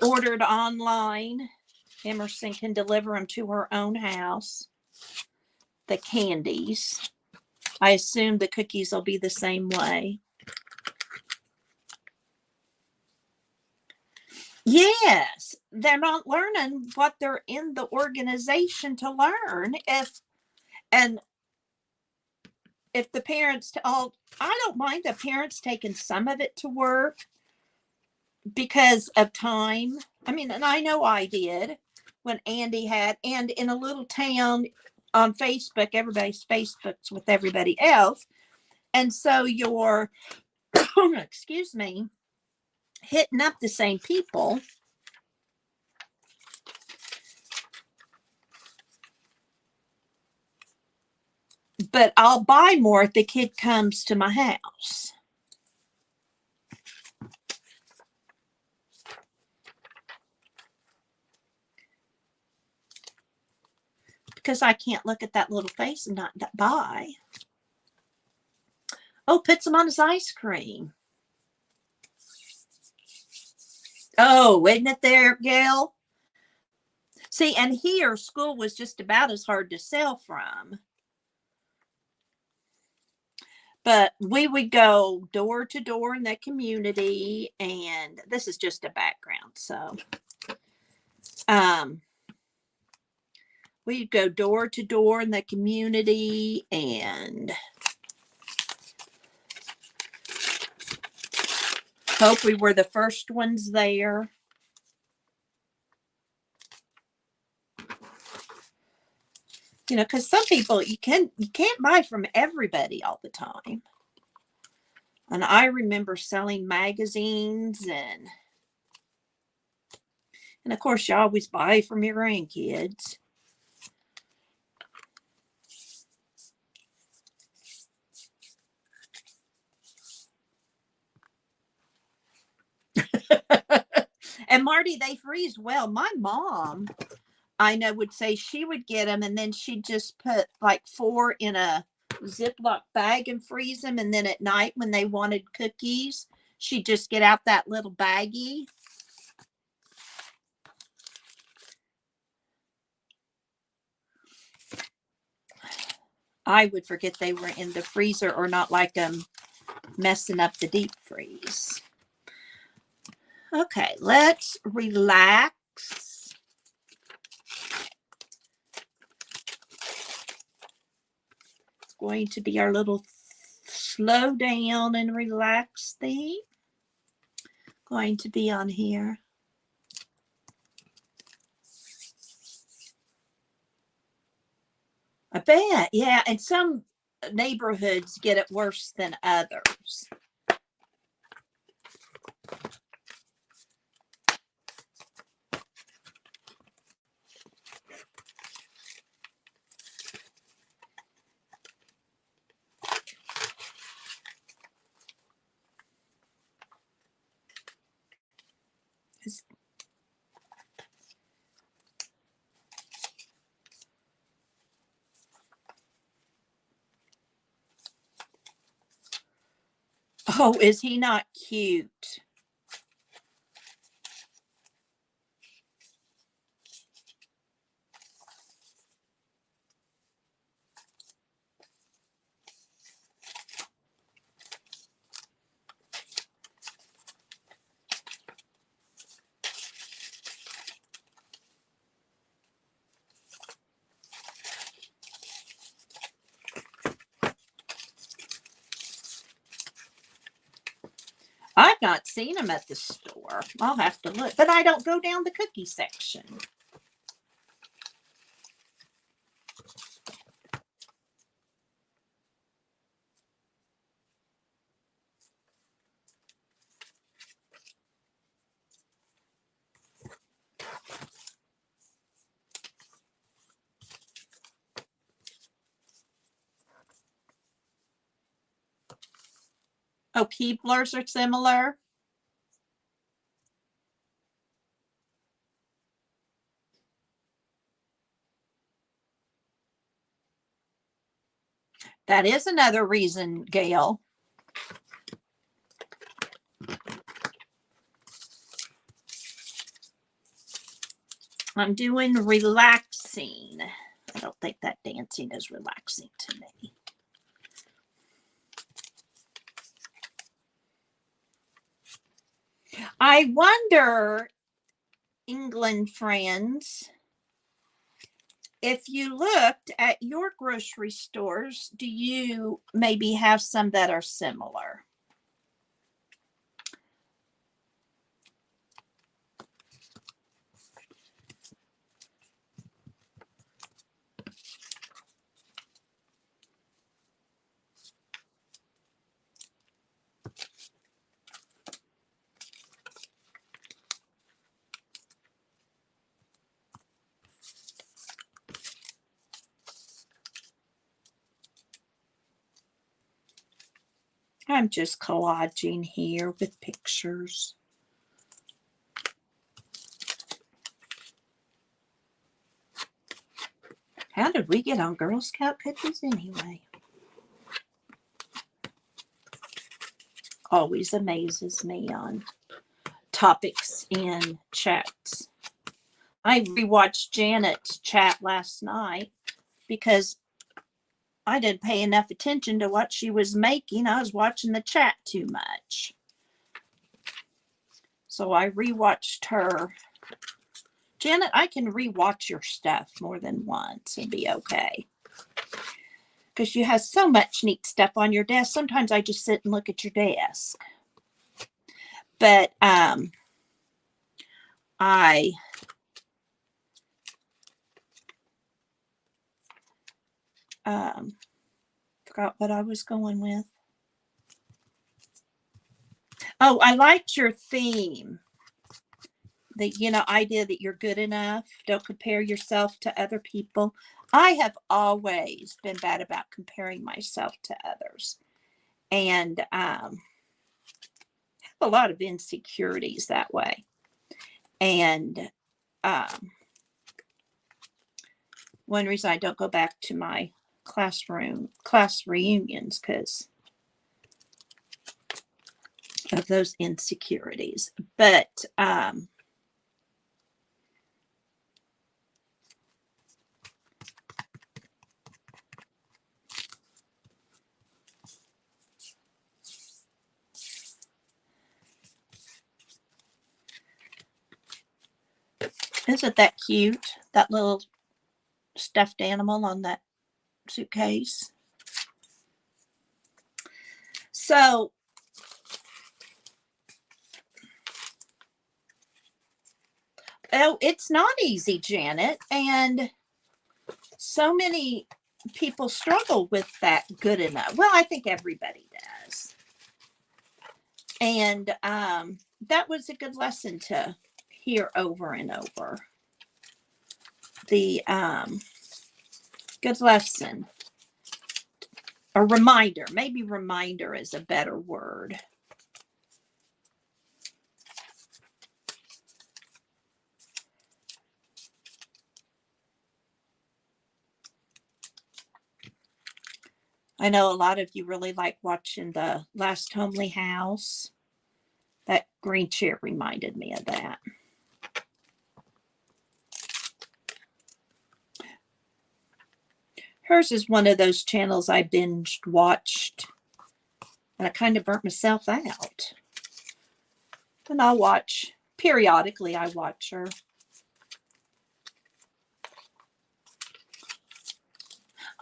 ordered online. Emerson can deliver them to her own house. The candies. I assume the cookies will be the same way. Yes, they're not learning what they're in the organization to learn. If the parents I don't mind the parents taking some of it to work because of time. I mean, and I know I did when Andy had, and in a little town on Facebook, everybody's Facebook's with everybody else. And so you're, excuse me, hitting up the same people. But I'll buy more if the kid comes to my house. Because I can't look at that little face and not buy. Oh, put some on his ice cream. Oh, isn't it there, Gail? See, and here, school was just about as hard to sell from. But we would go door to door in that community, and this is just a background. So, we'd go door to door in the community and hope we were the first ones there. You know, because some people you can't buy from everybody all the time. And I remember selling magazines, and of course you always buy from your grandkids. And Marty, they freeze well. My mom, I know, would say she would get them, and then she'd just put like 4 in a Ziploc bag and freeze them. And then at night when they wanted cookies, she'd just get out that little baggie. I would forget they were in the freezer or not like them messing up the deep freeze. Okay, let's relax. It's going to be our little slow down and relax thing. Going to be on here. I bet, yeah, and some neighborhoods get it worse than others. Oh, is he not cute? I've not seen him at the store. I'll have to look, but I don't go down the cookie section. Oh, Keeblers are similar. That is another reason, Gail. I'm doing relaxing. I don't think that dancing is relaxing to me. I wonder, England friends, if you looked at your grocery stores, do you maybe have some that are similar? I'm just collaging here with pictures. How did we get on Girl Scout cookies anyway? Always amazes me on topics in chats. I rewatched Janet's chat last night because I didn't pay enough attention to what she was making. I was watching the chat too much. So I rewatched her. Janet, I can rewatch your stuff more than once and be okay. Because you have so much neat stuff on your desk. Sometimes I just sit and look at your desk. But I forgot what I was going with. Oh, I liked your theme. The idea that you're good enough. Don't compare yourself to other people. I have always been bad about comparing myself to others, and have a lot of insecurities that way. And one reason I don't go back to my class reunions because of those insecurities. But isn't that cute? That little stuffed animal on that suitcase. So it's not easy, Janet, and so many people struggle with that good enough. Well, I think everybody does. And that was a good lesson to hear over and over. The good lesson. A reminder. Maybe reminder is a better word. I know a lot of you really like watching The Last Homely House. That green chair reminded me of that. Hers is one of those channels I binged watched, and I kind of burnt myself out. And I'll watch, periodically I watch her.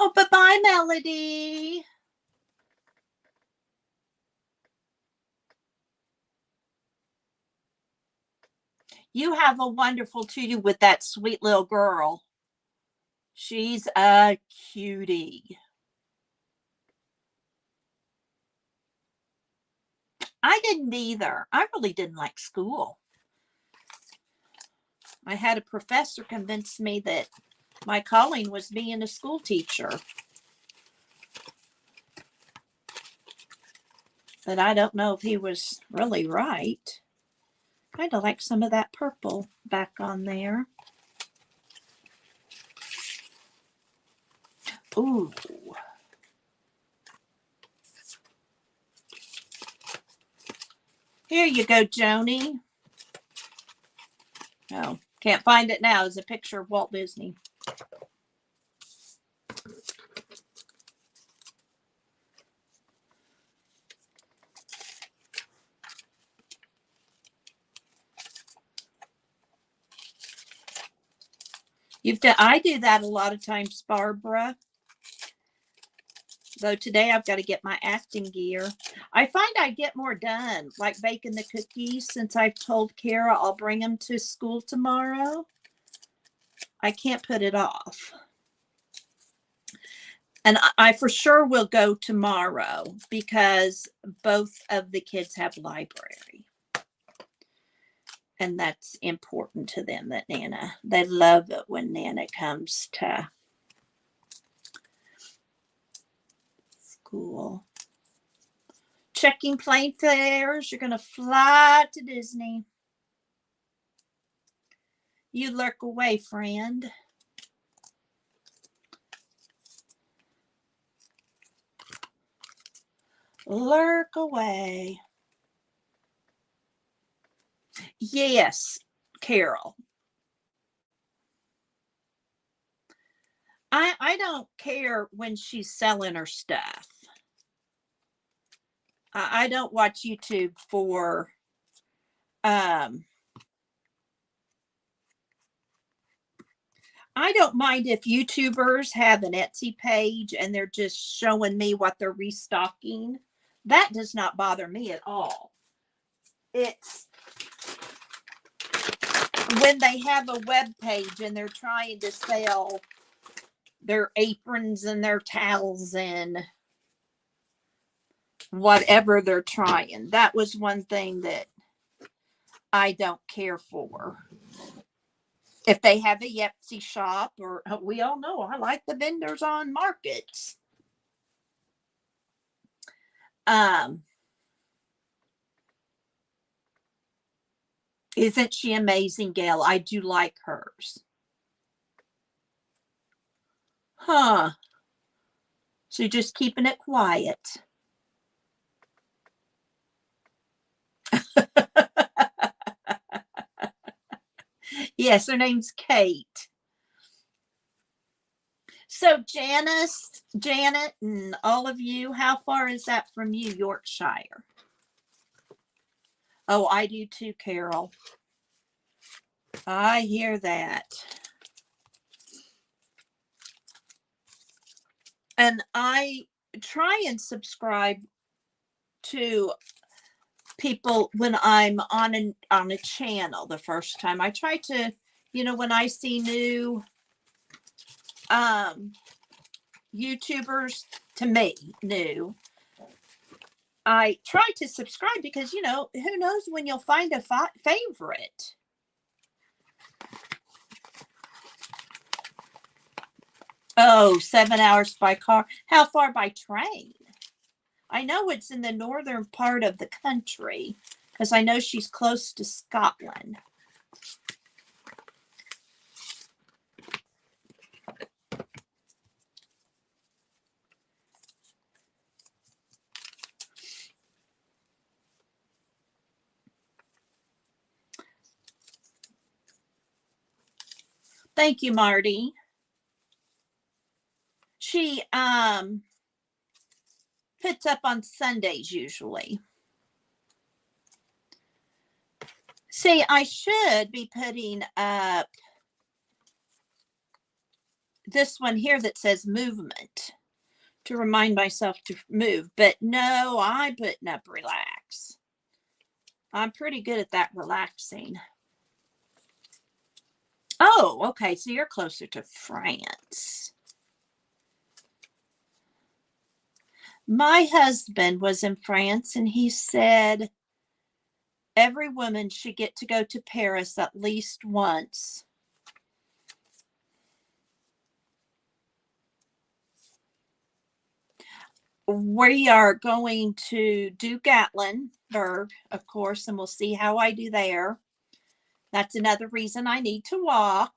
Oh, bye-bye, Melody. You have a wonderful Tuesday with that sweet little girl. She's a cutie. I didn't either. I really didn't like school. I had a professor convince me that my calling was being a school teacher. But I don't know if he was really right. Kind of like some of that purple back on there. Ooh. Here you go, Joni. Oh, can't find it now. It's a picture of Walt Disney. I do that a lot of times, Barbara. Though today I've got to get my acting gear. I find I get more done, like baking the cookies, since I've told Kara I'll bring them to school tomorrow. I can't put it off. And I for sure will go tomorrow because both of the kids have library. And that's important to them, that Nana, they love it when Nana comes to school. Checking plane fares. You're going to fly to Disney. You lurk away, friend. Lurk away. Yes, Carol. I don't care when she's selling her stuff. I don't watch YouTube for I don't mind if YouTubers have an Etsy page and they're just showing me what they're restocking. That does not bother me at all. It's when they have a web page and they're trying to sell their aprons and their towels and whatever they're trying. That was one thing that I don't care for. If they have a Etsy shop, or we all know I like the vendors on markets. Isn't she amazing, Gail? I do like hers. Huh. So just keeping it quiet. Yes, her name's Kate. So Janet, and all of you, how far is that from you, Yorkshire? Oh, I do too, Carol. I hear that. And I try and subscribe to people when I'm on a channel the first time. I try to, when I see new YouTubers, to me, new, I try to subscribe because, who knows when you'll find a favorite. Oh, 7 hours by car. How far by train? I know it's in the northern part of the country because I know she's close to Scotland. Thank you, Marty. She puts up on Sundays usually. See, I should be putting up this one here that says movement to remind myself to move, but no, I'm putting up relax. I'm pretty good at that relaxing. Oh, okay, so you're closer to France. My husband was in France and he said every woman should get to go to Paris at least once. We are going to do Gatlinburg, of course, and we'll see how I do there. That's another reason I need to walk.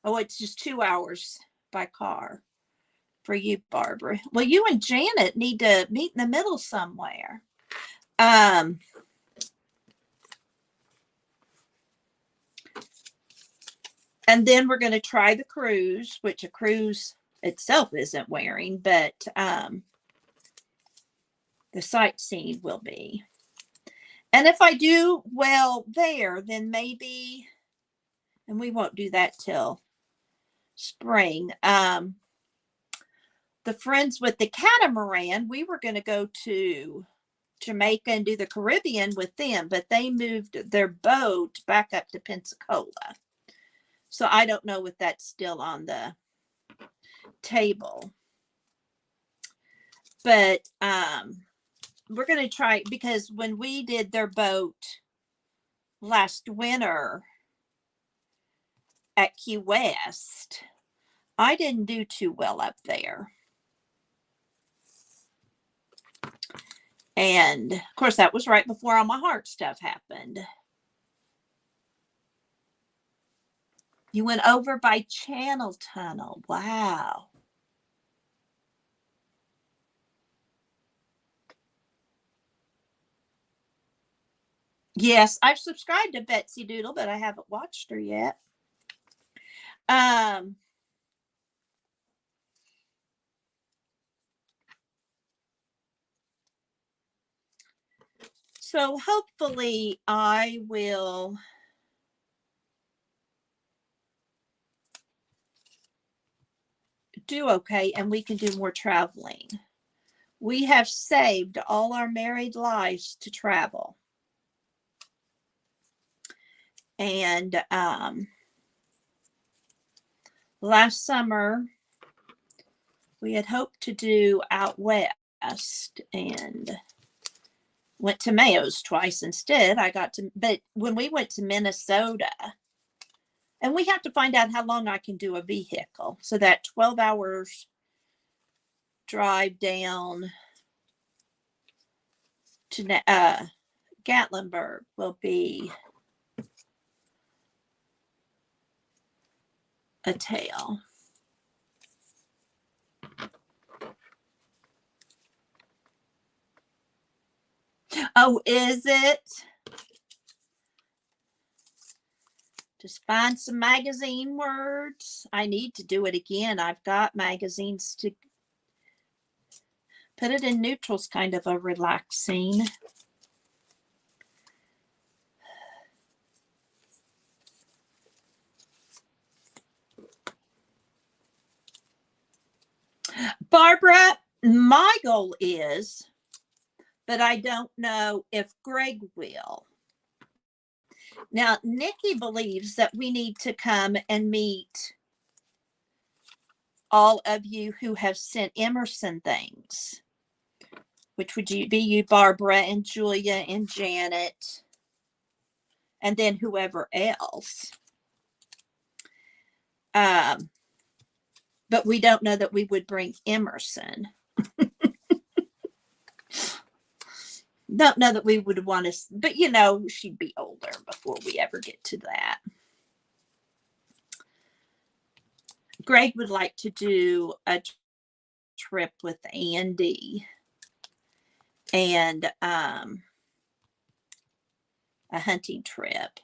Oh, it's just 2 hours by car for you, Barbara. Well, you and Janet need to meet in the middle somewhere. And then we're going to try the cruise, which a cruise itself isn't wearing, but the sightseeing will be. And if I do well there, then maybe, and we won't do that till spring. The friends with the catamaran, we were going to go to Jamaica and do the Caribbean with them, but they moved their boat back up to Pensacola. So I don't know if that's still on the table. But we're going to try, because when we did their boat last winter at Key West, I didn't do too well up there. And of course, that was right before all my heart stuff happened. You went over by Channel Tunnel. Wow. Yes, I've subscribed to Betsy Doodle, but I haven't watched her yet. So hopefully I will do okay and we can do more traveling. We have saved all our married lives to travel. And last summer, we had hoped to do out west and went to Mayo's twice instead. But when we went to Minnesota, and we have to find out how long I can do a vehicle. So that 12 hours drive down to Gatlinburg will be a tale. Oh, is it? Just find some magazine words. I need to do it again. I've got magazines to put it in neutral's kind of a relaxing. Barbara, my goal is, but I don't know if Greg will. Now, Nikki believes that we need to come and meet all of you who have sent Emerson things, which would be you, Barbara, and Julia, and Janet, and then whoever else. But we don't know that we would bring Emerson. Don't know that we would want to, but you know, she'd be older before we ever get to that. Greg would like to do a trip with Andy and a hunting trip.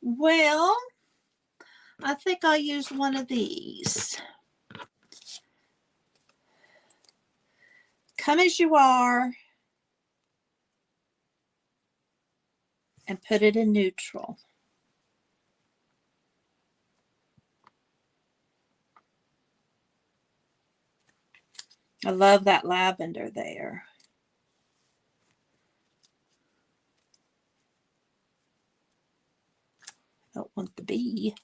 Well, I think I'll use one of these. Come as you are and put it in neutral. I love that lavender there. I don't want the bee.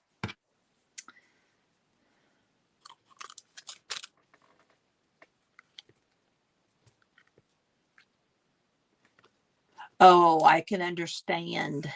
Oh, I can understand.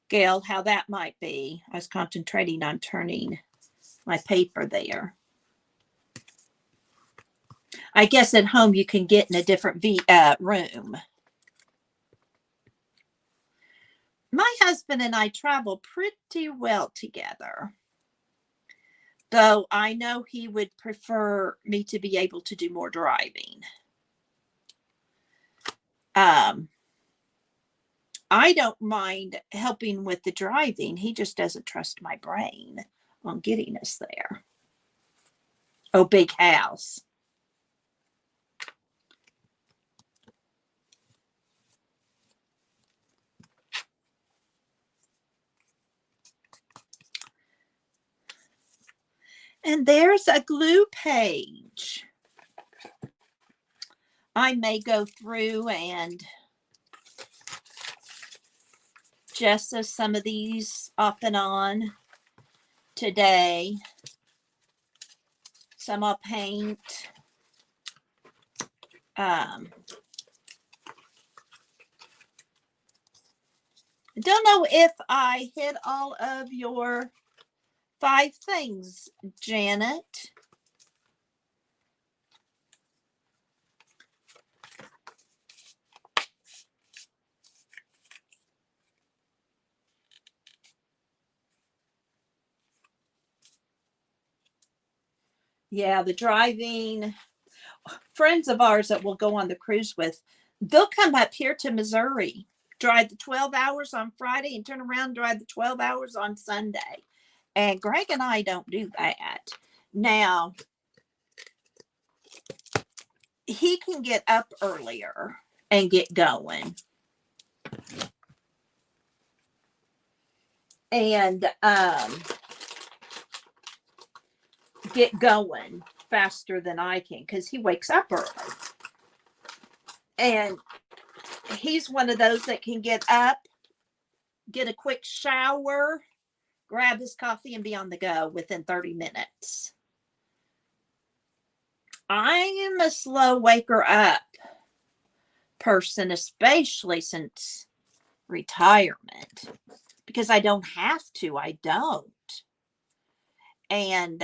Gail, how that might be. I was concentrating on turning my paper there. I guess at home you can get in a different room. My husband and I travel pretty well together, though I know he would prefer me to be able to do more driving. I don't mind helping with the driving. He just doesn't trust my brain on getting us there. Oh, big house. And there's a glue page. I may go through and gesso some of these off and on today. Some I'll paint. I don't know if I hit all of your 5 things, Janet. Yeah, the driving. Friends of ours that we'll go on the cruise with, they'll come up here to Missouri, drive the 12 hours on Friday and turn around and drive the 12 hours on Sunday. And Greg and I don't do that. Now, he can get up earlier and get going. And get going faster than I can because he wakes up early. And he's one of those that can get up, get a quick shower, grab his coffee, and be on the go within 30 minutes. I am a slow waker up person, especially since retirement, because I don't have to. I don't. And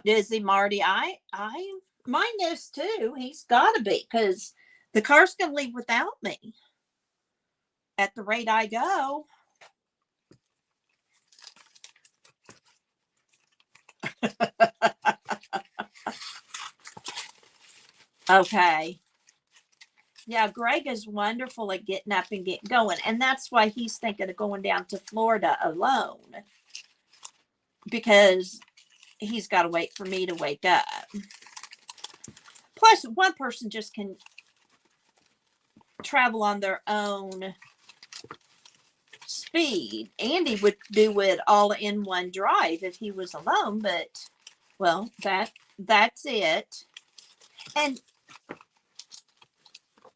is he, Marty? Mine is too. He's got to be, because the car's going to leave without me at the rate I go. Okay. Yeah, Greg is wonderful at getting up and getting going. And that's why he's thinking of going down to Florida alone, because he's got to wait for me to wake up. Plus, one person just can travel on their own speed. Andy would do it all in one drive if he was alone, but well, that's it. And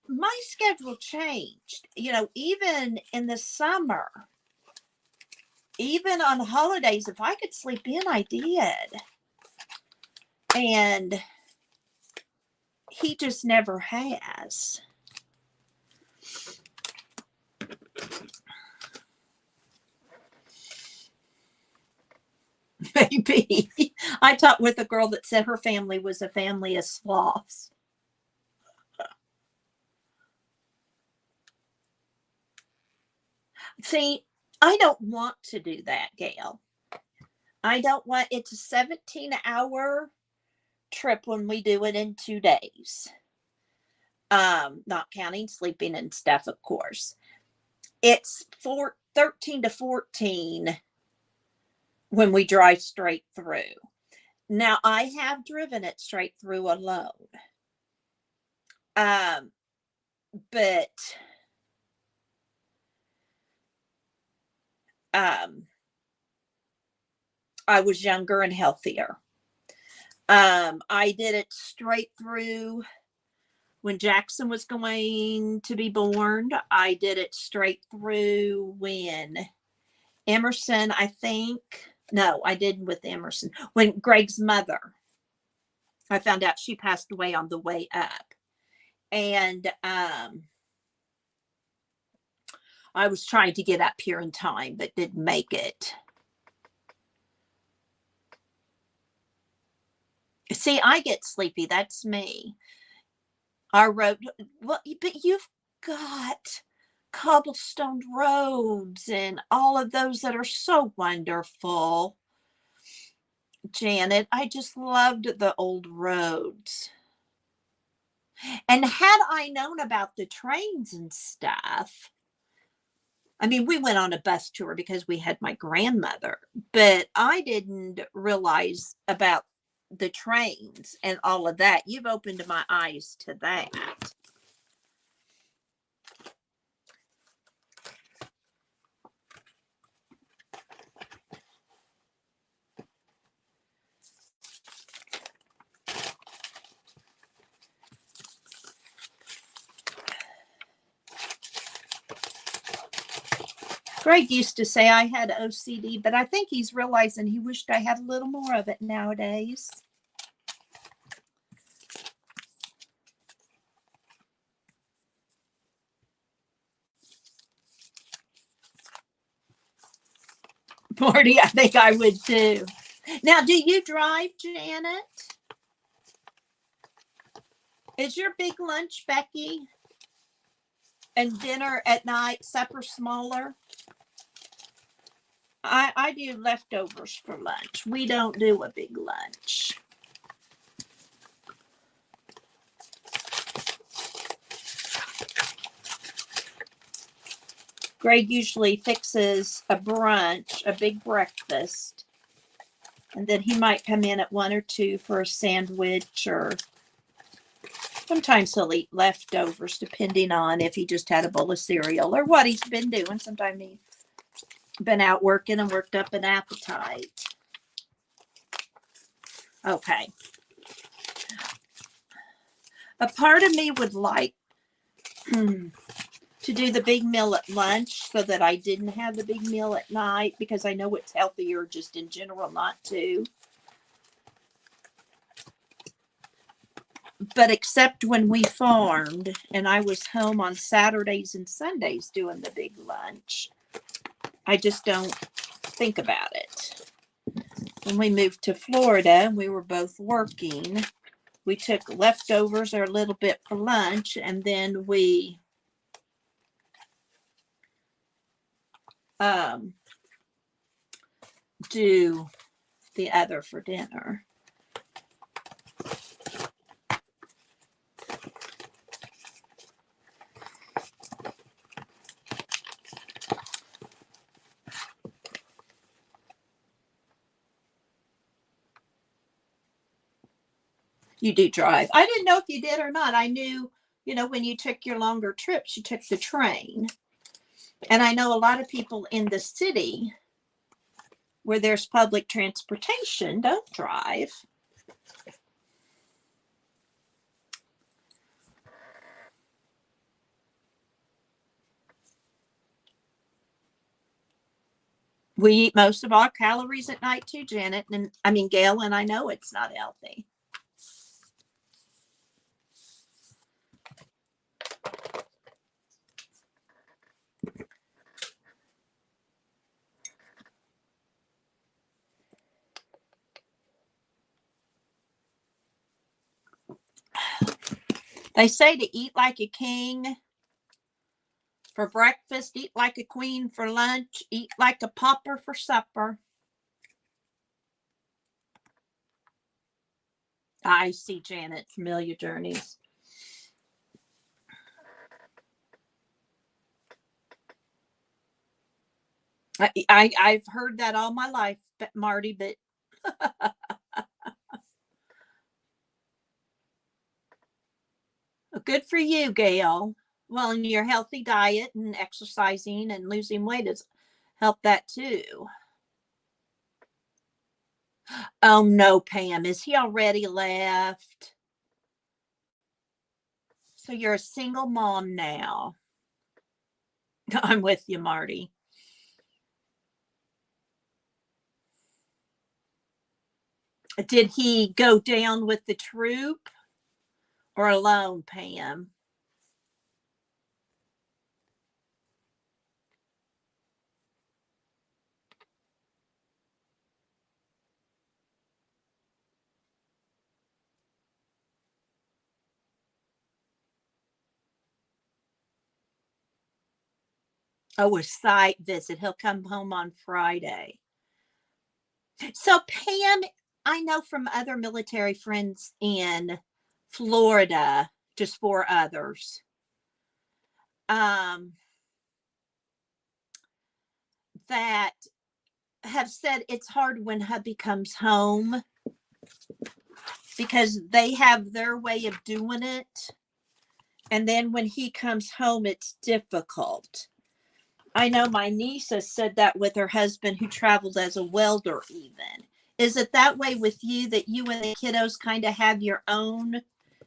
my schedule changed, even in the summer, even on holidays. If I could sleep in, I did. And he just never has. Maybe. I talked with a girl that said her family was a family of sloths. See, I don't want to do that, Gail. I don't want, it's a 17-hour trip when we do it in 2 days. Not counting sleeping and stuff, of course. It's 13 to 14 when we drive straight through. Now, I have driven it straight through alone. But I was younger and healthier. I did it straight through when Jackson was going to be born. I did it straight through when Emerson, I think. No, I didn't with Emerson. When Greg's mother, I found out she passed away on the way up. And I was trying to get up here in time, but didn't make it. See, I get sleepy. That's me. Our road, well, but you've got cobblestone roads and all of those that are so wonderful. Janet, I just loved the old roads. And had I known about the trains and stuff, I mean, we went on a bus tour because we had my grandmother, but I didn't realize about the trains and all of that. You've opened my eyes to that. Greg used to say I had OCD, but I think he's realizing he wished I had a little more of it nowadays. Marty, I think I would too. Now, do you drive, Janet? Is your big lunch, Becky? And dinner at night, supper smaller? I do leftovers for lunch. We don't do a big lunch. Greg usually fixes a brunch, a big breakfast, and then he might come in at 1 or 2 for a sandwich, or sometimes he'll eat leftovers depending on if he just had a bowl of cereal or what he's been doing. Sometimes he's been out working and worked up an appetite. Okay. A part of me would like to do the big meal at lunch so that I didn't have the big meal at night, because I know it's healthier just in general not to. But except when we farmed and I was home on Saturdays and Sundays doing the big lunch, I just don't think about it. When we moved to Florida and we were both working, we took leftovers or a little bit for lunch, and then we do the other for dinner. You do drive. I didn't know if you did or not. I knew, when you took your longer trips, you took the train. And I know a lot of people in the city where there's public transportation don't drive. We eat most of our calories at night too, Janet. And I mean, Gail, and I know it's not healthy. They say to eat like a king For breakfast, eat like a queen. For lunch, eat like a pauper for supper. I see, Janet. Familiar journeys. I've heard that all my life, Marty, but good for you, Gail. Well, and your healthy diet and exercising and losing weight has helped that too. Oh no, Pam, is he already left? So you're a single mom now. I'm with you, Marty. Did he go down with the troop or alone, Pam? Oh, a site visit. He'll come home on Friday. So, Pam, I know from other military friends in Florida, just four others, um, that have said it's hard when hubby comes home because they have their way of doing it. And then when he comes home, it's difficult. I know my niece has said that with her husband who travels as a welder even. Is it that way with you that you and the kiddos kind of have your own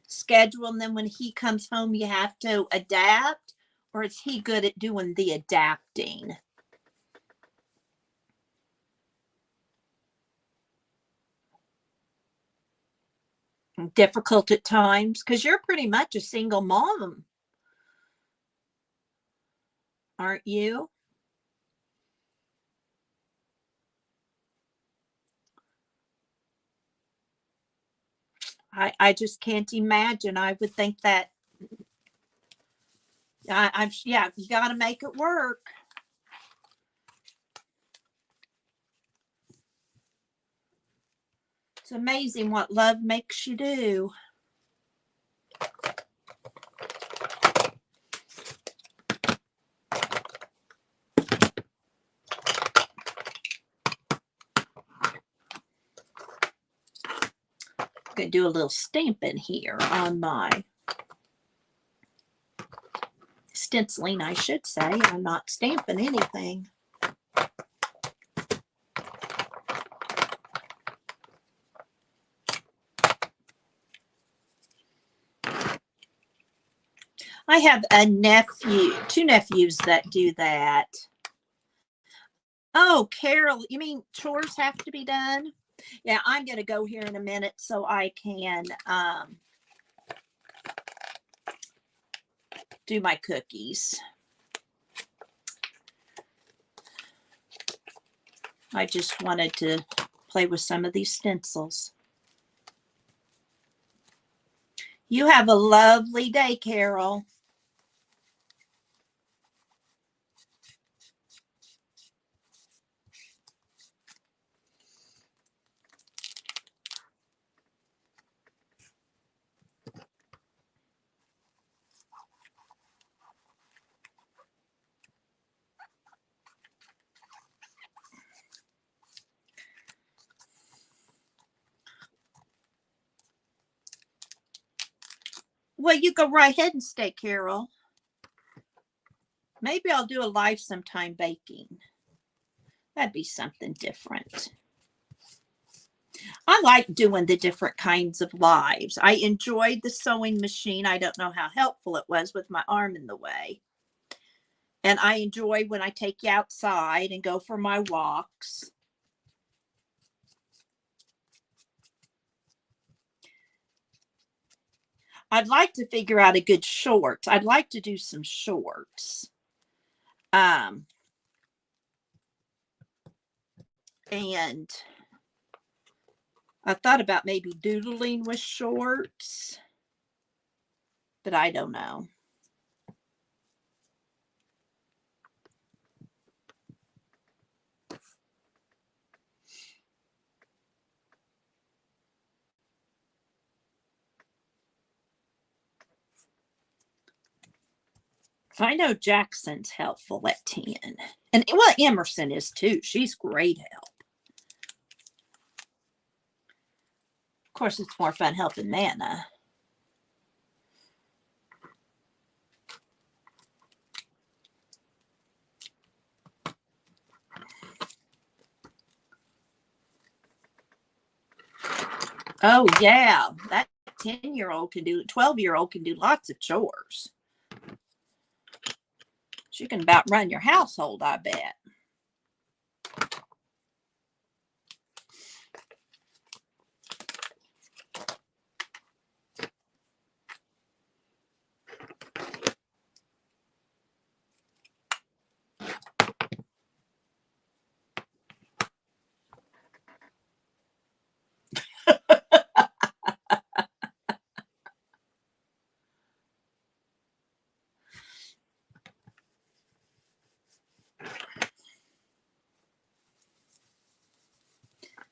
schedule and then when he comes home you have to adapt? Or is he good at doing the adapting? Difficult at times? Because you're pretty much a single mom, aren't you? I just can't imagine. I would think that yeah, you got to make it work. It's amazing what love makes you do. I'm going to do a little stamping here on my stenciling, I should say. I'm not stamping anything. I have two nephews that do that. Oh, Carol, you mean chores have to be done? Yeah, I'm going to go here in a minute so I can do my cookies. I just wanted to play with some of these stencils. You have a lovely day, Carol. Well, you go right ahead and stay, Carol. Maybe I'll do a live sometime baking. That'd be something different. I like doing the different kinds of lives. I enjoyed the sewing machine. I don't know how helpful it was with my arm in the way. And I enjoy when I take you outside and go for my walks. I'd like to figure out a good short. I'd like to do some shorts. And I thought about maybe doodling with shorts, but I don't know. I know Jackson's helpful at 10. And well, Emerson is too. She's great help. Of course, it's more fun helping Nana. Oh, yeah. That 10-year-old can do, 12-year-old can do lots of chores. She can about run your household, I bet.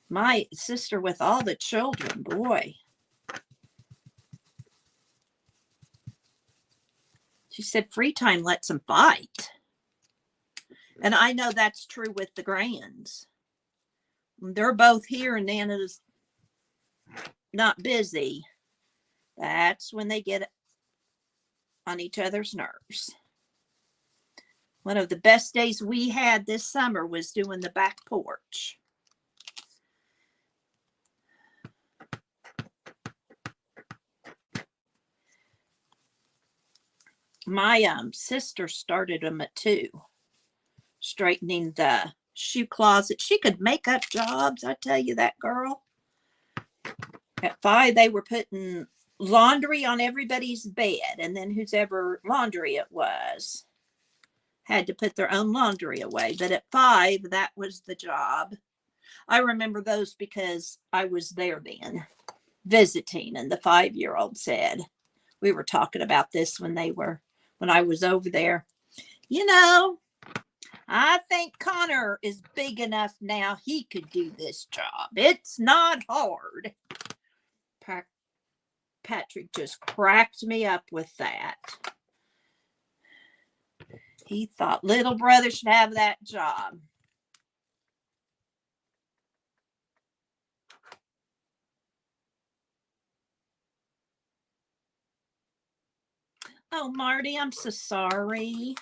My sister with all the children, boy. She said free time lets them fight. And I know that's true with the grands. When they're both here and Nana's not busy, that's when they get on each other's nerves. One of the best days we had this summer was doing the back porch. My sister started them at 2, straightening the shoe closet. She could make up jobs, I tell you, that girl. At 5, they were putting laundry on everybody's bed, and then whoever laundry it was had to put their own laundry away. But at 5, that was the job. I remember those because I was there then visiting, and the 5-year-old said, we were talking about this when I was over there. You know, I think Connor is big enough now he could do this job. It's not hard. Patrick just cracked me up with that. He thought little brother should have that job. Oh, Marty, I'm so sorry.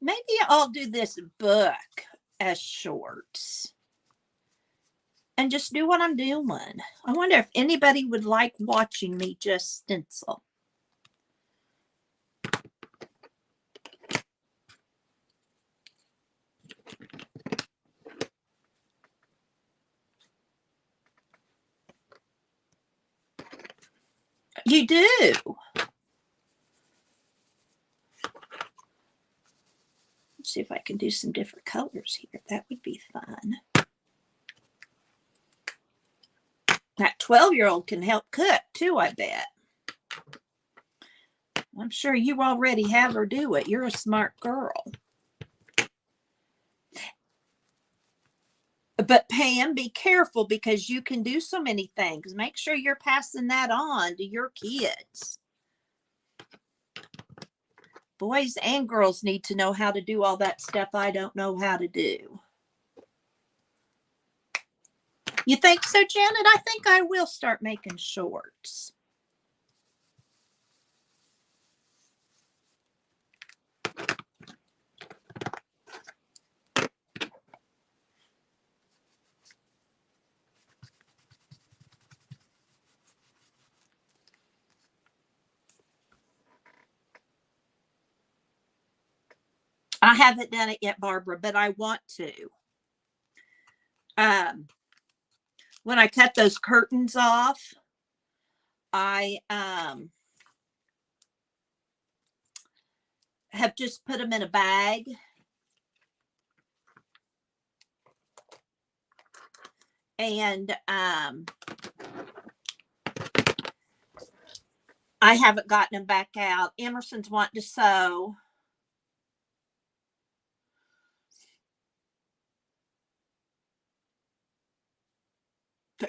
Maybe I'll do this book as shorts and just do what I'm doing. I wonder if anybody would like watching me just stencil. You do. Let's see if I can do some different colors here. That would be fun. That 12-year-old can help cook too, I bet. I'm sure you already have her do it. You're a smart girl. But Pam, be careful because you can do so many things. Make sure you're passing that on to your kids. Boys and girls need to know how to do all that stuff I don't know how to do. You think so, Janet? I think I will start making shorts. I haven't done it yet, Barbara, but I want to. When I cut those curtains off, I have just put them in a bag. And I haven't gotten them back out. Emerson's wanting to sew.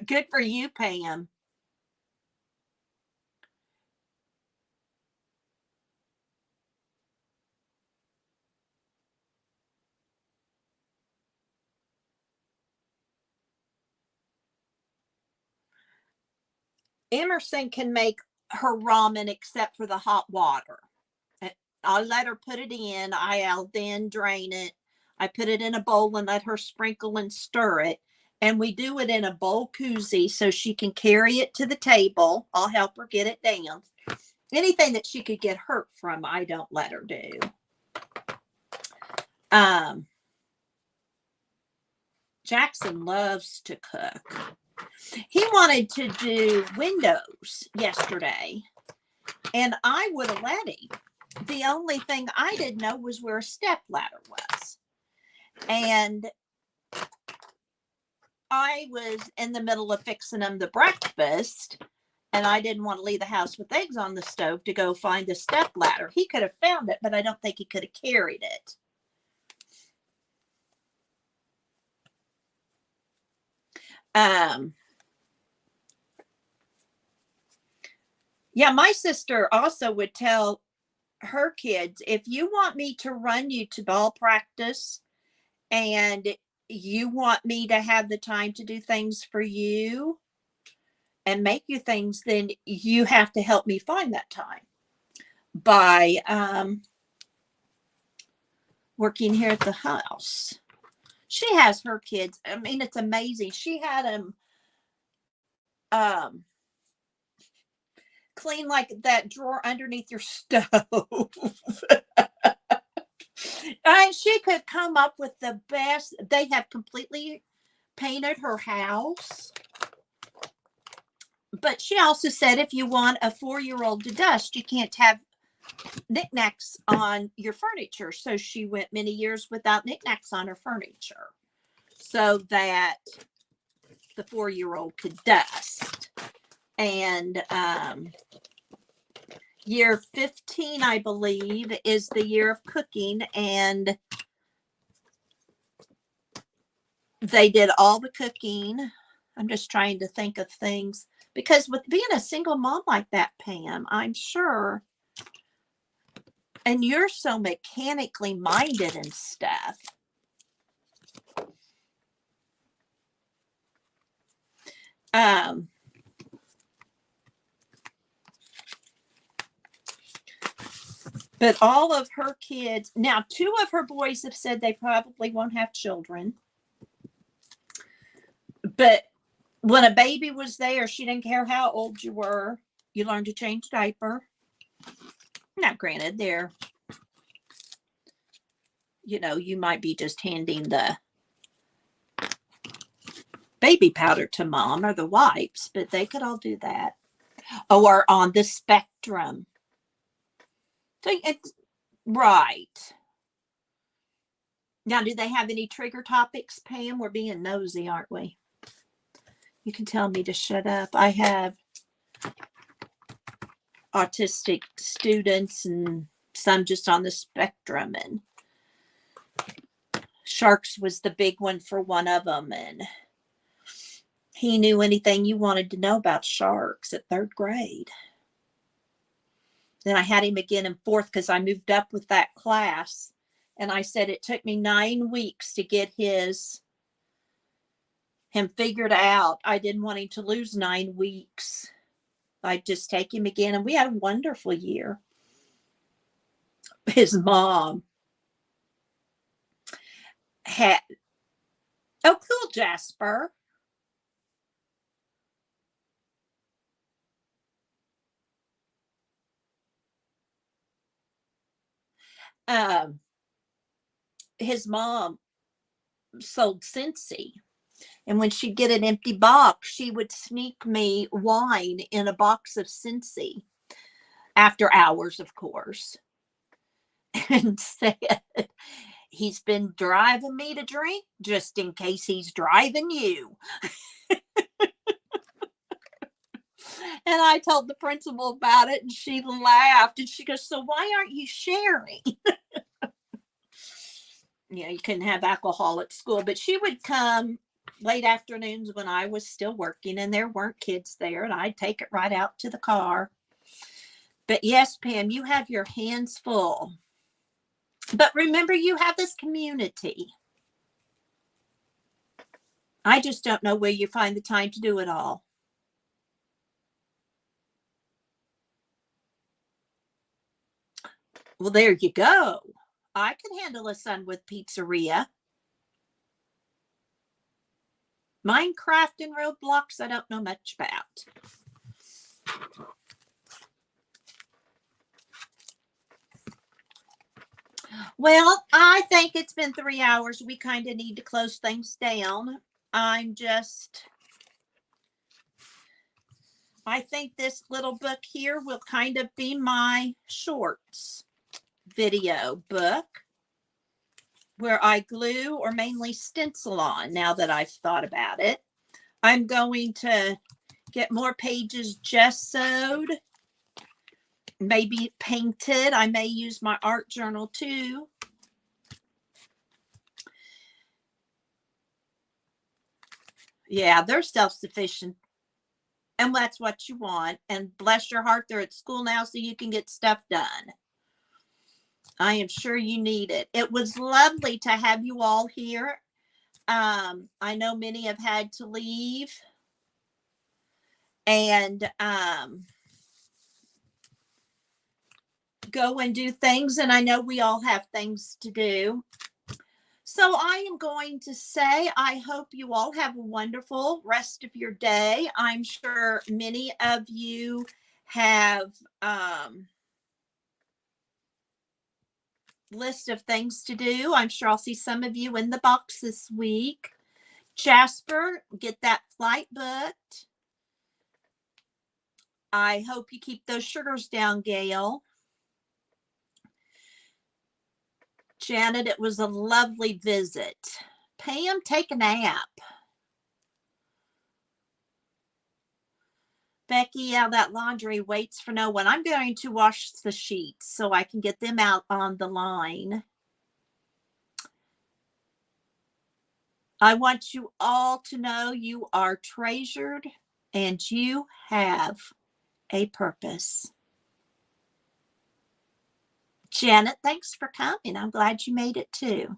Good for you, Pam. Emerson can make her ramen except for the hot water. I'll let her put it in. I'll then drain it. I put it in a bowl and let her sprinkle and stir it. And we do it in a bowl koozie so she can carry it to the table. I'll help her get it down. Anything that she could get hurt from, I don't let her do. Jackson loves to cook. He wanted to do windows yesterday, and I would have let him. The only thing I didn't know was where a step ladder was. And I was in the middle of fixing him the breakfast, and I didn't want to leave the house with eggs on the stove to go find the step ladder. He could have found it, but I don't think he could have carried it. Yeah, my sister also would tell her kids, if you want me to run you to ball practice and you want me to have the time to do things for you and make you things, then you have to help me find that time by working here at the house. She has her kids. I mean, it's amazing. She had them clean like that drawer underneath your stove. She could come up with the best. They have completely painted her house. But she also said if you want a 4-year-old to dust, you can't have knickknacks on your furniture. So she went many years without knickknacks on her furniture so that the 4-year-old could dust. And year 15, I believe, is the year of cooking, and they did all the cooking. I'm just trying to think of things, because with being a single mom like that, Pam, I'm sure, and you're so mechanically minded and stuff. But all of her kids, now 2 of her boys have said they probably won't have children. But when a baby was there, she didn't care how old you were. You learned to change diaper. Now, granted, you might be just handing the baby powder to mom or the wipes, but they could all do that. Or on the spectrum. So it's right. Now, do they have any trigger topics, Pam? We're being nosy, aren't we? You can tell me to shut up. I have autistic students and some just on the spectrum, and sharks was the big one for one of them, and he knew anything you wanted to know about sharks at 3rd grade. Then I had him again in 4th because I moved up with that class, and I said it took me 9 weeks to get him figured out. I didn't want him to lose 9 weeks. I'd just take him again, and we had a wonderful year. His mom had, oh, cool, Jasper. His mom sold Scentsy, and when she'd get an empty box, she would sneak me wine in a box of Scentsy after hours, of course, and said, he's been driving me to drink just in case he's driving you. And I told the principal about it, and she laughed, and she goes, so why aren't you sharing? You couldn't have alcohol at school, but she would come late afternoons when I was still working and there weren't kids there, and I'd take it right out to the car. But yes, Pam, you have your hands full. But remember, you have this community. I just don't know where you find the time to do it all. Well, there you go. I can handle a son with pizzeria. Minecraft and Roblox, I don't know much about. Well, I think it's been 3 hours. We kind of need to close things down. I think this little book here will kind of be my shorts video book where I glue or mainly stencil on now that I've thought about it. I'm going to get more pages gessoed, maybe painted. I may use my art journal too. Yeah, they're self-sufficient. And that's what you want. And bless your heart, they're at school now so you can get stuff done. I am sure you need it. It was lovely to have you all here. I know many have had to leave. And go and do things. And I know we all have things to do. So I am going to say, I hope you all have a wonderful rest of your day. I'm sure many of you have list of things to do. I'm sure I'll see some of you in the box this week. Jasper, get that flight booked. I hope you keep those sugars down, Gail. Janet, it was a lovely visit. Pam, take a nap. Becky, yeah, that laundry waits for no one. I'm going to wash the sheets so I can get them out on the line. I want you all to know you are treasured and you have a purpose. Janet, thanks for coming. I'm glad you made it too.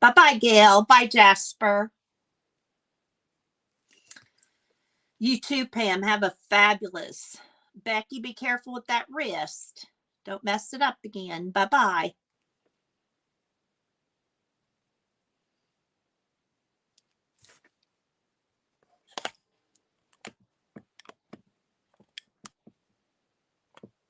Bye-bye, Gail. Bye, Jasper. You too, Pam. Have a fabulous. Becky, be careful with that wrist. Don't mess it up again. Bye-bye.